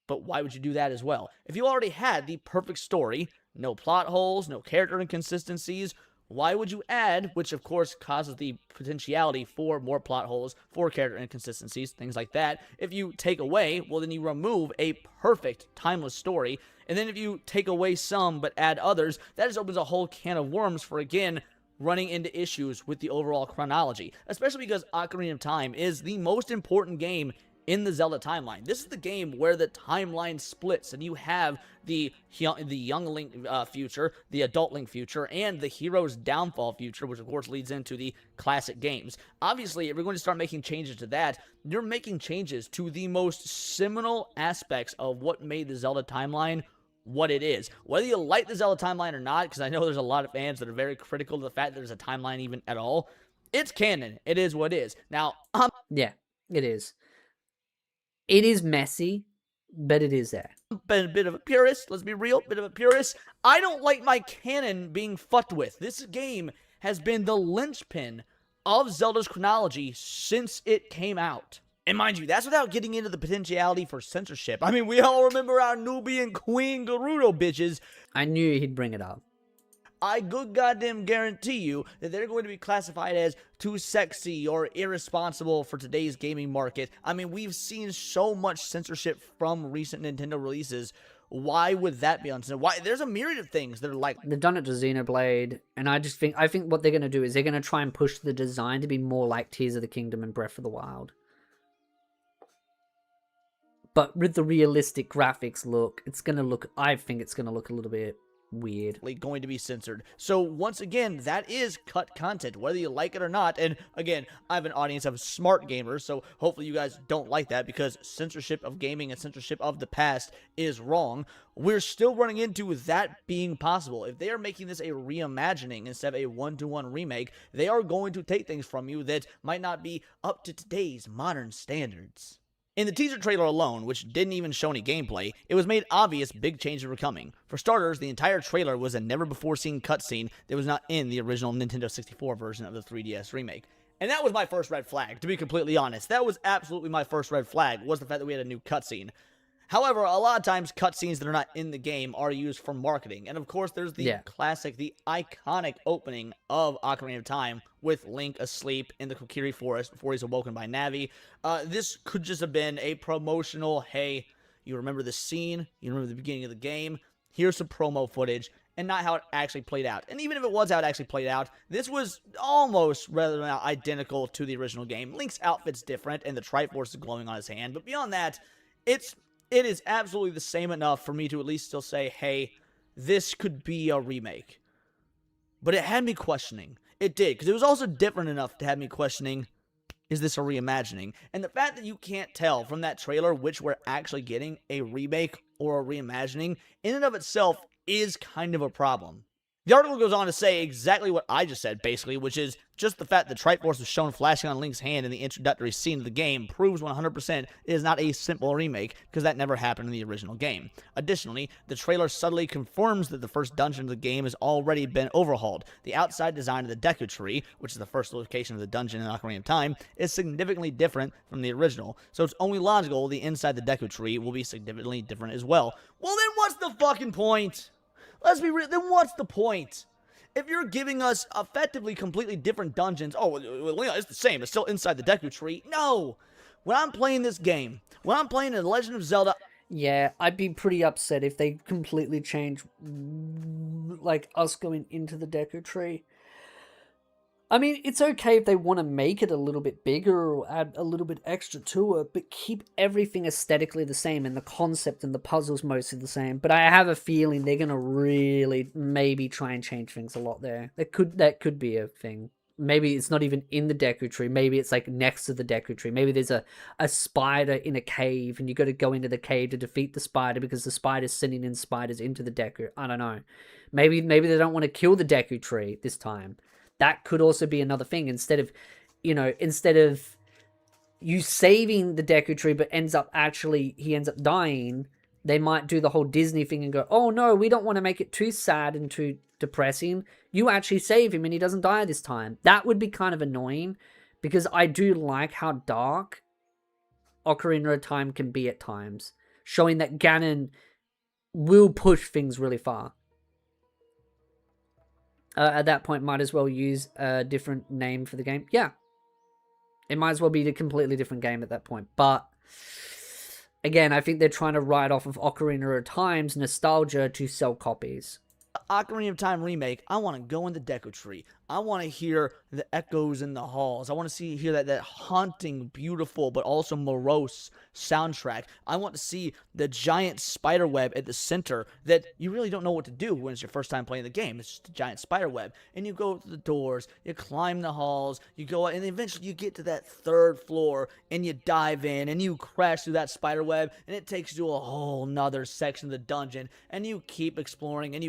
But why would you do that as well? If you already had the perfect story, no plot holes, no character inconsistencies, why would you add, which of course causes the potentiality for more plot holes, for character inconsistencies, things like that. If you take away, well then you remove a perfect, timeless story. And then if you take away some but add others, that just opens a whole can of worms for, again, running into issues with the overall chronology. Especially because Ocarina of Time is the most important game in the Zelda timeline. This is the game where the timeline splits, and you have the young Link future, the adult Link future, and the hero's downfall future, which of course leads into the classic games. Obviously, if you're going to start making changes to that, you're making changes to the most seminal aspects of what made the Zelda timeline what it is. Whether you like the Zelda timeline or not, because I know there's a lot of fans that are very critical of the fact that there's a timeline even at all, it's canon. It is what it is. Now, Yeah, it is. It is messy, but it is there. been a bit of a purist, let's be real, bit of a purist. I don't like my canon being fucked with. This game has been the linchpin of Zelda's chronology since it came out. And mind you, that's without getting into the potentiality for censorship. I mean, we all remember our Nubian Queen Gerudo bitches. I knew he'd bring it up. I good goddamn guarantee you that they're going to be classified as too sexy or irresponsible for today's gaming market. I mean, we've seen so much censorship from recent Nintendo releases. Why would that be uncensored? Why? There's a myriad of things that are like... They've done it to Xenoblade, and I think what they're going to do is they're going to try and push the design to be more like Tears of the Kingdom and Breath of the Wild. But with the realistic graphics look, I think it's going to look a little bit weird. Going to be censored. So once again, that is cut content, whether you like it or not. And again, I have an audience of smart gamers, so hopefully you guys don't like that, because censorship of gaming and censorship of the past is wrong. We're still running into that being possible. If they are making this a reimagining instead of a one-to-one remake, they are going to take things from you that might not be up to today's modern standards. In the teaser trailer alone, which didn't even show any gameplay, it was made obvious big changes were coming. For starters, the entire trailer was a never-before-seen cutscene that was not in the original Nintendo 64 version of the 3DS remake. And that was my first red flag, to be completely honest. That was absolutely my first red flag, was the fact that we had a new cutscene. However, a lot of times cutscenes that are not in the game are used for marketing. And of course, there's the classic, the iconic opening of Ocarina of Time with Link asleep in the Kokiri Forest before he's awoken by Navi. This could just have been a promotional, hey, you remember the scene, you remember the beginning of the game, here's some promo footage, and not how it actually played out. And even if it was how it actually played out, this was almost rather than identical to the original game. Link's outfit's different, and the Triforce is glowing on his hand, but beyond that, it is absolutely the same enough for me to at least still say, hey, this could be a remake. But it had me questioning. It did, because it was also different enough to have me questioning, is this a reimagining? And the fact that you can't tell from that trailer which we're actually getting, a remake or a reimagining, in and of itself is kind of a problem. The article goes on to say exactly what I just said, basically, which is just the fact that Triforce was shown flashing on Link's hand in the introductory scene of the game proves 100% it is not a simple remake, because that never happened in the original game. Additionally, the trailer subtly confirms that the first dungeon of the game has already been overhauled. The outside design of the Deku Tree, which is the first location of the dungeon in Ocarina of Time, is significantly different from the original, so it's only logical the inside the Deku Tree will be significantly different as well. Well, then what's the fucking point? Let's be real, then what's the point? If you're giving us effectively completely different dungeons, oh, well, it's the same, it's still inside the Deku Tree. No! When I'm playing this game, when I'm playing The Legend of Zelda... Yeah, I'd be pretty upset if they completely change, like, us going into the Deku Tree. I mean, it's okay if they want to make it a little bit bigger or add a little bit extra to it, but keep everything aesthetically the same and the concept and the puzzles mostly the same. But I have a feeling they're going to really maybe try and change things a lot there. That could be a thing. Maybe it's not even in the Deku Tree. Maybe it's like next to the Deku Tree. Maybe there's a spider in a cave and you got to go into the cave to defeat the spider because the spider's sending in spiders into the Deku. I don't know. Maybe they don't want to kill the Deku Tree this time. That could also be another thing. Instead of you saving the Deku Tree, but he ends up dying, they might do the whole Disney thing and go, oh no, we don't want to make it too sad and too depressing. You actually save him and he doesn't die this time. That would be kind of annoying, because I do like how dark Ocarina of Time can be at times. showing that Ganon will push things really far. At that point, might as well use a different name for the game. Yeah. It might as well be a completely different game at that point. But, again, I think they're trying to ride off of Ocarina of Time's nostalgia to sell copies. Ocarina of Time remake, I want to go in the Deku Tree. I want to hear the echoes in the halls. I want to hear that haunting, beautiful, but also morose soundtrack. I want to see the giant spider web at the center that you really don't know what to do when it's your first time playing the game. It's just a giant spider web. And you go to the doors, you climb the halls, you go out, and eventually you get to that third floor, and you dive in, and you crash through that spider web, and it takes you to a whole nother section of the dungeon, and you keep exploring, and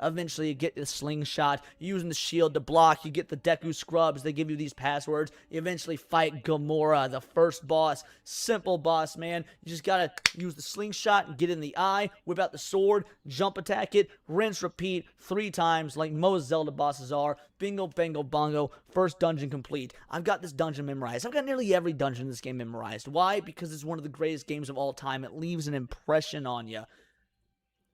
eventually you get the slingshot, using the shield to block. You get the Deku Scrubs. They give you these passwords. You eventually fight Gamora, the first boss. Simple boss, man. You just gotta use the slingshot and get in the eye, whip out the sword, jump attack it, rinse, repeat 3 times like most Zelda bosses are. Bingo, bango, bongo. First dungeon complete. I've got this dungeon memorized. I've got nearly every dungeon in this game memorized. Why? Because it's one of the greatest games of all time. It leaves an impression on you.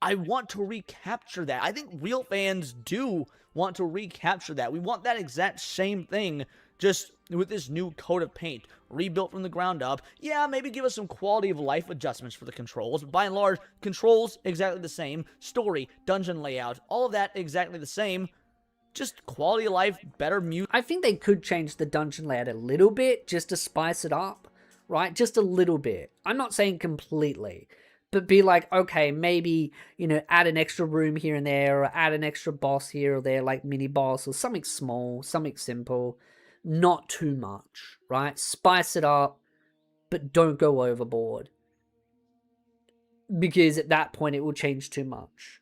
I want to recapture that. I think real fans do want to recapture that. We want that exact same thing, just with this new coat of paint, rebuilt from the ground up. Yeah, maybe give us some quality of life adjustments for the controls, but by and large, controls exactly the same, story, dungeon layout, all of that exactly the same. Just quality of life, better music. I think they could change the dungeon layout a little bit just to spice it up, right? Just a little bit. I'm not saying completely. But be like, okay, maybe, add an extra room here and there, or add an extra boss here or there, like mini boss, or something small, something simple. Not too much, right? Spice it up, but don't go overboard. Because at that point, it will change too much.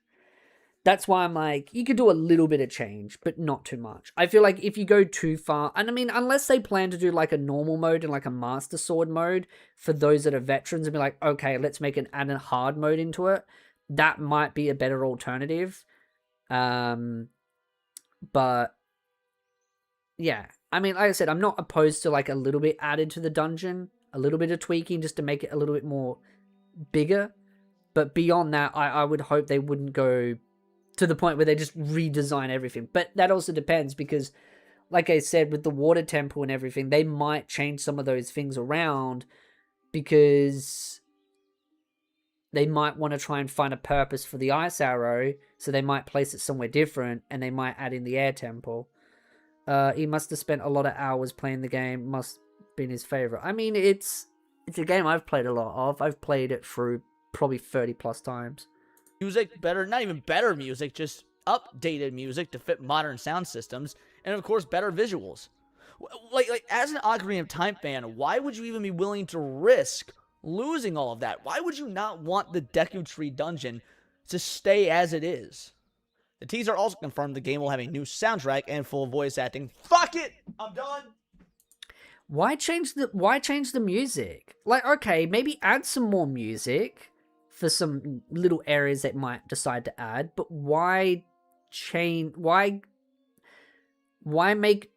That's why I'm like, you could do a little bit of change, but not too much. I feel like if you go too far, and I mean, unless they plan to do like a normal mode and like a Master Sword mode for those that are veterans and be like, okay, let's add a hard mode into it. That might be a better alternative. But yeah, I mean, like I said, I'm not opposed to like a little bit added to the dungeon, a little bit of tweaking just to make it a little bit more bigger. But beyond that, I would hope they wouldn't go to the point where they just redesign everything. But that also depends because, like I said, with the water temple and everything, they might change some of those things around because they might want to try and find a purpose for the ice arrow, so they might place it somewhere different, and they might add in the air temple. He must have spent a lot of hours playing the game, must have been his favorite. I mean, it's a game I've played a lot of. I've played it through probably 30 plus times. Music, better, not even better music, just updated music to fit modern sound systems, and of course, better visuals. Like as an Ocarina of Time fan, why would you even be willing to risk losing all of that? Why would you not want the Deku Tree dungeon to stay as it is? The teaser also confirmed the game will have a new soundtrack and full voice acting. Fuck it! I'm done! Why change the music? Like, okay, maybe add some more music for some little areas that might decide to add, but why make...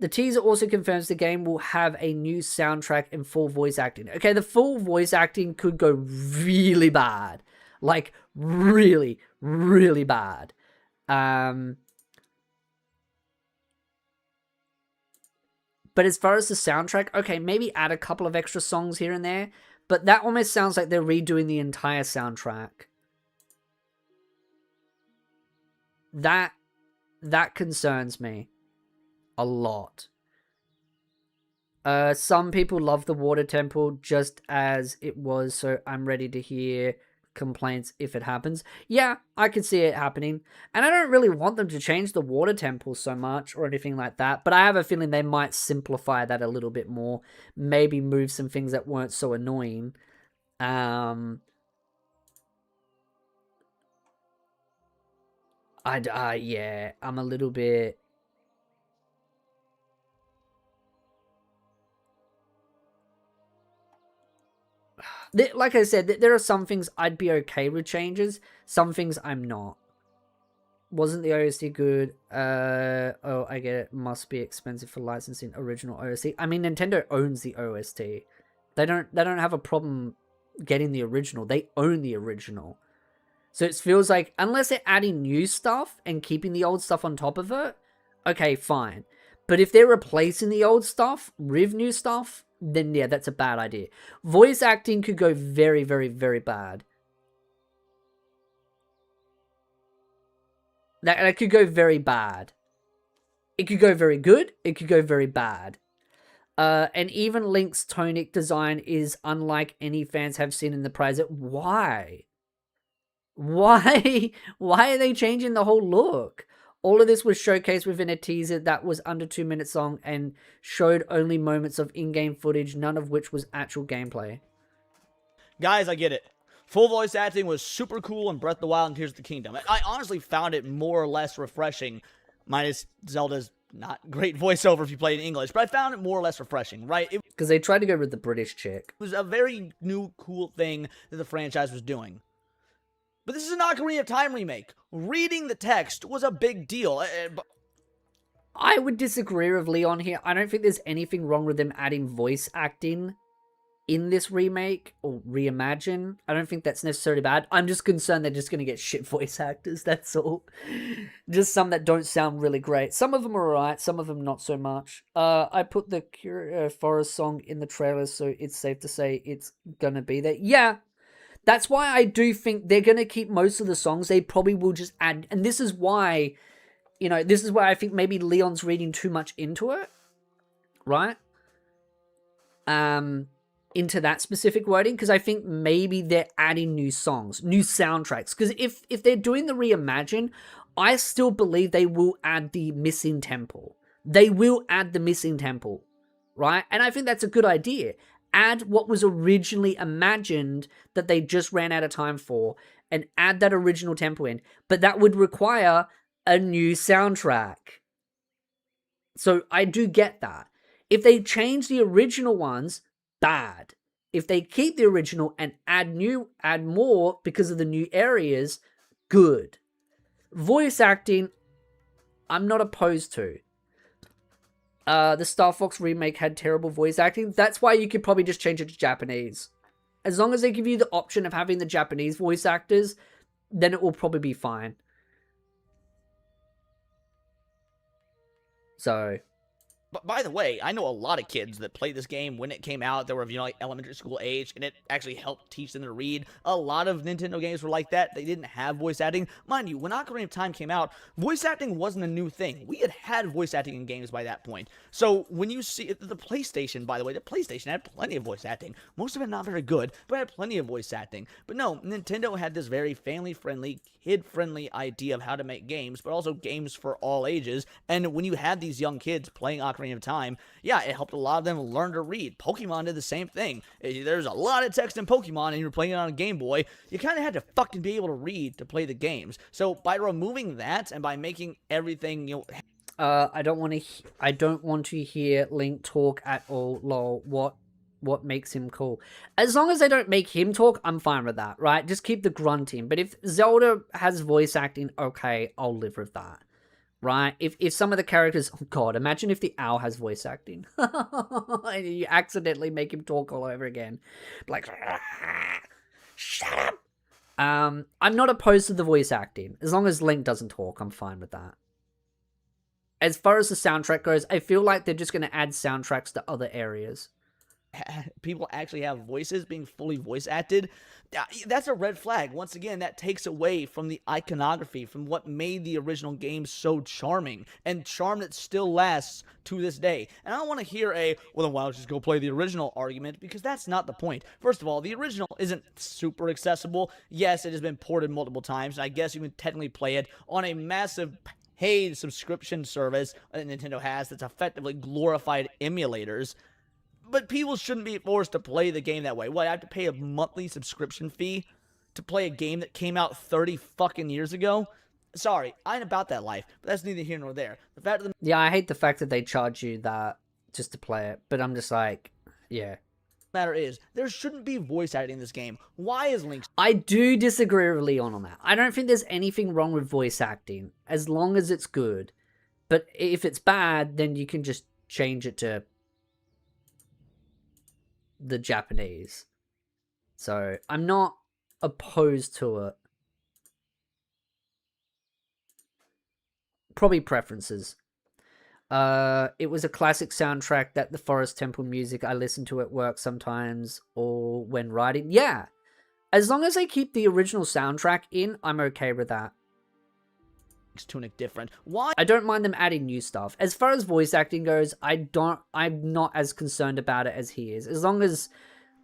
The teaser also confirms the game will have a new soundtrack and full voice acting. Okay, the full voice acting could go really bad. Like, really, really bad. But as far as the soundtrack, okay, maybe add a couple of extra songs here and there, but that almost sounds like they're redoing the entire soundtrack. That concerns me a lot. Some people love the water temple just as it was, so I'm ready to hear complaints if it happens. Yeah, I could see it happening. And I don't really want them to change the water temple so much or anything like that, but I have a feeling they might simplify that a little bit more. Maybe move some things that weren't so annoying. Yeah, I'm a little bit... Like I said, there are some things I'd be okay with changes. Some things I'm not. Wasn't the OST good? Oh, I get it. Must be expensive for licensing original OST. I mean, Nintendo owns the OST. They don't have a problem getting the original. They own the original. So it feels like, unless they're adding new stuff and keeping the old stuff on top of it, okay, fine. But if they're replacing the old stuff with new stuff, then yeah, that's a bad idea. Voice acting could go very, very, very bad. That could go very bad. It could go very good. It could go very bad. And even Link's tonic design is unlike any fans have seen in the present. Why? Why are they changing the whole look? All of this was showcased within a teaser that was under 2 minutes long and showed only moments of in-game footage, none of which was actual gameplay. Guys, I get it. Full voice acting was super cool in Breath of the Wild and Tears of the Kingdom. I honestly found it more or less refreshing, minus Zelda's not great voiceover if you play in English, but I found it more or less refreshing, right? It Because they tried to go with the British chick. was a very new, cool thing that the franchise was doing. But this is an Ocarina of Time remake. Reading the text was a big deal. I would disagree with Leon here. I don't think there's anything wrong with them adding voice acting in this remake or reimagine. I don't think that's necessarily bad. I'm just concerned they're just going to get shit voice actors, that's all. Just some that don't sound really great. Some of them are alright, some of them not so much. I put the Forest song in the trailer, so it's safe to say it's going to be there. Yeah, that's why I do think they're going to keep most of the songs. They probably will just add, and this is why, this is why I think maybe Leon's reading too much into it, right? Into that specific wording, because I think maybe they're adding new songs, new soundtracks. Because if they're doing the reimagine, I still believe they will add the missing temple. They will add the missing temple, right? And I think that's a good idea. Add what was originally imagined that they just ran out of time for, and add that original temple in. But that would require a new soundtrack. So I do get that. If they change the original ones, bad. If they keep the original and add more because of the new areas, good. Voice acting, I'm not opposed to. The Star Fox remake had terrible voice acting. That's why you could probably just change it to Japanese. As long as they give you the option of having the Japanese voice actors, then it will probably be fine. So, But by the way, I know a lot of kids that played this game when it came out. They were, like elementary school age, and it actually helped teach them to read. A lot of Nintendo games were like that. They didn't have voice acting. Mind you, when Ocarina of Time came out, voice acting wasn't a new thing. We had voice acting in games by that point. So when you see the PlayStation, by the way, the PlayStation had plenty of voice acting. Most of it not very good, but had plenty of voice acting. But no, Nintendo had this very family-friendly, kid-friendly idea of how to make games, but also games for all ages. And when you had these young kids playing Ocarina of Time, yeah, it helped a lot of them learn to read. Pokemon did the same thing. There's a lot of text in Pokemon, and you're playing it on a Game Boy. You kind of had to fucking be able to read to play the games. So by removing that and by making everything, I don't want to hear Link talk at all. Lol. What makes him cool? As long as they don't make him talk, I'm fine with that, right? Just keep the grunting. But if Zelda has voice acting, okay, I'll live with that. Right? If some of the characters, oh god, imagine if the owl has voice acting. And you accidentally make him talk all over again. Like, shut up. I'm not opposed to the voice acting. As long as Link doesn't talk, I'm fine with that. As far as the soundtrack goes, I feel like they're just going to add soundtracks to other areas. People actually have voices being fully voice acted, that's a red flag. Once again, that takes away from the iconography, from what made the original game so charming, and charm that still lasts to this day. And I don't want to hear well then why don't you just go play the original argument, because that's not the point. First of all, the original isn't super accessible. Yes, it has been ported multiple times, and I guess you can technically play it on a massive paid subscription service that Nintendo has that's effectively glorified emulators. But people shouldn't be forced to play the game that way. What, I have to pay a monthly subscription fee to play a game that came out 30 fucking years ago? Sorry, I ain't about that life, but that's neither here nor there. The fact of the Yeah, I hate the fact that they charge you that just to play it, but I'm just like, yeah. matter is, there shouldn't be voice acting in this game. Why is Link... I do disagree with Leon on that. I don't think there's anything wrong with voice acting, as long as it's good. But if it's bad, then you can just change it to the Japanese. So I'm not opposed to it. Probably preferences. It was a classic soundtrack that the Forest Temple music I listen to at work sometimes or when writing. Yeah. As long as they keep the original soundtrack in, I'm okay with that. Tunic different. Why? I don't mind them adding new stuff. As far as voice acting goes, I'm not as concerned about it as he is. As long as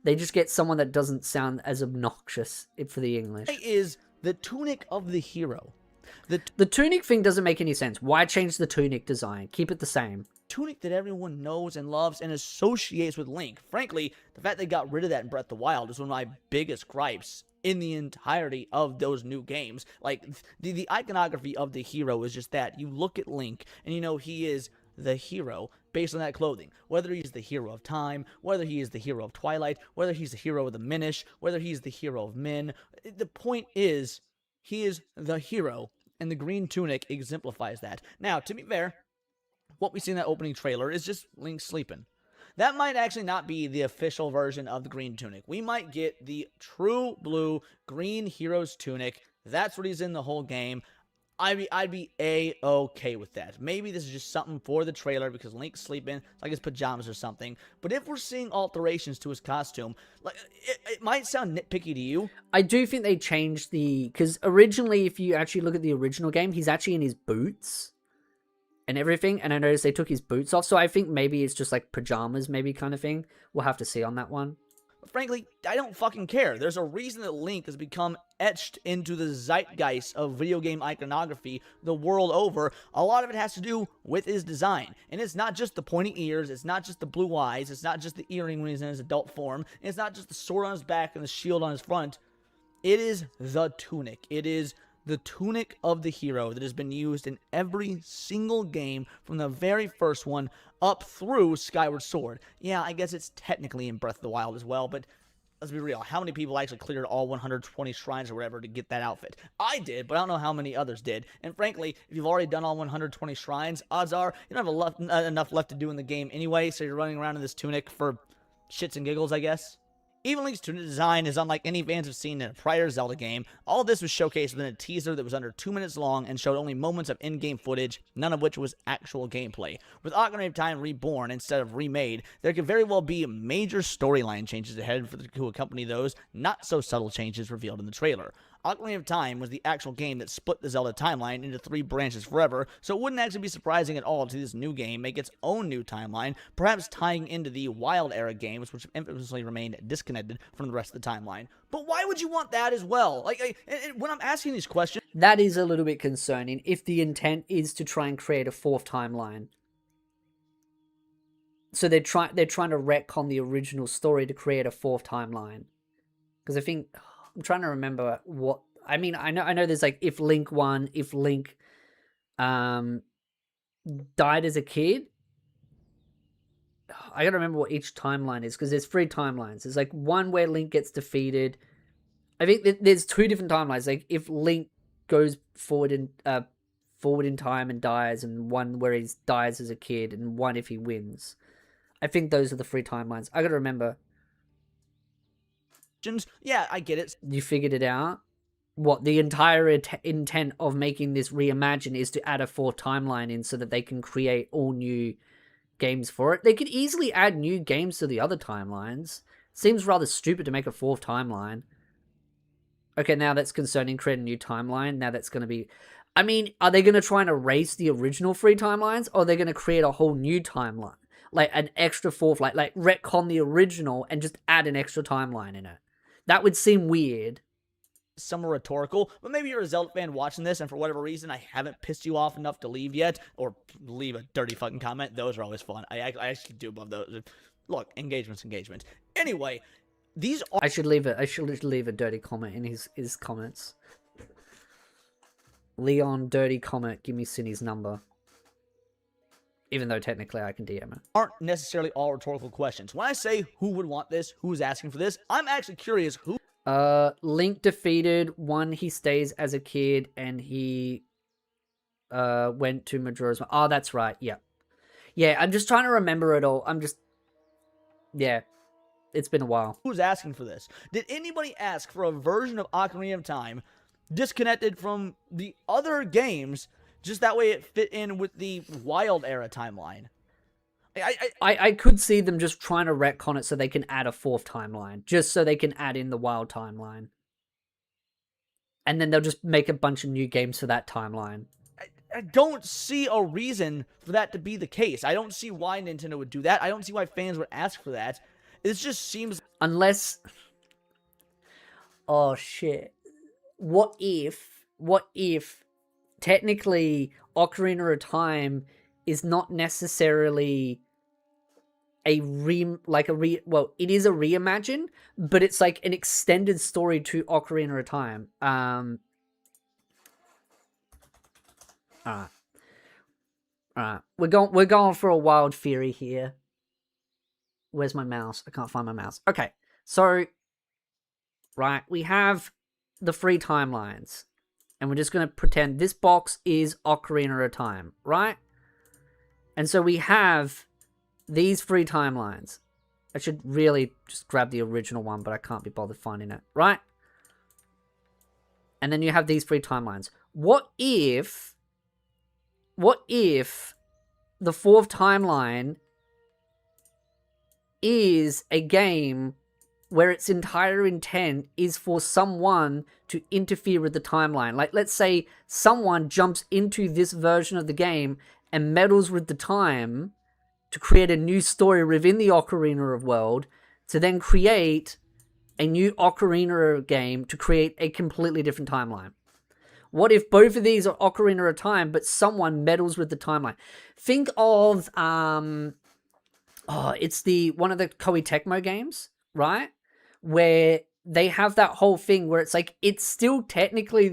they just get someone that doesn't sound as obnoxious for the English. Is the tunic of the hero. The tunic thing doesn't make any sense. Why change the tunic design? Keep it the same. Tunic that everyone knows and loves and associates with Link. Frankly, the fact they got rid of that in Breath of the Wild is one of my biggest gripes in the entirety of those new games. Like, the iconography of the hero is just that. You look at Link, and you know he is the hero based on that clothing. Whether he's the hero of time, whether he is the hero of Twilight, whether he's the hero of the Minish, whether he's the hero of Min. The point is, he is the hero, and the green tunic exemplifies that. Now, to be fair, what we see in that opening trailer is just Link sleeping. That might actually not be the official version of the green tunic. We might get the true blue green hero's tunic. That's what he's in the whole game. I'd be A-okay with that. Maybe this is just something for the trailer because Link's sleeping, it's like his pajamas or something. But if we're seeing alterations to his costume, like it might sound nitpicky to you. I do think they changed because originally, if you actually look at the original game, he's actually in his boots and everything, and I noticed they took his boots off, so I think maybe it's just like pajamas, maybe kind of thing. We'll have to see on that one. But frankly, I don't fucking care. There's a reason that Link has become etched into the zeitgeist of video game iconography the world over. A lot of it has to do with his design. And it's not just the pointy ears, it's not just the blue eyes, it's not just the earring when he's in his adult form, and it's not just the sword on his back and the shield on his front. It is the tunic. It is the tunic of the hero that has been used in every single game from the very first one up through Skyward Sword. Yeah, I guess it's technically in Breath of the Wild as well, but let's be real. How many people actually cleared all 120 shrines or whatever to get that outfit? I did, but I don't know how many others did. And frankly, if you've already done all 120 shrines, odds are you don't have enough left to do in the game anyway, so you're running around in this tunic for shits and giggles, I guess. Even Link's tunic design is unlike any fans have seen in a prior Zelda game. All this was showcased within a teaser that was under 2 minutes long and showed only moments of in-game footage, none of which was actual gameplay. With Ocarina of Time reborn instead of remade, there could very well be major storyline changes ahead to accompany those not-so-subtle changes revealed in the trailer. Ocarina of Time was the actual game that split the Zelda timeline into 3 branches forever, so it wouldn't actually be surprising at all to this new game make its own new timeline, perhaps tying into the Wild Era games, which have infamously remained disconnected from the rest of the timeline. But why would you want that as well? When I'm asking these questions... That is a little bit concerning if the intent is to try and create a 4th timeline. So they're trying to retcon the original story to create a 4th timeline. Because I think... I'm trying to remember what... I mean, I know there's like if Link died as a kid. I gotta remember what each timeline is, because there's 3 timelines. There's like one where Link gets defeated. I think there's 2 different timelines. Like if Link goes forward in time and dies, and one where he dies as a kid, and one if he wins. I think those are the 3 timelines. I gotta remember. Yeah, I get it. You figured it out? What, the entire intent of making this reimagine is to add a 4th timeline in so that they can create all new games for it? They could easily add new games to the other timelines. Seems rather stupid to make a 4th timeline. Okay, now that's concerning, create a new timeline. Now that's going to be... I mean, are they going to try and erase the original 3 timelines? Or are they going to create a whole new timeline? Like an extra 4th, like retcon the original and just add an extra timeline in it. That would seem weird. Some are rhetorical, but maybe you're a Zelda fan watching this, and for whatever reason, I haven't pissed you off enough to leave yet, or leave a dirty fucking comment. Those are always fun. I actually do love those. Look, engagement's engagement. Anyway, these are... I should leave a dirty comment in his comments. Leon, dirty comment, give me Cindy's number. Even though technically I can DM it. Aren't necessarily all rhetorical questions. When I say who would want this, who's asking for this, I'm actually curious who... Link defeated, one he stays as a kid, and he went to Majora's Mask. Oh, that's right, yeah. Yeah, I'm just trying to remember it all. Yeah. It's been a while. Who's asking for this? Did anybody ask for a version of Ocarina of Time disconnected from the other games, just that way it fit in with the Wild Era timeline? I could see them just trying to retcon it so they can add a 4th timeline, just so they can add in the Wild timeline. And then they'll just make a bunch of new games for that timeline. I don't see a reason for that to be the case. I don't see why Nintendo would do that. I don't see why fans would ask for that. It just seems... Unless... Oh, shit. What if technically Ocarina of Time is not necessarily well, it is a reimagine, but it's like an extended story to Ocarina of Time. Alright. We're going for a wild theory here. Where's my mouse? I can't find my mouse. Okay, so right, we have the 3 timelines, and we're just gonna pretend this box is Ocarina of Time, right? And so we have these 3 timelines. I should really just grab the original one, but I can't be bothered finding it, right? And then you have these 3 timelines. What if the 4th timeline is a game where its entire intent is for someone to interfere with the timeline? Like, let's say someone jumps into this version of the game and meddles with the time to create a new story within the Ocarina of World, to then create a new Ocarina game to create a completely different timeline. What if both of these are Ocarina of Time, but someone meddles with the timeline? Think of, it's one of the Koei Tecmo games, right? Where they have that whole thing where it's like, it's still technically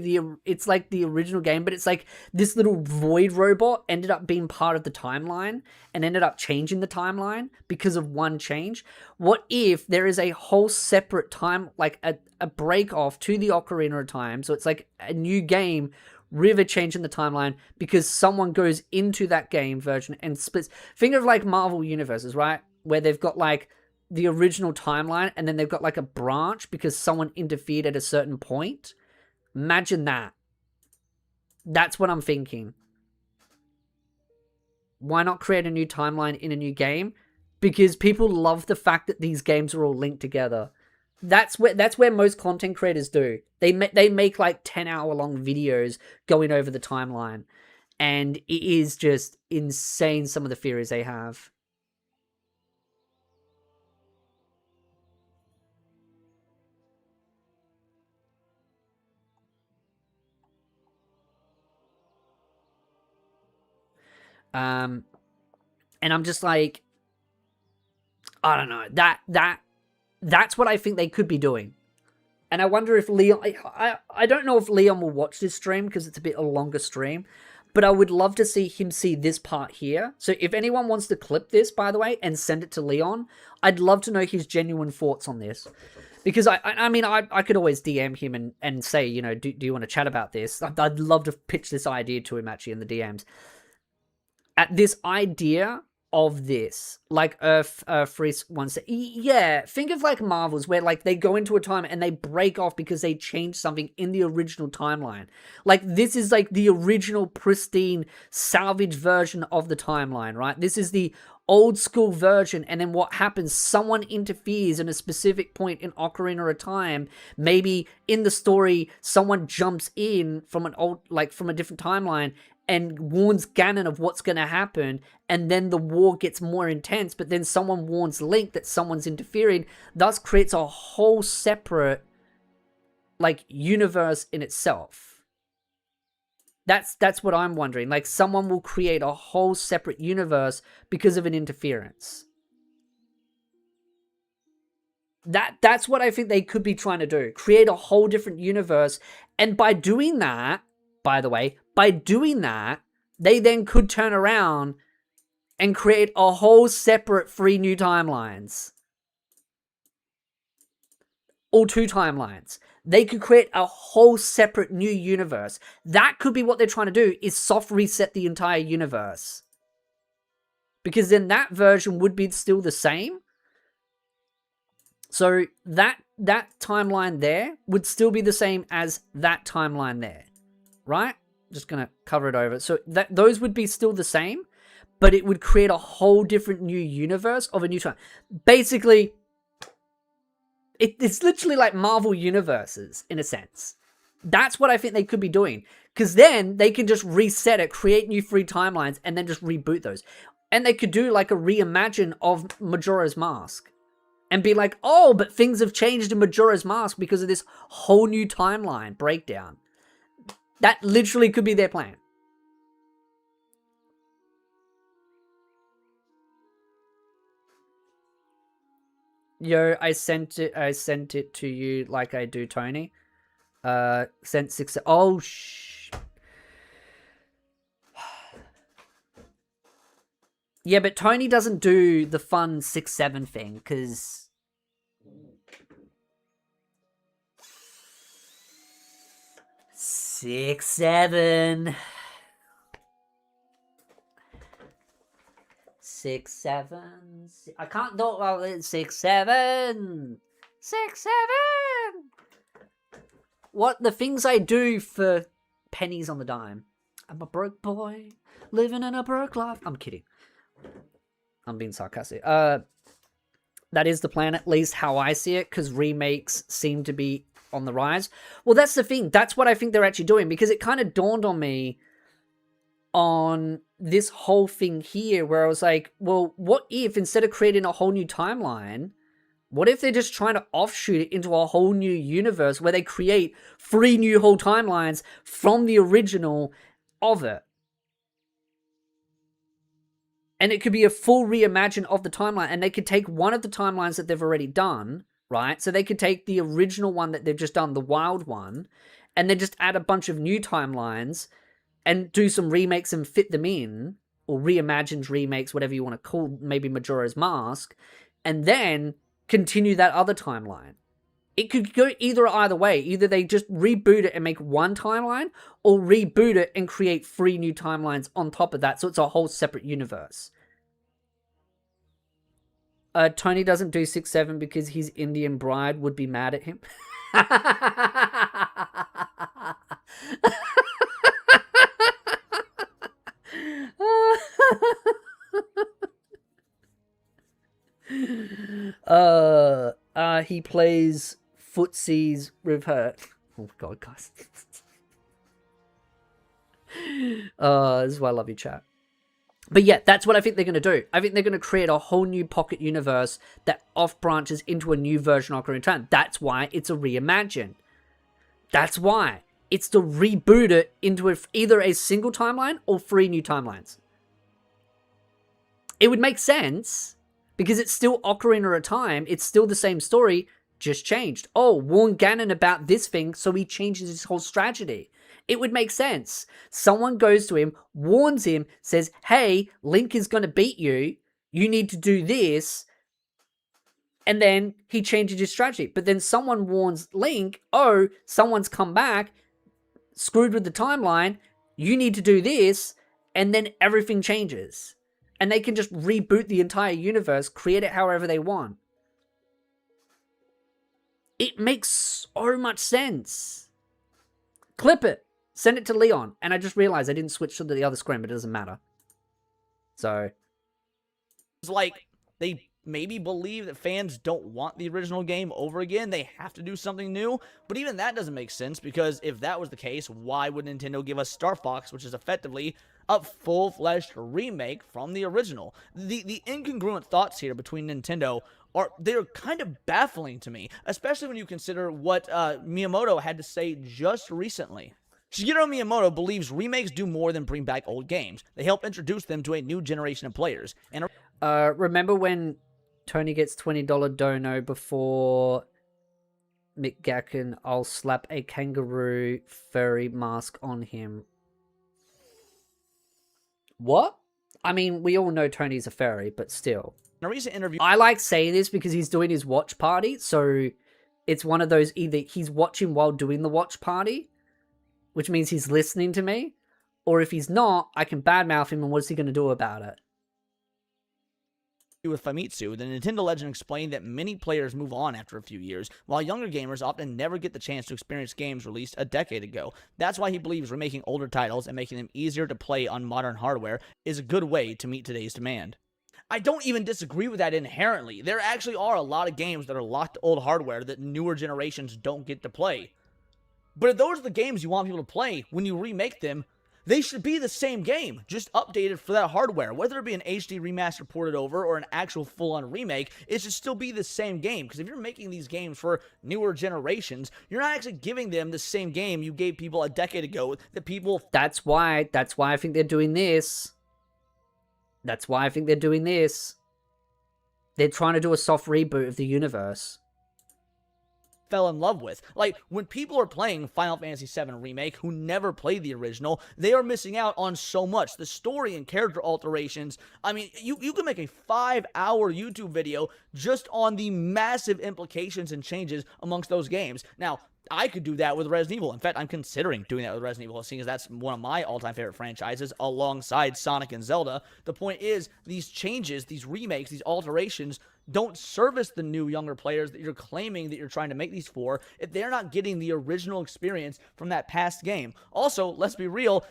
it's like the original game, but it's like this little void robot ended up being part of the timeline and ended up changing the timeline because of one change. What if there is a whole separate time, like a break off to the Ocarina of Time? So it's like a new game with a change in the timeline because someone goes into that game version and splits. Think of like Marvel universes, right? Where they've got like the original timeline and then they've got like a branch because someone interfered at a certain point. Imagine that. That's what I'm thinking. Why not create a new timeline in a new game? Because people love the fact that these games are all linked together. That's where most content creators do. They make like 10-hour-long videos going over the timeline, and it is just insane some of the theories they have. And I'm just like, I don't know, that's what I think they could be doing. And I wonder if Leon, I don't know if Leon will watch this stream because it's a bit a longer stream, but I would love to see him see this part here. So if anyone wants to clip this, by the way, and send it to Leon, I'd love to know his genuine thoughts on this. Because I mean, I could always DM him and say, you know, do you want to chat about this? I'd love to pitch this idea to him actually in the DMs. At this idea of this, like Earth Freeze wants to, yeah, think of like Marvels where like they go into a time and they break off because they changed something in the original timeline. Like this is like the original pristine salvage version of the timeline, right? This is the old school version, and then what happens, someone interferes in a specific point in Ocarina of Time. Maybe in the story someone jumps in from an old, like from a different timeline and warns Ganon of what's going to happen, and then the war gets more intense, but then someone warns Link that someone's interfering, thus creates a whole separate like universe in itself. That's what I'm wondering. Like someone will create a whole separate universe because of an interference. That's what I think they could be trying to do. Create a whole different universe. And by doing that, by the way, by doing that, they then could turn around and create a whole separate 3 new timelines. Or 2 timelines. They could create a whole separate new universe. That could be what they're trying to do, is soft reset the entire universe. Because then that version would be still the same. So that timeline there would still be the same as that timeline there, right? Just gonna cover it over. So those would be still the same, but it would create a whole different new universe of a new time. Basically, it's literally like Marvel universes in a sense. That's what I think they could be doing, because then they can just reset it, create new free timelines, and then just reboot those. And they could do like a reimagine of Majora's Mask. And be like, oh, but things have changed in Majora's Mask because of this whole new timeline breakdown. That literally could be their plan. Yo, I sent it to you like I do Tony. Sent 6. Oh, yeah, but Tony doesn't do the fun 6-7 thing, because... Six, seven. 6, 7. I can't do it while it's 6, 7. 6, 7. What the things I do for pennies on the dime. I'm a broke boy, living in a broke life. I'm kidding. I'm being sarcastic. That is the plan, at least how I see it, because remakes seem to be on the rise. Well, that's the thing. That's what I think they're actually doing, because it kind of dawned on me on this whole thing here, where I was like, well, what if instead of creating a whole new timeline, what if they're just trying to offshoot it into a whole new universe where they create 3 new whole timelines from the original of it? And it could be a full reimagine of the timeline, and they could take one of the timelines that they've already done, right? So they could take the original one that they've just done, the wild one, and then just add a bunch of new timelines and do some remakes and fit them in, or reimagined remakes, whatever you want to call, maybe Majora's Mask, and then continue that other timeline. It could go either way. Either they just reboot it and make one timeline, or reboot it and create 3 new timelines on top of that, so it's a whole separate universe. Tony doesn't do 6, 7 because his Indian bride would be mad at him. He plays footsies with her. Oh god, guys. This is why I love you, chat. But yeah, that's what I think they're going to do. I think they're going to create a whole new pocket universe that off-branches into a new version of Ocarina of Time. That's why it's a reimagine. That's why. It's to reboot it into either a single timeline or 3 new timelines. It would make sense, because it's still Ocarina of Time. It's still the same story, just changed. Oh, warn Ganon about this thing, so he changes his whole strategy. It would make sense. Someone goes to him, warns him, says, hey, Link is going to beat you. You need to do this. And then he changes his strategy. But then someone warns Link, oh, someone's come back, screwed with the timeline. You need to do this. And then everything changes. And they can just reboot the entire universe, create it however they want. It makes so much sense. Clip it. Send it to Leon. And I just realized I didn't switch to the other screen, but it doesn't matter. So. It's like they maybe believe that fans don't want the original game over again. They have to do something new. But even that doesn't make sense, because if that was the case, why would Nintendo give us Star Fox, which is effectively a full-fledged remake from the original? The incongruent thoughts here between Nintendo they're kind of baffling to me, especially when you consider what Miyamoto had to say just recently. Shigeru Miyamoto believes remakes do more than bring back old games. They help introduce them to a new generation of players. And remember when Tony gets $20 dono before Mick Gacken, I'll slap a kangaroo furry mask on him. What? I mean, we all know Tony's a furry, but still. in a recent interview, I like saying this because he's doing his watch party, so it's one of those, either he's watching while doing the watch party, which means he's listening to me, or if he's not, I can badmouth him, and what's he going to do about it? with Famitsu, the Nintendo legend explained that many players move on after a few years, while younger gamers often never get the chance to experience games released a decade ago. That's why he believes remaking older titles and making them easier to play on modern hardware is a good way to meet today's demand. I don't even disagree with that inherently. There actually are a lot of games that are locked to old hardware that newer generations don't get to play. But if those are the games you want people to play, when you remake them, they should be the same game, just updated for that hardware. Whether it be an HD remaster ported over or an actual full-on remake, it should still be the same game. Because if you're making these games for newer generations, you're not actually giving them the same game you gave people a decade ago that people... That's why I think they're doing this. That's why I think they're doing this. They're trying to do a soft reboot of the universe. Fell in love with. Like, when people are playing Final Fantasy VII Remake who never played the original, they are missing out on so much. The story and character alterations, I mean, you can make a 5-hour YouTube video just on the massive implications and changes amongst those games. Now, I could do that with Resident Evil. In fact, I'm considering doing that with Resident Evil, seeing as that's one of my all-time favorite franchises alongside Sonic and Zelda. The point is, these changes, these remakes, these alterations don't service the new, younger players that you're claiming that you're trying to make these for if they're not getting the original experience from that past game. Also, let's be real,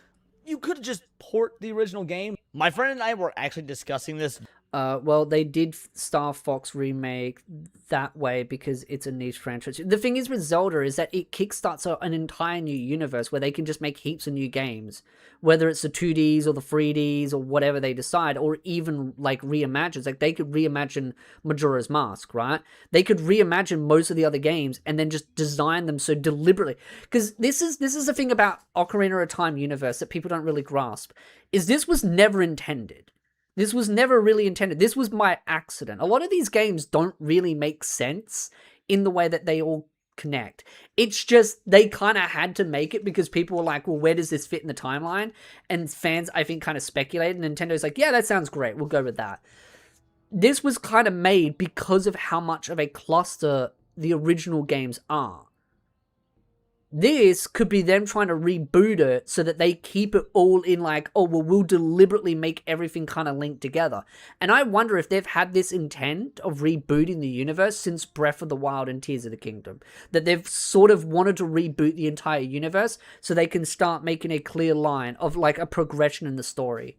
you could just port the original game. My friend and I were actually discussing this. Well, they did Star Fox remake that way because it's a niche franchise. The thing is with Zelda is that it kickstarts an entire new universe where they can just make heaps of new games. Whether it's the 2Ds or the 3Ds or whatever they decide, or even like reimagines. Like they could reimagine Majora's Mask, right? They could reimagine most of the other games and then just design them so deliberately. Because this is the thing about Ocarina of Time universe that people don't really grasp, is this was never intended. This was never really intended. This was by accident. A lot of these games don't really make sense in the way that they all connect. It's just they kind of had to make it because people were like, well, where does this fit in the timeline? And fans, I think, kind of speculated. Nintendo's like, yeah, that sounds great. We'll go with that. This was kind of made because of how much of a cluster the original games are. This could be them trying to reboot it so that they keep it all in like, oh, well, we'll deliberately make everything kind of linked together. And I wonder if they've had this intent of rebooting the universe since Breath of the Wild and Tears of the Kingdom. That they've sort of wanted to reboot the entire universe so they can start making a clear line of like a progression in the story.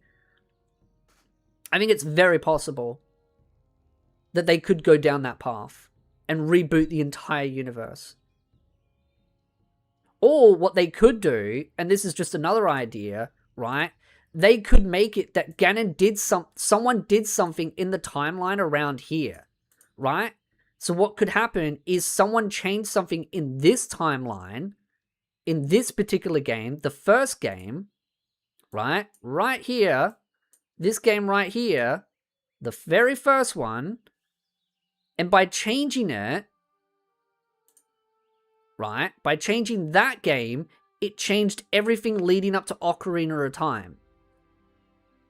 I think it's very possible that they could go down that path and reboot the entire universe. Or what they could do, and this is just another idea, right? They could make it that Ganon did someone did something in the timeline around here, right? So what could happen is someone changed something in this timeline, in this particular game, the first game, right? Right here, this game right here, the very first one, and by changing it, right? By changing that game, it changed everything leading up to Ocarina of Time.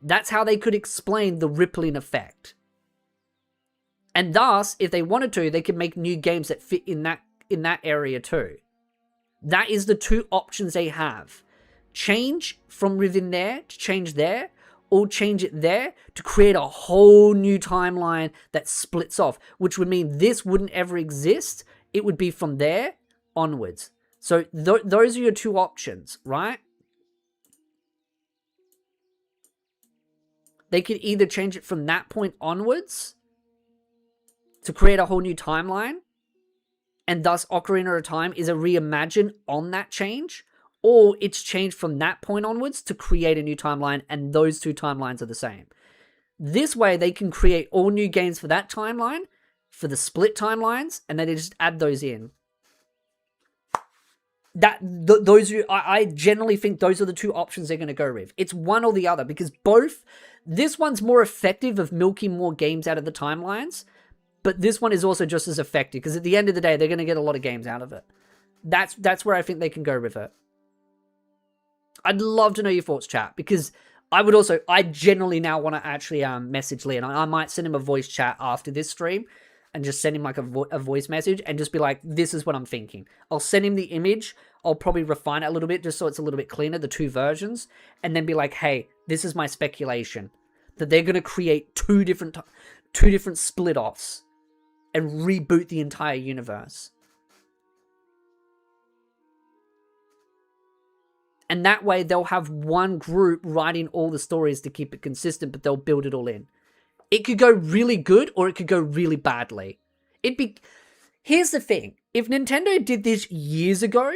That's how they could explain the rippling effect. And thus, if they wanted to, they could make new games that fit in that area too. That is the two options they have. Change from within there to change there, or change it there to create a whole new timeline that splits off, which would mean this wouldn't ever exist. It would be from there onwards. So those are your two options, right? They could either change it from that point onwards to create a whole new timeline, and thus Ocarina of Time is a reimagine on that change, or it's changed from that point onwards to create a new timeline, and those two timelines are the same. This way, they can create all new games for that timeline, for the split timelines, and then they just add those in. I generally think those are the two options they're going to go with. It's one or the other, because this one's more effective of milking more games out of the timelines, but this one is also just as effective, because at the end of the day, they're going to get a lot of games out of it. That's where I think they can go with it. I'd love to know your thoughts, chat, because I generally now want to actually message Leon. I might send him a voice chat after this stream, and just send him like a voice message and just be like, this is what I'm thinking. I'll send him the image. I'll probably refine it a little bit just so it's a little bit cleaner, the two versions, and then be like, hey, this is my speculation. That they're going to create two different... 2 different split offs and reboot the entire universe. And that way they'll have one group writing all the stories to keep it consistent, but they'll build it all in. It could go really good or it could go really badly. Here's the thing. If Nintendo did this years ago,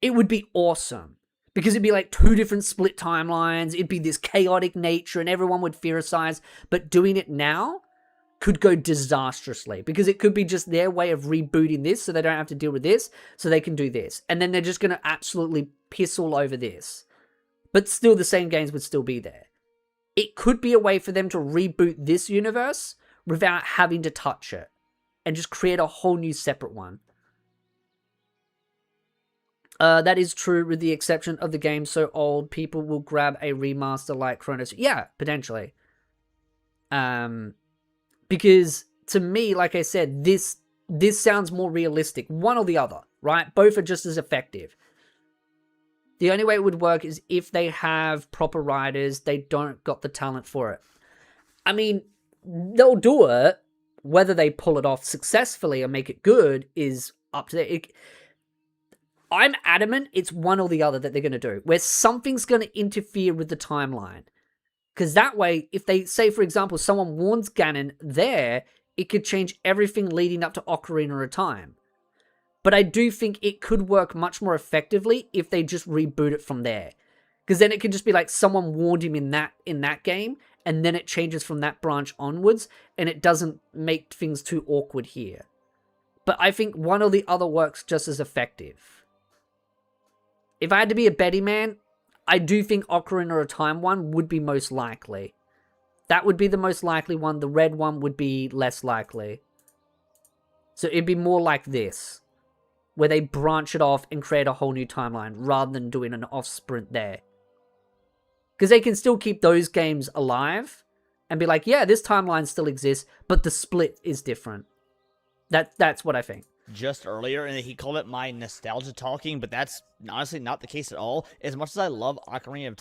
it would be awesome. Because it'd be like 2 different split timelines, it'd be this chaotic nature and everyone would theorize. But doing it now could go disastrously. Because it could be just their way of rebooting this so they don't have to deal with this, so they can do this. And then they're just going to absolutely piss all over this. But still the same games would still be there. It could be a way for them to reboot this universe without having to touch it. And just create a whole new separate one. That is true with the exception of the game so old, people will grab a remaster like Chronos. Yeah, potentially. Because to me, like I said, this sounds more realistic. One or the other, right? Both are just as effective. The only way it would work is if they have proper writers, they don't got the talent for it. I mean, they'll do it. Whether they pull it off successfully or make it good is up to them. I'm adamant it's one or the other that they're going to do, where something's going to interfere with the timeline. Because that way, if they say, for example, someone warns Ganon there, it could change everything leading up to Ocarina of Time. But I do think it could work much more effectively if they just reboot it from there. Because then it could just be like someone warned him in that game, and then it changes from that branch onwards, and it doesn't make things too awkward here. But I think one or the other works just as effective. If I had to be a betting man, I do think Ocarina of Time one would be most likely. That would be the most likely one. The red one would be less likely. So it'd be more like this, where they branch it off and create a whole new timeline rather than doing an off sprint there. Because they can still keep those games alive and be like, yeah, this timeline still exists, but the split is different. That's what I think. Just earlier, and he called it my nostalgia talking, but that's honestly not the case at all. As much as I love Ocarina of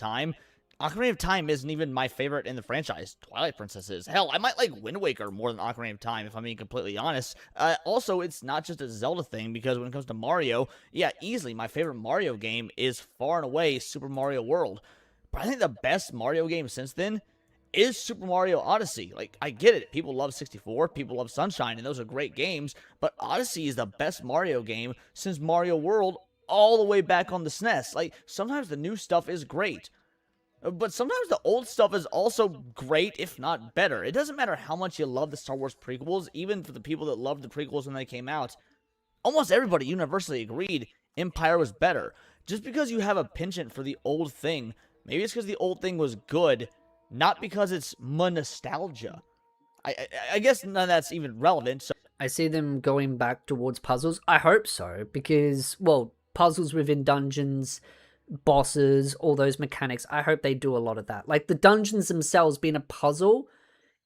Time isn't even my favorite in the franchise. Twilight Princess is. Hell, I might like Wind Waker more than Ocarina of Time, if I'm being completely honest. Also, it's not just a Zelda thing, because when it comes to Mario, yeah, easily my favorite Mario game is far and away Super Mario World. But I think the best Mario game since then is Super Mario Odyssey. Like, I get it. People love 64, people love Sunshine, and those are great games, but Odyssey is the best Mario game since Mario World all the way back on the SNES. Like, sometimes the new stuff is great, but sometimes the old stuff is also great, if not better. It doesn't matter how much you love the Star Wars prequels, even for the people that loved the prequels when they came out. Almost everybody universally agreed Empire was better. Just because you have a penchant for the old thing, maybe it's because the old thing was good, not because it's nostalgia. I guess none of that's even relevant. So I see them going back towards puzzles. I hope so, because, well, puzzles within dungeons, bosses, all those mechanics, I hope they do a lot of that. Like, the dungeons themselves being a puzzle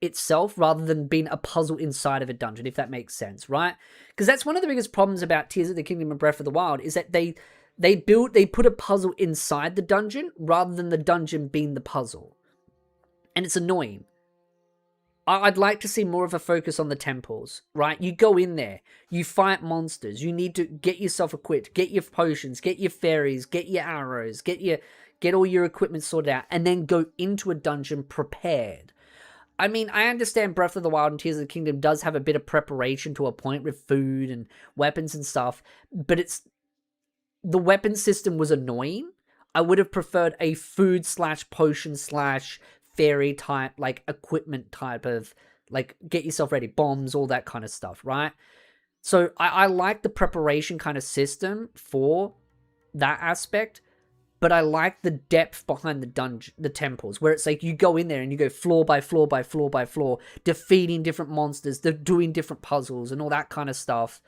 itself, rather than being a puzzle inside of a dungeon, if that makes sense, right? Because that's one of the biggest problems about Tears of the Kingdom and Breath of the Wild, is that they put a puzzle inside the dungeon, rather than the dungeon being the puzzle. And it's annoying. I'd like to see more of a focus on the temples, right? You go in there, you fight monsters, you need to get yourself equipped, get your potions, get your fairies, get your arrows, get all your equipment sorted out, and then go into a dungeon prepared. I mean, I understand Breath of the Wild and Tears of the Kingdom does have a bit of preparation to a point with food and weapons and stuff, but the weapon system was annoying. I would have preferred a food / potion / fairy type, like, equipment type of, like, get yourself ready, bombs, all that kind of stuff, right? So I like the preparation kind of system for that aspect, but I like the depth behind the temples, where it's like you go in there and you go floor by floor by floor by floor, defeating different monsters, they're doing different puzzles and all that kind of stuff,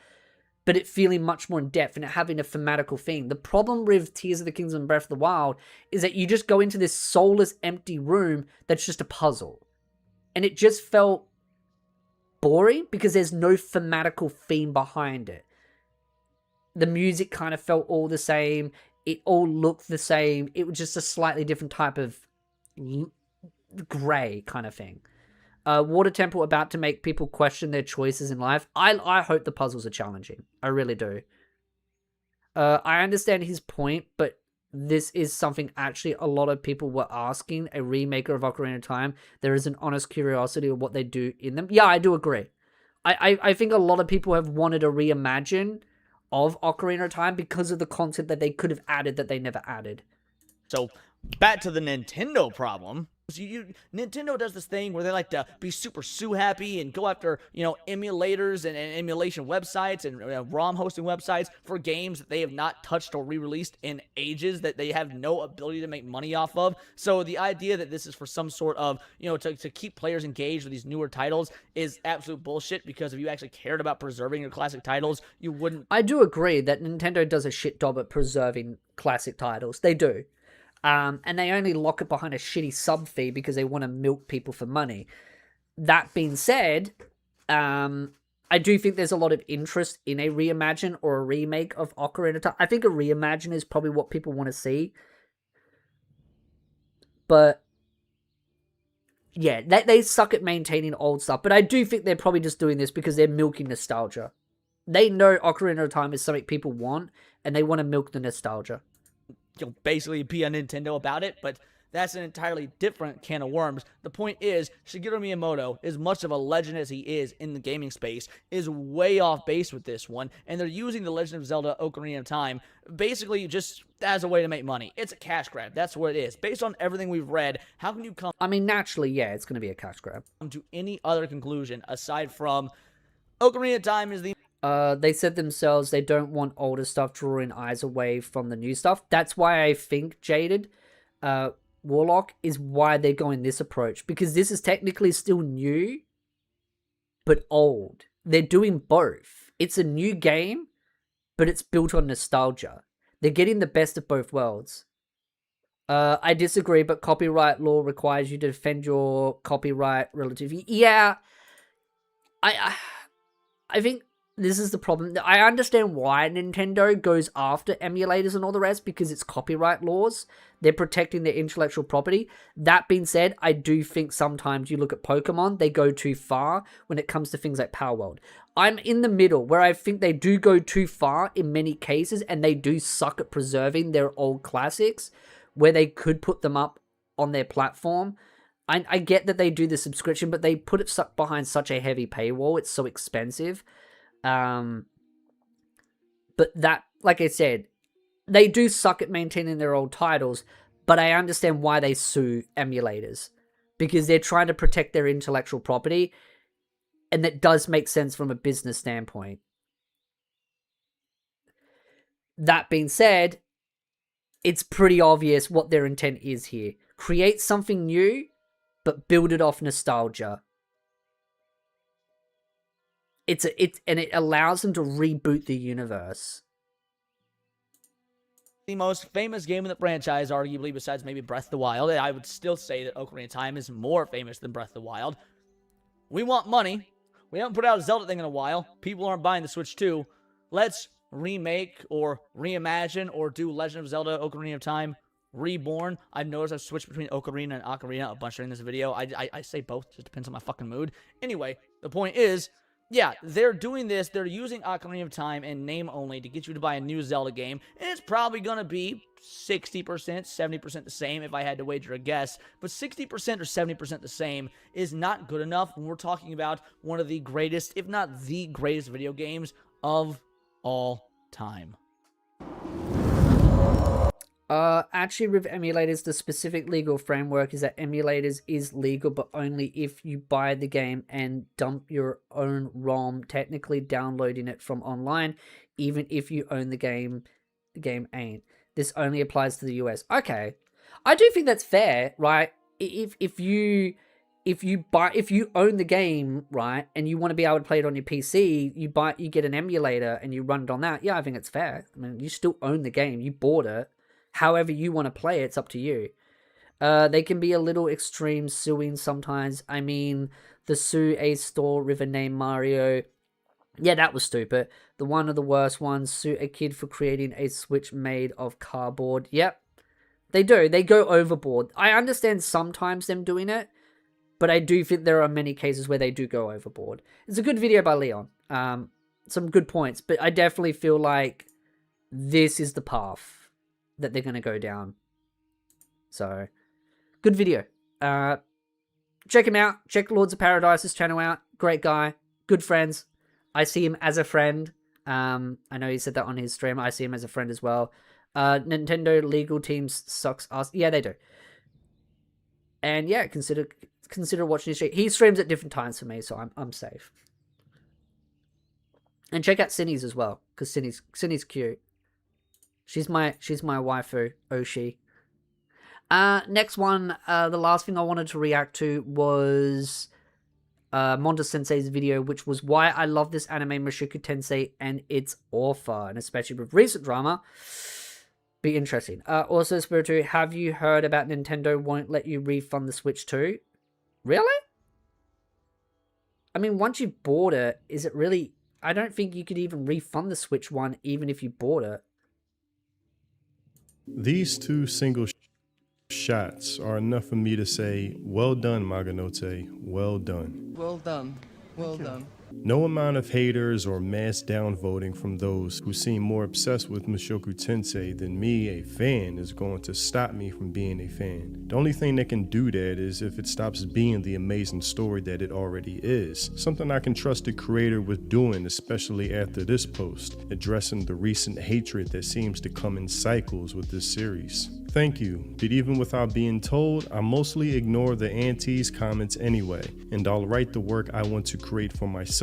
but it feeling much more in depth and it having a thematical thing. The problem with Tears of the Kingdom and Breath of the Wild is that you just go into this soulless, empty room that's just a puzzle. And it just felt boring because there's no thematical theme behind it. The music kind of felt all the same. It all looked the same. It was just a slightly different type of grey kind of thing. Water Temple about to make people question their choices in life. I hope the puzzles are challenging. I really do. I understand his point, but this is something actually a lot of people were asking, a remake of Ocarina of Time. There is an honest curiosity of what they do in them. Yeah, I do agree. I think a lot of people have wanted a reimagine of Ocarina of Time because of the content that they could have added that they never added. So, back to the Nintendo problem. So Nintendo does this thing where they like to be super happy and go after, emulators and emulation websites and ROM hosting websites for games that they have not touched or re-released in ages, that they have no ability to make money off of. So the idea that this is for some sort of, to keep players engaged with these newer titles is absolute bullshit, because if you actually cared about preserving your classic titles, you wouldn't. I do agree that Nintendo does a shit job at preserving classic titles. They do. And they only lock it behind a shitty sub fee because they want to milk people for money. That being said, I do think there's a lot of interest in a reimagine or a remake of Ocarina of Time. I think a reimagine is probably what people want to see. But yeah, they suck at maintaining old stuff. But I do think they're probably just doing this because they're milking nostalgia. They know Ocarina of Time is something people want, and they want to milk the nostalgia. Basically be a Nintendo about it, but that's an entirely different can of worms. The point is, Shigeru Miyamoto, as much of a legend as he is in the gaming space, is way off base with this one, and they're using The Legend of Zelda Ocarina of Time basically just as a way to make money. It's a cash grab. That's what it is. Based on everything we've read, how can you come naturally, yeah, it's going to be a cash grab. To any other conclusion aside from Ocarina of Time is the... They said themselves they don't want older stuff drawing eyes away from the new stuff. That's why I think Jaded Warlock is why they're going this approach, because this is technically still new, but old. They're doing both. It's a new game, but it's built on nostalgia. They're getting the best of both worlds. I disagree, but copyright law requires you to defend your copyright relatively. Yeah, I think this is the problem. I understand why Nintendo goes after emulators and all the rest, because it's copyright laws. They're protecting their intellectual property. That being said, I do think sometimes you look at Pokemon, they go too far when it comes to things like Power World. I'm in the middle, where I think they do go too far in many cases, and they do suck at preserving their old classics, where they could put them up on their platform. I get that they do the subscription, but they put it behind such a heavy paywall. It's so expensive. But that, like I said, they do suck at maintaining their old titles, but I understand why they sue emulators, because they're trying to protect their intellectual property, and that does make sense from a business standpoint. That being said, it's pretty obvious what their intent is here. Create something new, but build it off nostalgia. And it allows them to reboot the universe. The most famous game in the franchise, arguably, besides maybe Breath of the Wild. I would still say that Ocarina of Time is more famous than Breath of the Wild. We want money. We haven't put out a Zelda thing in a while. People aren't buying the Switch 2. Let's remake or reimagine or do Legend of Zelda Ocarina of Time Reborn. I've noticed I've switched between Ocarina and Ocarina a bunch during this video. I say both. Just depends on my fucking mood. Anyway, the point is, yeah, they're doing this. They're using Ocarina of Time and name only to get you to buy a new Zelda game. And it's probably going to be 60%, 70% the same if I had to wager a guess. But 60% or 70% the same is not good enough when we're talking about one of the greatest, if not the greatest video games of all time. Actually, with emulators, the specific legal framework is that emulators is legal, but only if you buy the game and dump your own ROM, technically downloading it from online, even if you own the game ain't. This only applies to the US. Okay. I do think that's fair, right? If you own the game, right, and you want to be able to play it on your PC, you get an emulator and you run it on that. Yeah, I think it's fair. I mean, you still own the game. You bought it. However you want to play it, it's up to you. They can be a little extreme suing sometimes. I mean, the sue a store with a name Mario. Yeah, that was stupid. The one of the worst ones, sue a kid for creating a Switch made of cardboard. Yep, they do. They go overboard. I understand sometimes them doing it, but I do think there are many cases where they do go overboard. It's a good video by Leon. Some good points, but I definitely feel like this is the path that they're going to go down. So, good video. Check him out. Check Lords of Paradise's channel out. Great guy. Good friends. I see him as a friend. I know he said that on his stream. I see him as a friend as well. Nintendo legal teams sucks ass. Yeah, they do. And yeah, consider watching his stream. He streams at different times for me, so I'm safe. And check out Cindy's as well, because Cindy's cute. She's my waifu, Oshi. Next one, the last thing I wanted to react to was Monda Sensei's video, which was why I love this anime Mushoku Tensei and its author, and especially with recent drama. Be interesting. Also, Spiritu, have you heard about Nintendo won't let you refund the Switch 2? Really? I mean, once you bought it, is it really... I don't think you could even refund the Switch 1 even if you bought it. These two single shots are enough for me to say, well done, Maganote, well done. Well done. Well done. No amount of haters or mass downvoting from those who seem more obsessed with Mushoku Tensei than me, a fan, is going to stop me from being a fan. The only thing that can do that is if it stops being the amazing story that it already is. Something I can trust the creator with doing, especially after this post, addressing the recent hatred that seems to come in cycles with this series. Thank you, but even without being told, I mostly ignore the anti's comments anyway, and I'll write the work I want to create for myself.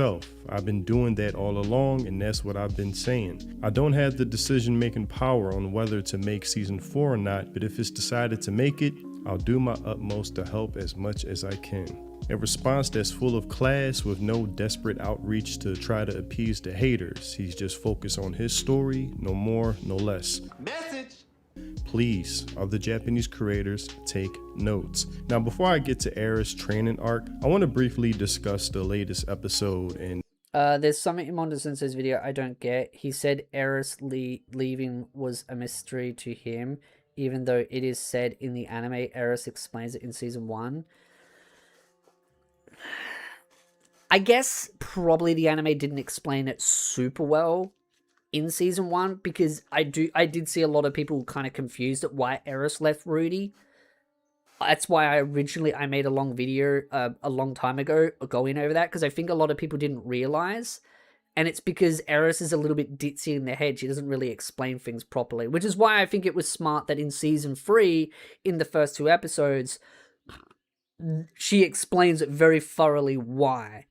I've been doing that all along, and that's what I've been saying. I don't have the decision-making power on whether to make season 4 or not, but if it's decided to make it, I'll do my utmost to help as much as I can. A response that's full of class with no desperate outreach to try to appease the haters. He's just focused on his story, no more, no less. Message! Please, other Japanese creators, take notes. Now, before I get to Era's training arc, I want to briefly discuss the latest episode and there's something in Monda Sensei's video I don't get. He said Eris leaving was a mystery to him, even though it is said in the anime. Eris explains it in season 1. I guess probably the anime didn't explain it super well in season 1, because I did see a lot of people kind of confused at why Eris left Rudy. That's why I made a long video a long time ago going over that, because I think a lot of people didn't realize, and it's because Eris is a little bit ditzy in the head. She doesn't really explain things properly, which is why I think it was smart that in season 3, in the first 2 episodes, she explains it very thoroughly why,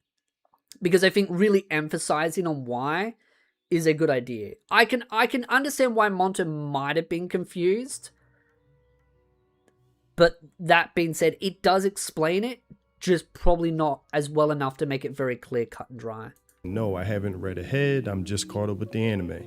because I think really emphasizing on why is a good idea. I can understand why Monta might have been confused, but that being said, it does explain it, just probably not as well enough to make it very clear, cut and dry. no, I haven't read ahead, I'm just caught up with the anime.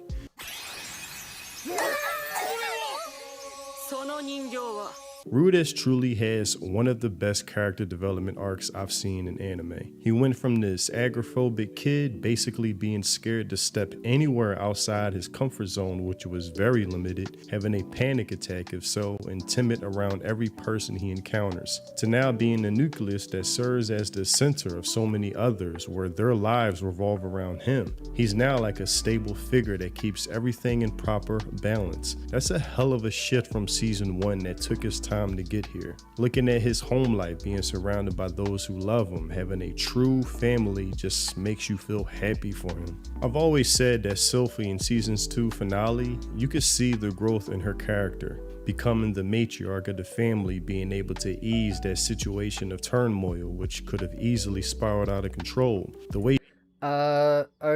Rudeus truly has one of the best character development arcs I've seen in anime. He went from this agoraphobic kid basically being scared to step anywhere outside his comfort zone, which was very limited, having a panic attack if so, and timid around every person he encounters, to now being the nucleus that serves as the center of so many others where their lives revolve around him. He's now like a stable figure that keeps everything in proper balance. That's a hell of a shift from season 1 that took his time to get here. Looking at his home life, being surrounded by those who love him, having a true family just makes you feel happy for him. I've always said that Sylphie in season's 2 finale, you could see the growth in her character, becoming the matriarch of the family, being able to ease that situation of turmoil, which could have easily spiraled out of control. The way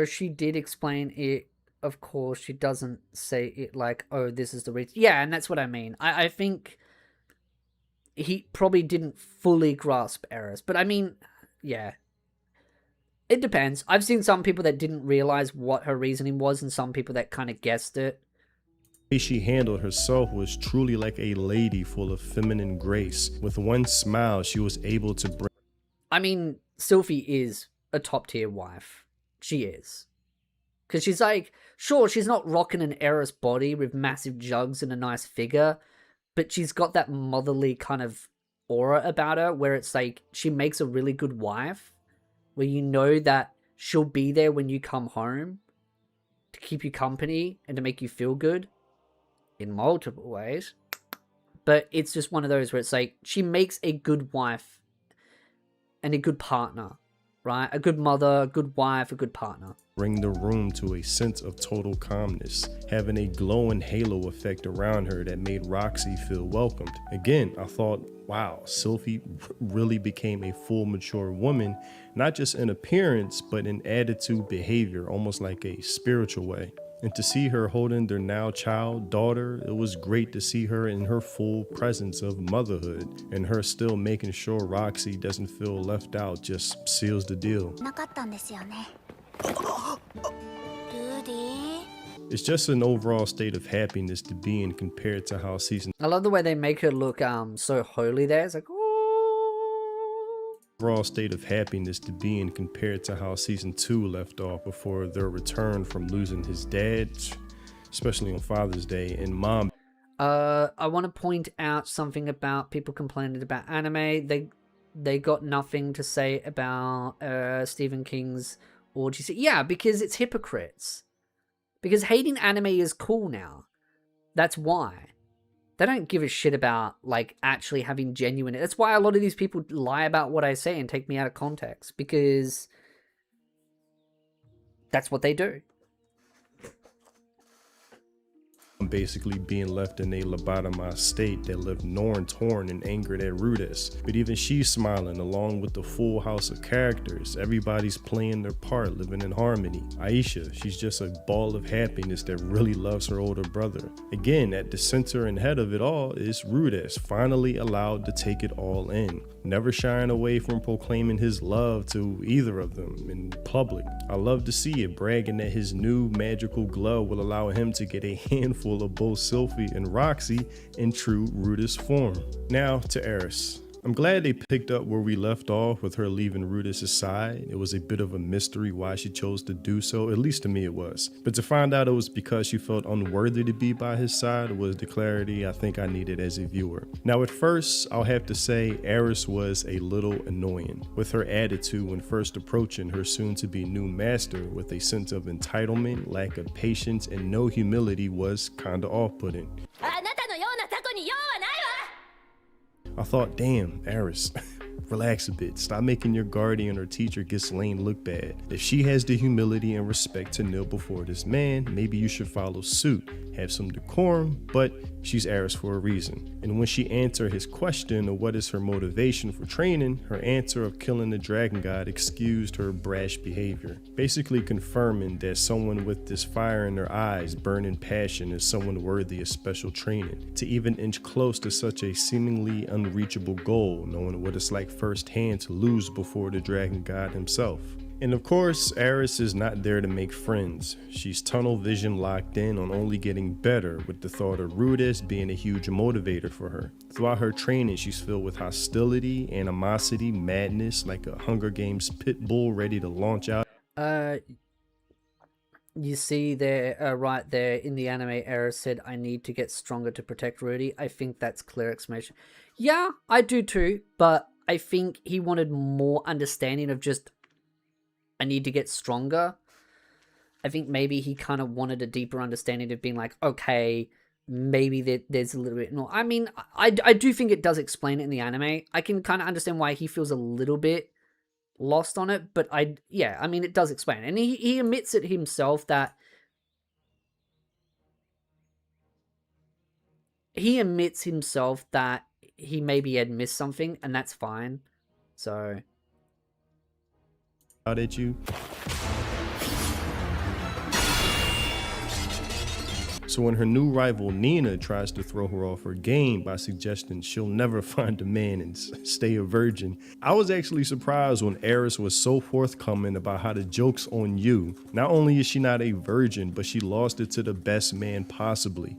she did explain it. Of course, she doesn't say it like, oh, this is the reason. Yeah, and that's what I mean. I think he probably didn't fully grasp Eris, but I mean, yeah. It depends. I've seen some people that didn't realize what her reasoning was, and some people that kind of guessed it. The way she handled herself was truly like a lady full of feminine grace. With one smile, she was able to bring... I mean, Sylphie is a top-tier wife. She is. Because she's like, sure, she's not rocking an Eris body with massive jugs and a nice figure, but she's got that motherly kind of aura about her where it's like she makes a really good wife, where you know that she'll be there when you come home to keep you company and to make you feel good in multiple ways. But it's just one of those where it's like she makes a good wife and a good partner, right? A good mother, a good wife, a good partner. Bring the room to a sense of total calmness, having a glowing halo effect around her that made Roxy feel welcomed. Again, I thought, wow, Sylphie really became a full mature woman, not just in appearance, but in attitude, behavior, almost like a spiritual way. And to see her holding their now child, daughter, it was great to see her in her full presence of motherhood, and her still making sure Roxy doesn't feel left out just seals the deal. It's just an overall state of happiness to be in compared to how season I love the way they make her look so holy there. It's like, ooh. overall state of happiness to be in compared to how season 2 left off before their return from losing his dad, especially on Father's Day, and mom. I want to point out something about people complaining about anime. They got nothing to say about Stephen King's orgy scene. Yeah, because it's hypocrites. Because hating anime is cool now. That's why. They don't give a shit about, like, actually having genuine... That's why a lot of these people lie about what I say and take me out of context. Because that's what they do. Basically being left in a lobotomized state that left Norn torn and angered at Rudis. But even she's smiling along with the full house of characters. Everybody's playing their part, living in harmony. Aisha, she's just a ball of happiness that really loves her older brother. Again, at the center and head of it all is Rudis, finally allowed to take it all in, never shying away from proclaiming his love to either of them in public. I love to see it, bragging that his new magical glove will allow him to get a handful of both Sylphie and Roxy in true Rudis form. Now to Eris. I'm glad they picked up where we left off with her leaving Rudis' side. It was a bit of a mystery why she chose to do so, at least to me it was. But to find out it was because she felt unworthy to be by his side was the clarity I think I needed as a viewer. Now at first, I'll have to say Eris was a little annoying, with her attitude when first approaching her soon-to-be new master with a sense of entitlement, lack of patience, and no humility was kinda off-putting. I thought, damn, Eris, relax a bit. Stop making your guardian or teacher Ghislaine look bad. If she has the humility and respect to kneel before this man, maybe you should follow suit. Have some decorum, but she's Eris for a reason. And when she answered his question of what is her motivation for training, her answer of killing the dragon god excused her brash behavior, basically confirming that someone with this fire in their eyes, burning passion, is someone worthy of special training. To even inch close to such a seemingly unreachable goal, knowing what it's like firsthand to lose before the dragon god himself. And of course, Eris is not there to make friends. She's tunnel vision locked in on only getting better, with the thought of Rudis being a huge motivator for her. Throughout her training, she's filled with hostility, animosity, madness, like a Hunger Games pit bull ready to launch out. You see there, right there in the anime, Eris said, I need to get stronger to protect Rudy. I think that's clear exclamation. Yeah, I do too, but I think he wanted more understanding of just, I need to get stronger. I think maybe he kind of wanted a deeper understanding of being like, okay, maybe there's a little bit more. I mean, I do think it does explain it in the anime. I can kind of understand why he feels a little bit lost on it, but yeah, I mean, it does explain it. And he admits it himself that he maybe had missed something, and that's fine. So out at you. So when her new rival Nina tries to throw her off her game by suggesting she'll never find a man and stay a virgin, I was actually surprised when Eris was so forthcoming about how the joke's on you. Not only is she not a virgin, but she lost it to the best man possibly.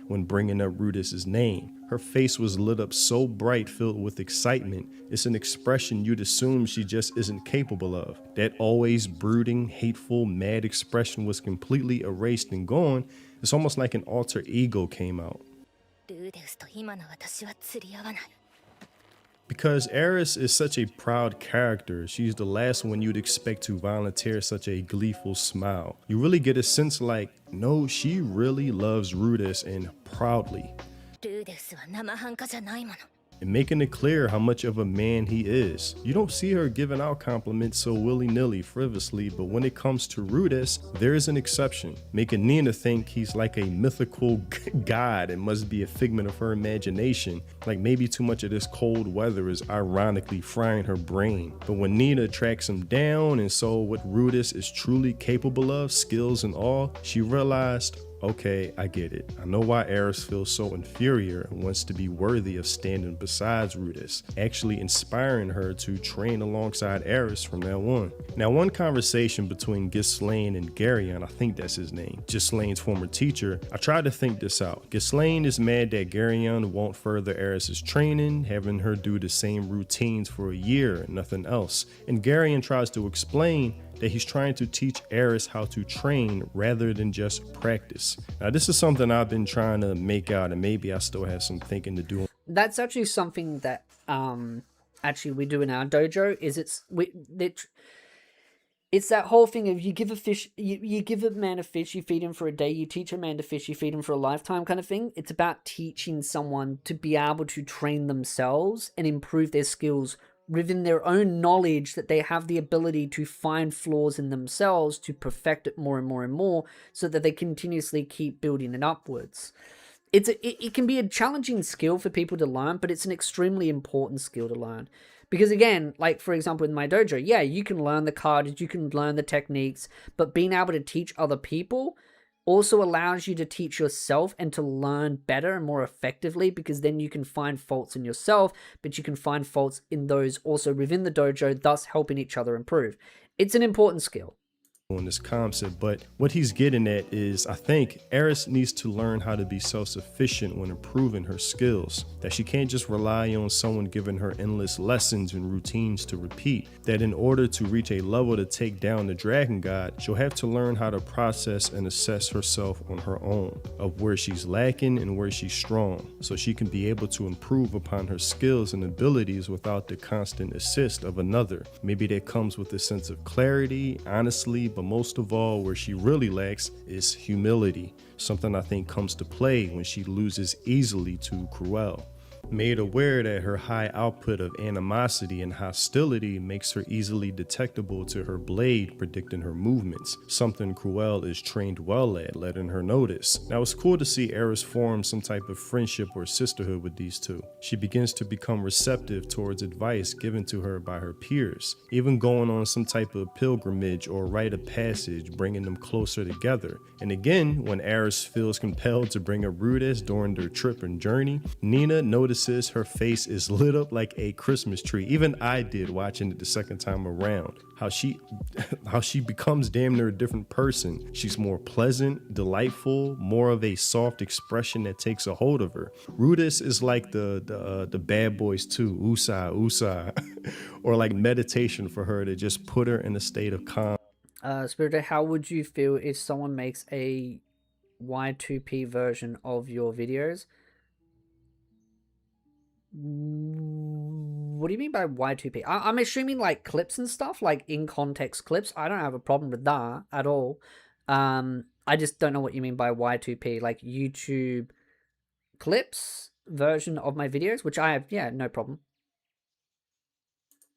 When bringing up Rudis' name, her face was lit up so bright, filled with excitement. It's an expression you'd assume she just isn't capable of. That always brooding, hateful, mad expression was completely erased and gone. It's almost like an alter ego came out. スと今の私は釣り合わない。 Because Eris is such a proud character, she's the last one you'd expect to volunteer such a gleeful smile. You really get a sense like, no, she really loves Rudis and proudly. ルーデスは生半可じゃないもの。 And making it clear how much of a man he is. You don't see her giving out compliments so willy-nilly, frivolously, but when it comes to Rudis, there is an exception, making Nina think he's like a mythical god and must be a figment of her imagination, like maybe too much of this cold weather is ironically frying her brain. But when Nina tracks him down and saw what Rudis is truly capable of, skills and all, she realized, okay, I get it. I know why Eris feels so inferior and wants to be worthy of standing beside Rudis, actually inspiring her to train alongside Eris from now on. Now, one conversation between Ghislaine and Geryon, I think that's his name, Ghislaine's former teacher, I tried to think this out. Ghislaine is mad that Geryon won't further Eris's training, having her do the same routines for a year and nothing else. And Geryon tries to explain that he's trying to teach Eris how to train rather than just practice. Now, this is something I've been trying to make out, and maybe I still have some thinking to do. That's actually something that actually we do in our dojo. Is it's that whole thing of you give a fish, you give a man a fish, you feed him for a day, you teach a man to fish, you feed him for a lifetime kind of thing. It's about teaching someone to be able to train themselves and improve their skills within their own knowledge, that they have the ability to find flaws in themselves to perfect it more and more and more, so that they continuously keep building it upwards. It can be a challenging skill for people to learn, but it's an extremely important skill to learn. Because again, like for example in my dojo, yeah, you can learn the cards, you can learn the techniques, but being able to teach other people also allows you to teach yourself and to learn better and more effectively, because then you can find faults in yourself, but you can find faults in those also within the dojo, thus helping each other improve. It's an important skill. On this concept, but what he's getting at is, I think Eris needs to learn how to be self-sufficient when improving her skills, that she can't just rely on someone giving her endless lessons and routines to repeat, that in order to reach a level to take down the dragon god, she'll have to learn how to process and assess herself on her own, of where she's lacking and where she's strong, so she can be able to improve upon her skills and abilities without the constant assist of another. Maybe that comes with a sense of clarity, honestly, but most of all, where she really lacks is humility, something I think comes to play when she loses easily to Cruel. Made aware that her high output of animosity and hostility makes her easily detectable to her blade, predicting her movements, something Cruel is trained well at, letting her notice. Now, it's cool to see Eris form some type of friendship or sisterhood with these two. She begins to become receptive towards advice given to her by her peers, even going on some type of pilgrimage or rite of passage, bringing them closer together. And again, when Eris feels compelled to bring up Rudis during their trip and journey, Nina notices her face is lit up like a Christmas tree. Even I did watching it the second time around. How she becomes damn near a different person. She's more pleasant, delightful, more of a soft expression that takes a hold of her. Rudis is like the Bad Boys 2, Usa, or like meditation for her to just put her in a state of calm. Spirited, how would you feel if someone makes a Y2P version of your videos? What do you mean by Y2P? I'm assuming like clips and stuff, like in context clips. I don't have a problem with that at all. I just don't know what you mean by Y2P, like YouTube clips version of my videos, which I have, yeah, no problem.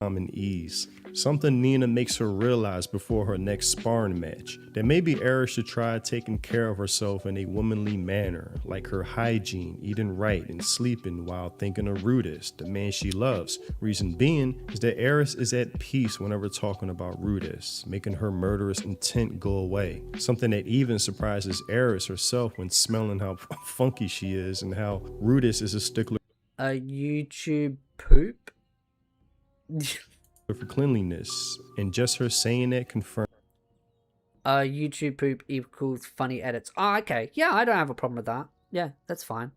And ease. Something Nina makes her realize before her next sparring match, that maybe Eris should try taking care of herself in a womanly manner, like her hygiene, eating right and sleeping while thinking of Rudis, the man she loves. Reason being is that Eris is at peace whenever talking about Rudis, making her murderous intent go away. Something that even surprises Eris herself when smelling how funky she is and how Rudis is a stickler YouTube poop? for cleanliness, and just her saying that confirmed YouTube poop equals funny edits. Oh, okay. Yeah, I don't have a problem with that. Yeah, that's fine.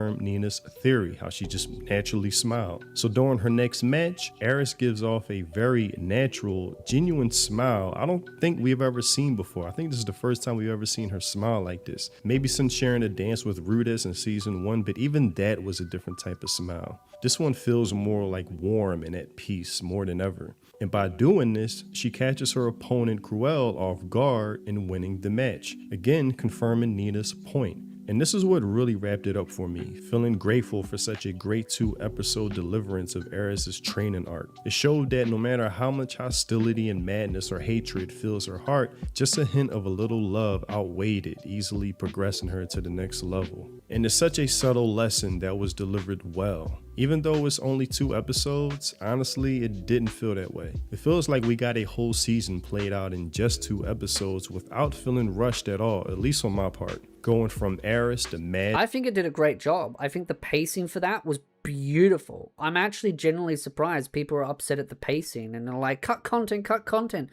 Nina's theory, how she just naturally smiled. So during her next match, Eris gives off a very natural, genuine smile I don't think we've ever seen before. I think this is the first time we've ever seen her smile like this. Maybe since sharing a dance with Rudis in season 1, but even that was a different type of smile. This one feels more like warm and at peace more than ever. And by doing this, she catches her opponent Cruel off guard and winning the match, again confirming Nina's point. And this is what really wrapped it up for me, feeling grateful for such a great 2-episode deliverance of Eris's training arc. It showed that no matter how much hostility and madness or hatred fills her heart, just a hint of a little love outweighed it, easily progressing her to the next level. And it's such a subtle lesson that was delivered well. Even though it's only 2 episodes, honestly, it didn't feel that way. It feels like we got a whole season played out in just 2 episodes without feeling rushed at all, at least on my part. Going from Eris to Mad. I think it did a great job. I think the pacing for that was beautiful. I'm actually genuinely surprised people are upset at the pacing and they're like, cut content, cut content.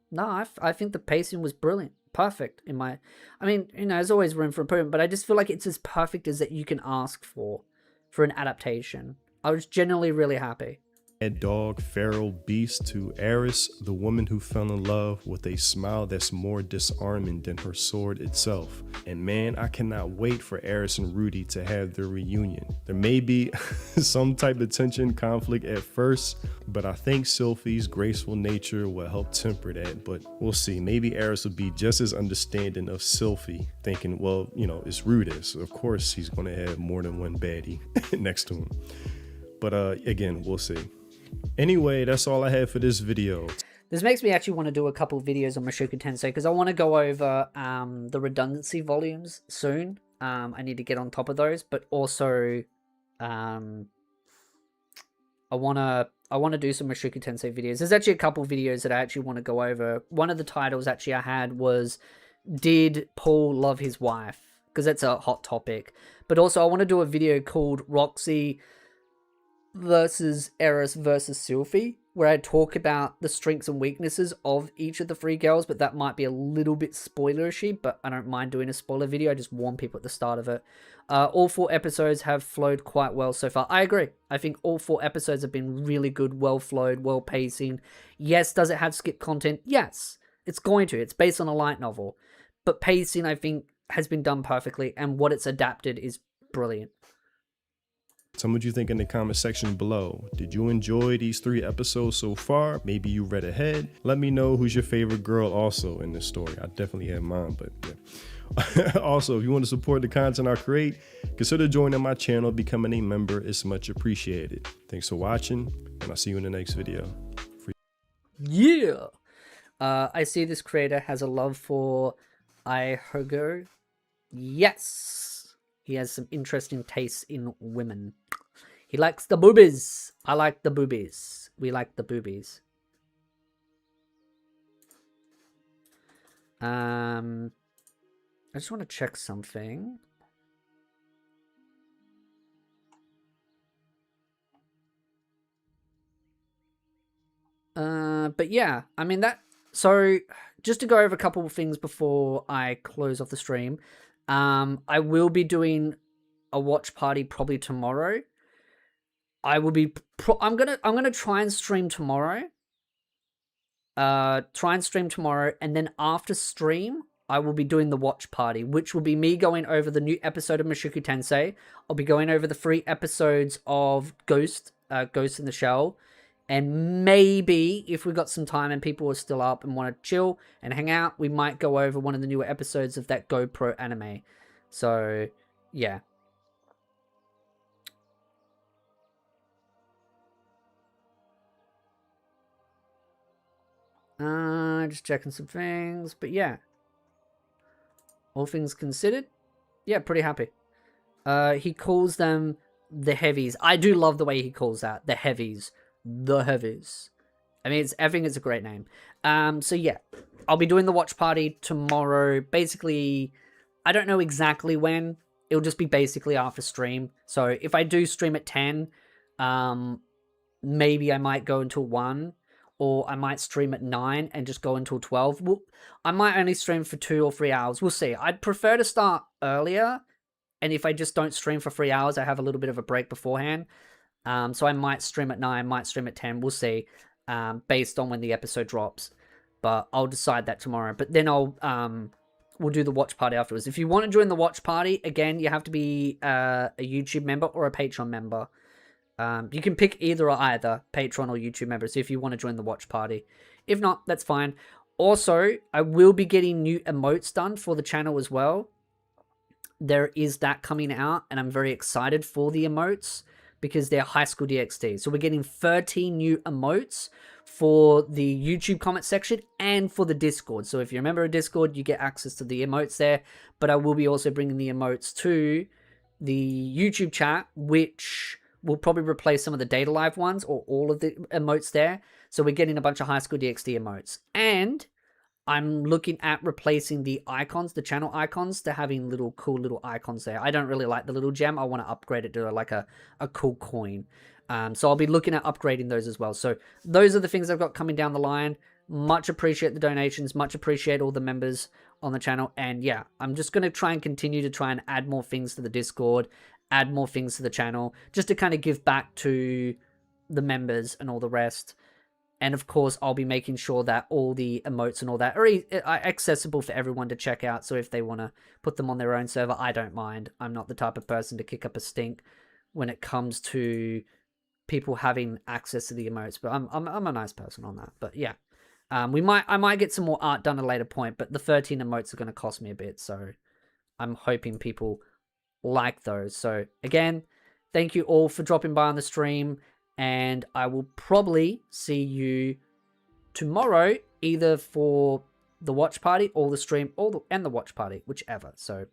No, I think the pacing was brilliant. Perfect in my... I mean, you know, there's always room for improvement, but I just feel like it's as perfect as that you can ask for an adaptation. I was genuinely really happy. Dog, feral beast to Eris, the woman who fell in love with a smile that's more disarming than her sword itself. And man, I cannot wait for Eris and Rudy to have their reunion. There may be some type of tension, conflict at first, but I think Sylphie's graceful nature will help temper that. But we'll see. Maybe Eris will be just as understanding of Sylphie, thinking, well, you know, it's Rudis. Of course, he's going to have more than one baddie next to him. But again, we'll see. Anyway, that's all I have for this video. This makes me actually want to do a couple videos on Mushoku Tensei because I want to go over the redundancy volumes soon. I need to get on top of those, but also I want to do some Mushoku Tensei videos. There's actually a couple videos that I actually want to go over. One of the titles actually I had was, did Paul love his wife? Because that's a hot topic. But also I want to do a video called Roxy versus Eris versus Sylphie, where I talk about the strengths and weaknesses of each of the 3 girls, but that might be a little bit spoilerishy, but I don't mind doing a spoiler video. I just warn people at the start of it. All 4 episodes have flowed quite well so far. I agree. I think all 4 episodes have been really good, well flowed, well pacing. Yes, does it have skip content? Yes, it's going to. It's based on a light novel, but pacing I think has been done perfectly, and what it's adapted is brilliant. Tell me what you think in the comment section below. Did you enjoy these 3 episodes so far? Maybe you read ahead. Let me know who's your favorite girl also in this story. I definitely have mine, but yeah. Also, if you want to support the content I create, consider joining my channel. Becoming a member is much appreciated. Thanks for watching, and I'll see you in the next video. Yeah! I see this creator has a love for Ihogo. Yes! He has some interesting tastes in women. He likes the boobies. I like the boobies. We like the boobies. I just want to check something. But yeah, I mean that. So just to go over a couple of things before I close off the stream. I will be doing a watch party probably tomorrow. I'm gonna try and stream tomorrow. And then after stream, I will be doing the watch party, which will be me going over the new episode of Mushoku Tensei. I'll be going over the 3 episodes of Ghost in the Shell. And maybe, if we got some time and people are still up and want to chill and hang out, we might go over one of the newer episodes of that GoPro anime. So, yeah. Just checking some things. But yeah. All things considered, yeah, pretty happy. He calls them the heavies. I do love the way he calls that, the heavies. The heavies. I mean, I think it's a great name. So yeah, I'll be doing the watch party tomorrow. Basically, I don't know exactly when. It'll just be basically after stream. So if I do stream at 10, maybe I might go until 1, or I might stream at 9 and just go until 12. Well, I might only stream for 2 or 3 hours. We'll see. I'd prefer to start earlier And if I just don't stream for 3 hours, I have a little bit of a break beforehand. So I might stream at 9, might stream at 10. We'll see, based on when the episode drops. But I'll decide that tomorrow. But then we'll do the watch party afterwards. If you want to join the watch party, again, you have to be a YouTube member or a Patreon member. You can pick either or either, Patreon or YouTube members, if you want to join the watch party. If not, that's fine. Also, I will be getting new emotes done for the channel as well. There is that coming out, and I'm very excited for the emotes because they're High School DxD. So we're getting 13 new emotes for the YouTube comment section and for the Discord. So if you're a member of Discord, you get access to the emotes there. But I will be also bringing the emotes to the YouTube chat, which will probably replace some of the Data Live ones or all of the emotes there. So we're getting a bunch of High School DxD emotes. And I'm looking at replacing the icons, the channel icons, to having little cool little icons there. I don't really like the little gem. I want to upgrade it to like a cool coin. So I'll be looking at upgrading those as well. So those are the things I've got coming down the line. Much appreciate the donations. Much appreciate all the members on the channel. And yeah, I'm just going to try and continue to try and add more things to the Discord, add more things to the channel, just to kind of give back to the members and all the rest. And of course, I'll be making sure that all the emotes and all that are accessible for everyone to check out. So if they want to put them on their own server, I don't mind. I'm not the type of person to kick up a stink when it comes to people having access to the emotes. But I'm a nice person on that. But yeah, I might get some more art done at a later point. But the 13 emotes are going to cost me a bit, so I'm hoping people like those. So again, thank you all for dropping by on the stream. And I will probably see you tomorrow, either for the watch party or the stream and the watch party, whichever. So